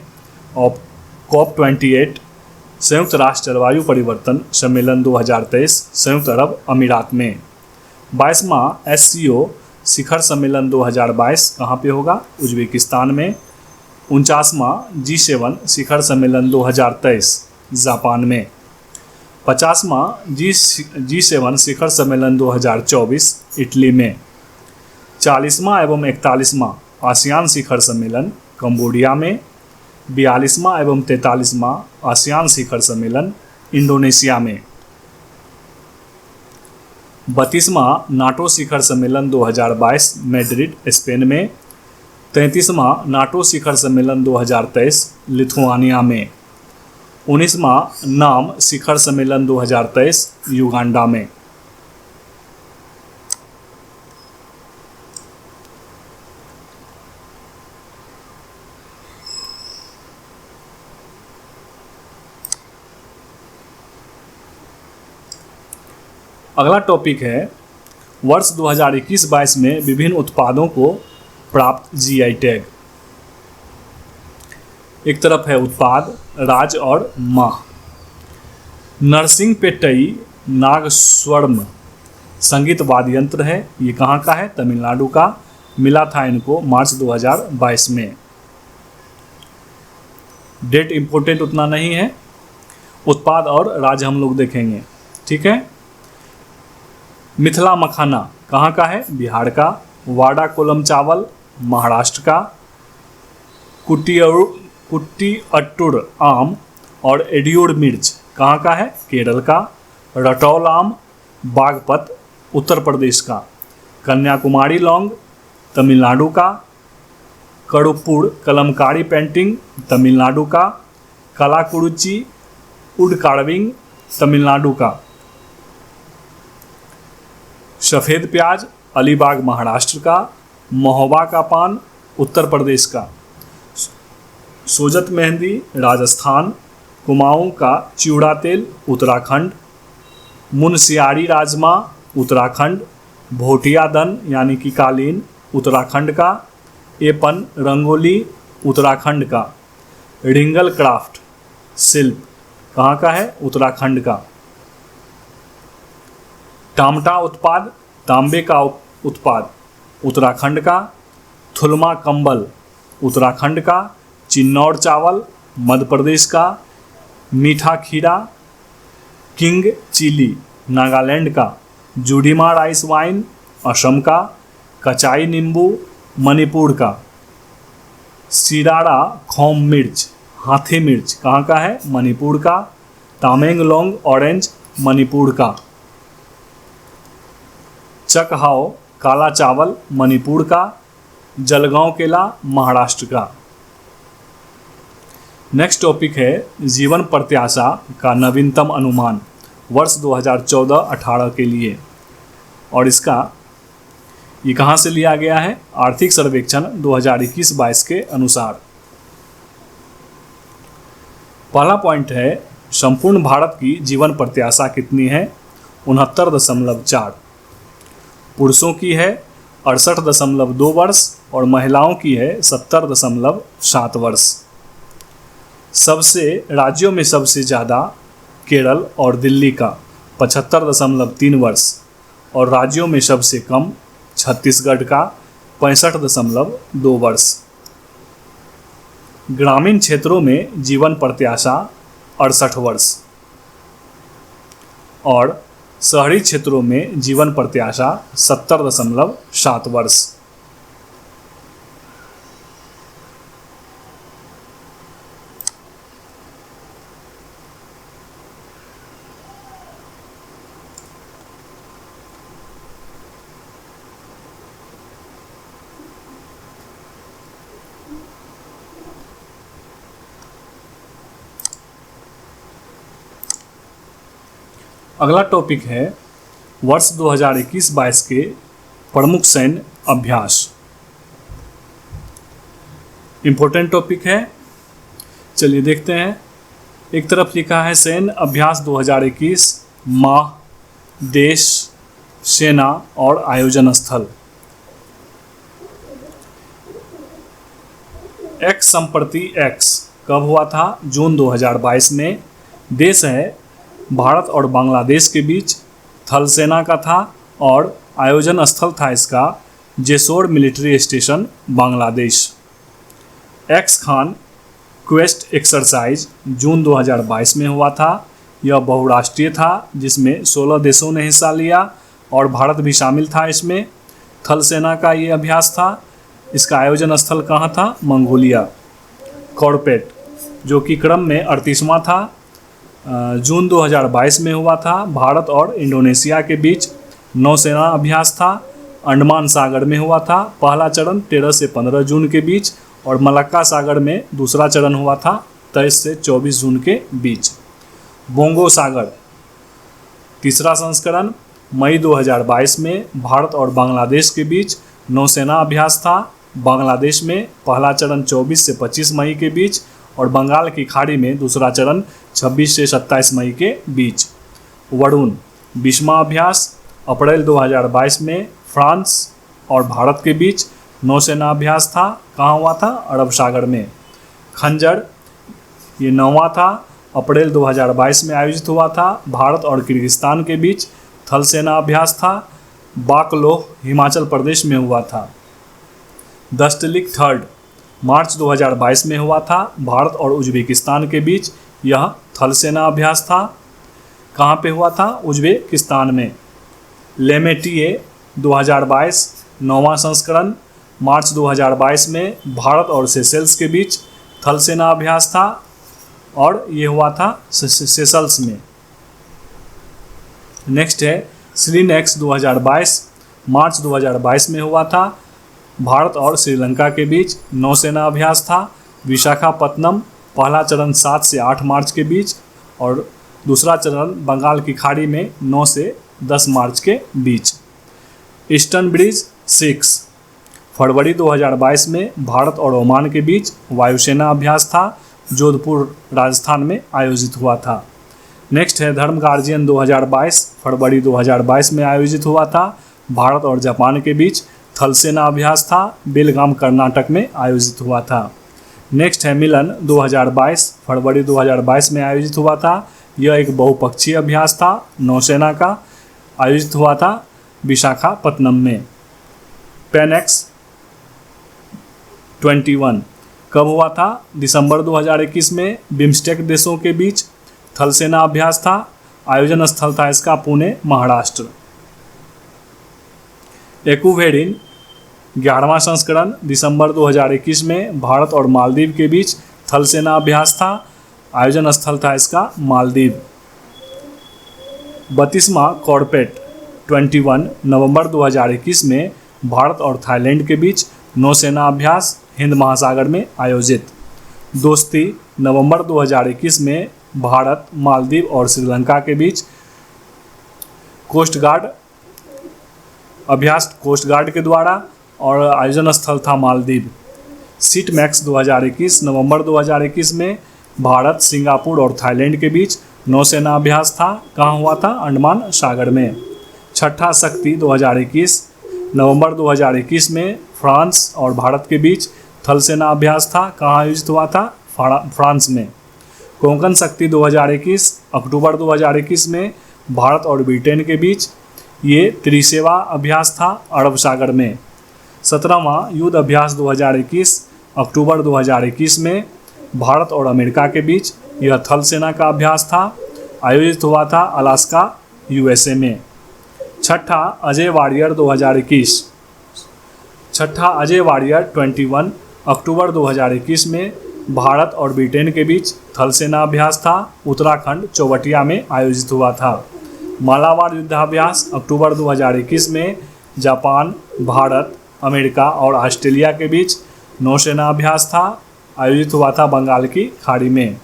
और COP28 संयुक्त राष्ट्र जलवायु परिवर्तन सम्मेलन 2023 संयुक्त अरब अमीरात में। 22वां SCO शिखर सम्मेलन 2022 कहाँ पे होगा? उज्बेकिस्तान में। 49वां G7 शिखर सम्मेलन 2023 जापान में। 50वां G7 शिखर सम्मेलन 2024 इटली में। 40वां एवं 41वां आसियान शिखर सम्मेलन कंबोडिया में। 42वां एवं 43वां आसियान शिखर सम्मेलन इंडोनेशिया में। 32वां नाटो शिखर सम्मेलन 2022 मैड्रिड स्पेन में। 33वां नाटो शिखर सम्मेलन 2023 लिथुआनिया में। 19वां नाम शिखर सम्मेलन 2023 युगांडा में। अगला टॉपिक है वर्ष 2021-22 में विभिन्न उत्पादों को प्राप्त जीआई टैग। एक तरफ है उत्पाद, राज्य और माह। नरसिंहपेट्टई नागस्वरम संगीत वाद्य यंत्र है, ये कहाँ का है? तमिलनाडु का। मिला था इनको मार्च 2022 में। डेट इम्पोर्टेंट उतना नहीं है, उत्पाद और राज्य हम लोग देखेंगे, ठीक है। मिथिला मखाना कहाँ का है? बिहार का। वाडा कोलम चावल महाराष्ट्र का। कुट्टी अट्टुर आम और एडियोर मिर्च कहाँ का है? केरल का। रटौल आम बागपत उत्तर प्रदेश का। कन्याकुमारी लौंग तमिलनाडु का। कड़ुपुर कलमकारी पेंटिंग तमिलनाडु का। कलाकुरुचि वुड कार्विंग तमिलनाडु का। सफ़ेद प्याज अलीबाग महाराष्ट्र का। महोबा का पान उत्तर प्रदेश का। सोजत मेहंदी राजस्थान। कुमाऊं का चिवड़ा तेल उत्तराखंड। मुनस्यारी राजमा उत्तराखंड। भोटिया दन यानी कि कालीन उत्तराखंड का। एपन रंगोली उत्तराखंड का। रिंगल क्राफ्ट शिल्प कहाँ का है? उत्तराखंड का। टामटा उत्पाद तांबे का उत्पाद उत्तराखंड का। थुलमा कंबल उत्तराखंड का। चिन्नौर चावल मध्य प्रदेश का। मीठा खीरा किंग चिली नागालैंड का। जुडीमा राइस वाइन असम का। कचाई नींबू मणिपुर का। सिरारा खोम मिर्च हाथी मिर्च कहाँ का है? मणिपुर का। तामेंगलोंग ऑरेंज मणिपुर का। चकहाओ काला चावल मणिपुर का। जलगांव केला महाराष्ट्र का। नेक्स्ट टॉपिक है जीवन प्रत्याशा का नवीनतम अनुमान वर्ष 2014-18 के लिए, और इसका ये कहाँ से लिया गया है? आर्थिक सर्वेक्षण 2021-22 के अनुसार। पहला पॉइंट है संपूर्ण भारत की जीवन प्रत्याशा कितनी है? 69.4। पुरुषों की है 68.2 वर्ष और महिलाओं की है 70.7 वर्ष। सबसे राज्यों में सबसे ज़्यादा केरल और दिल्ली का 75.3 वर्ष और राज्यों में सबसे कम छत्तीसगढ़ का 65.2 वर्ष। ग्रामीण क्षेत्रों में जीवन प्रत्याशा 68 वर्ष और शहरी क्षेत्रों में जीवन प्रत्याशा 70.7 वर्ष। अगला टॉपिक है वर्ष 2021-22 के प्रमुख सैन्य अभ्यास। इम्पोर्टेंट टॉपिक है, चलिए देखते हैं। एक तरफ लिखा है सैन्य अभ्यास 2021 माह, देश, सेना और आयोजन स्थल। एक्स संप्रति एक्स कब हुआ था? जून 2022 में। देश है भारत और बांग्लादेश के बीच। थल सेना का था और आयोजन स्थल था इसका Jessore military station Bangladesh. Ex Khaan Quest exercise June 2022 में हुआ था। यह बहुराष्ट्रीय था जिसमें 16 देशों ने हिस्सा लिया और भारत भी शामिल था इसमें। थल सेना का ये अभ्यास था। इसका आयोजन स्थल कहाँ था? मंगोलिया। कॉर्पेट जो कि क्रम में 38वां था, जून 2022 में हुआ था। भारत और इंडोनेशिया के बीच नौसेना अभ्यास था। अंडमान सागर में हुआ था। पहला चरण 13 से 15 जून के बीच और मलक्का सागर में दूसरा चरण हुआ था 23 से 24 जून के बीच। बोंगो सागर तीसरा संस्करण मई 2022 में भारत और बांग्लादेश के बीच नौसेना अभ्यास था। बांग्लादेश में पहला चरण 24 से 25 मई के बीच और बंगाल की खाड़ी में दूसरा चरण 26 से 27 मई के बीच। वरुण 20वां अभ्यास अप्रैल 2022 में फ्रांस और भारत के बीच नौसेना अभ्यास था। कहाँ हुआ था? अरब सागर में। खंजर ये 9वां था, अप्रैल 2022 में आयोजित हुआ था। भारत और किर्गिस्तान के बीच थल सेना अभ्यास था। बाकलोह हिमाचल प्रदेश में हुआ था। दस्तलिक थर्ड मार्च 2022 में हुआ था, भारत और उज्बेकिस्तान के बीच यह थल सेना अभ्यास था। कहाँ पे हुआ था? उज्बेकिस्तान में। लेमेटिए 2022 9वां संस्करण मार्च 2022 में भारत और सेशल्स के बीच थल सेना अभ्यास था और ये हुआ था सेशल्स में। नेक्स्ट है श्रीनेक्स 2022 मार्च 2022 में हुआ था, भारत और श्रीलंका के बीच नौसेना अभ्यास था। विशाखापत्तनम पहला चरण 7 से 8 मार्च के बीच और दूसरा चरण बंगाल की खाड़ी में 9 से 10 मार्च के बीच। ईस्टर्न ब्रिज 6 फरवरी 2022 में भारत और ओमान के बीच वायुसेना अभ्यास था, जोधपुर राजस्थान में आयोजित हुआ था। नेक्स्ट है धर्म गार्जियन 2022 फरवरी 2022 में आयोजित हुआ था, भारत और जापान के बीच थल सेना अभ्यास था, बेलगाम कर्नाटक में आयोजित हुआ था। नेक्स्ट है मिलन 2022 फरवरी 2022 में आयोजित हुआ था, यह एक बहुपक्षीय अभ्यास था, नौसेना का आयोजित हुआ था विशाखापत्तनम में। पेनेक्स 21 कब हुआ था? दिसंबर 2021 में बिम्स्टेक देशों के बीच थल सेना अभ्यास था, आयोजन स्थल था इसका पुणे महाराष्ट्र। एक्वेरिन 11वां संस्करण दिसंबर 2021 में भारत और मालदीव के बीच थल सेना अभ्यास था, आयोजन स्थल था इसका मालदीव। 32वां कॉर्पेट 21 नवंबर 2021 में भारत और थाईलैंड के बीच नौसेना अभ्यास हिंद महासागर में आयोजित। दोस्ती नवंबर 2021 में भारत, मालदीव और श्रीलंका के बीच कोस्ट गार्ड अभ्यास कोस्ट गार्ड के द्वारा और आयोजन स्थल था मालदीव। सीट मैक्स 2021 नवंबर 2021 में भारत, सिंगापुर और थाईलैंड के बीच नौसेना अभ्यास था, कहाँ हुआ था? अंडमान सागर में। छठा शक्ति 2021 नवंबर 2021 में फ्रांस और भारत के बीच थल सेना अभ्यास था, कहाँ आयोजित हुआ था? फ्रांस में। कोंकण शक्ति 2021 अक्टूबर 2021 में भारत और ब्रिटेन के बीच ये त्रिसेवा अभ्यास था, अरब सागर में। 17वां युद्ध अभ्यास 2021 अक्टूबर 2021 में भारत और अमेरिका के बीच यह थल सेना का अभ्यास था, आयोजित हुआ था अलास्का यूएसए में। छठा अजय वारियर 2021 छठा अजय वारियर 21 अक्टूबर 2021 में भारत और ब्रिटेन के बीच थल सेना अभ्यास था, उत्तराखंड चौबटिया में आयोजित हुआ था। मालाबार युद्धाभ्यास अक्टूबर 2021 में जापान, भारत, अमेरिका और ऑस्ट्रेलिया के बीच नौसेना अभ्यास था, आयोजित हुआ था बंगाल की खाड़ी में।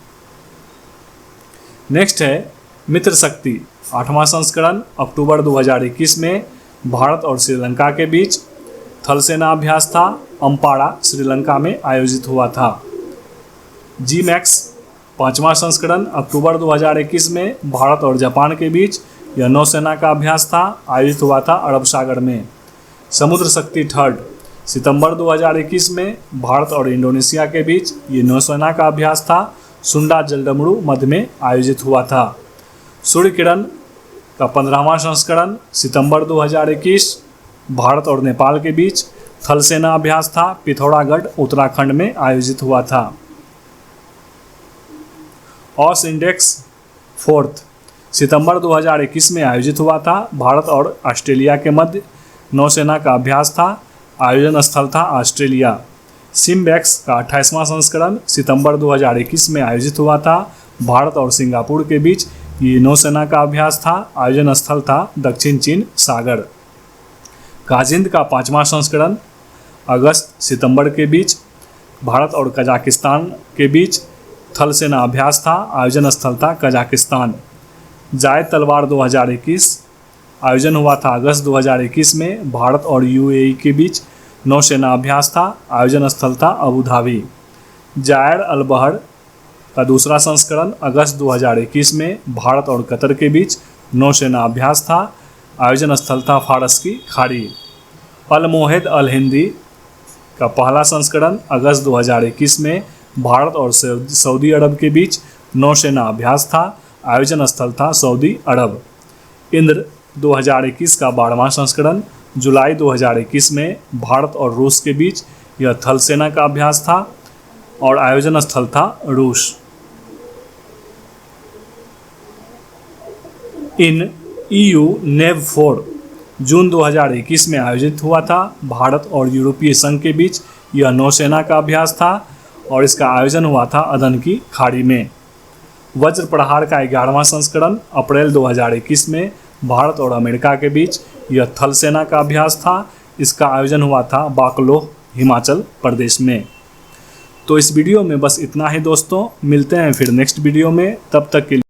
नेक्स्ट है मित्र शक्ति 8वां संस्करण अक्टूबर 2021 में भारत और श्रीलंका के बीच थल सेना अभ्यास था, अम्पारा श्रीलंका में आयोजित हुआ था। जी मैक्स 5वां संस्करण अक्टूबर 2021 में भारत और जापान के बीच यह नौसेना का अभ्यास था, आयोजित हुआ था अरब सागर में। समुद्र शक्ति थर्ड सितंबर 2021 में भारत और इंडोनेशिया के बीच ये नौसेना का अभ्यास था, सुंडा जलडमरू मध्य में आयोजित हुआ था। सूर्य किरण का 15वां संस्करण सितंबर 2021 भारत और नेपाल के बीच थल सेना अभ्यास था, पिथौरागढ़ उत्तराखंड में आयोजित हुआ था। ऑस इंडेक्स फोर्थ सितंबर 2021 में आयोजित हुआ था, भारत और ऑस्ट्रेलिया के मध्य नौसेना का अभ्यास था, आयोजन स्थल था ऑस्ट्रेलिया। सिम्बैक्स का 28वां संस्करण सितंबर 2021 में आयोजित हुआ था, भारत और सिंगापुर के बीच ये नौसेना का अभ्यास था, आयोजन स्थल था दक्षिण चीन सागर। काजिंद का 5वां संस्करण अगस्त सितंबर के बीच भारत और कजाकिस्तान के बीच थल सेना अभ्यास था, आयोजन स्थल था कजाकिस्तान। जायद तलवार 2021 आयोजन हुआ था अगस्त 2021 में भारत और यूएई के बीच नौसेना अभ्यास था, आयोजन स्थल था अबू धाबी। जायर अल बहर का दूसरा संस्करण अगस्त 2021 में भारत और कतर के बीच नौसेना अभ्यास था, आयोजन स्थल था फारस की खाड़ी। अल मोहेद अल हिंदी का पहला संस्करण अगस्त 2021 में भारत और सऊदी अरब के बीच नौसेना अभ्यास था, आयोजन स्थल था सऊदी अरब। इंद्र 2021 का 12वां संस्करण जुलाई 2021 में भारत और रूस के बीच यह थल सेना का अभ्यास था और आयोजन स्थल था रूस। इन EU नेव 4 जून 2021 में आयोजित हुआ था। भारत और यूरोपीय संघ के बीच यह नौसेना का अभ्यास था और इसका आयोजन हुआ था अदन की खाड़ी में। वज्र प्रहार का 11वां संस्करण अप्रैल 2021 में भारत और अमेरिका के बीच यह थल सेना का अभ्यास था। इसका आयोजन हुआ था बाकलोह, हिमाचल प्रदेश में। तो इस वीडियो में बस इतना ही दोस्तों, मिलते हैं फिर नेक्स्ट वीडियो में। तब तक के लिए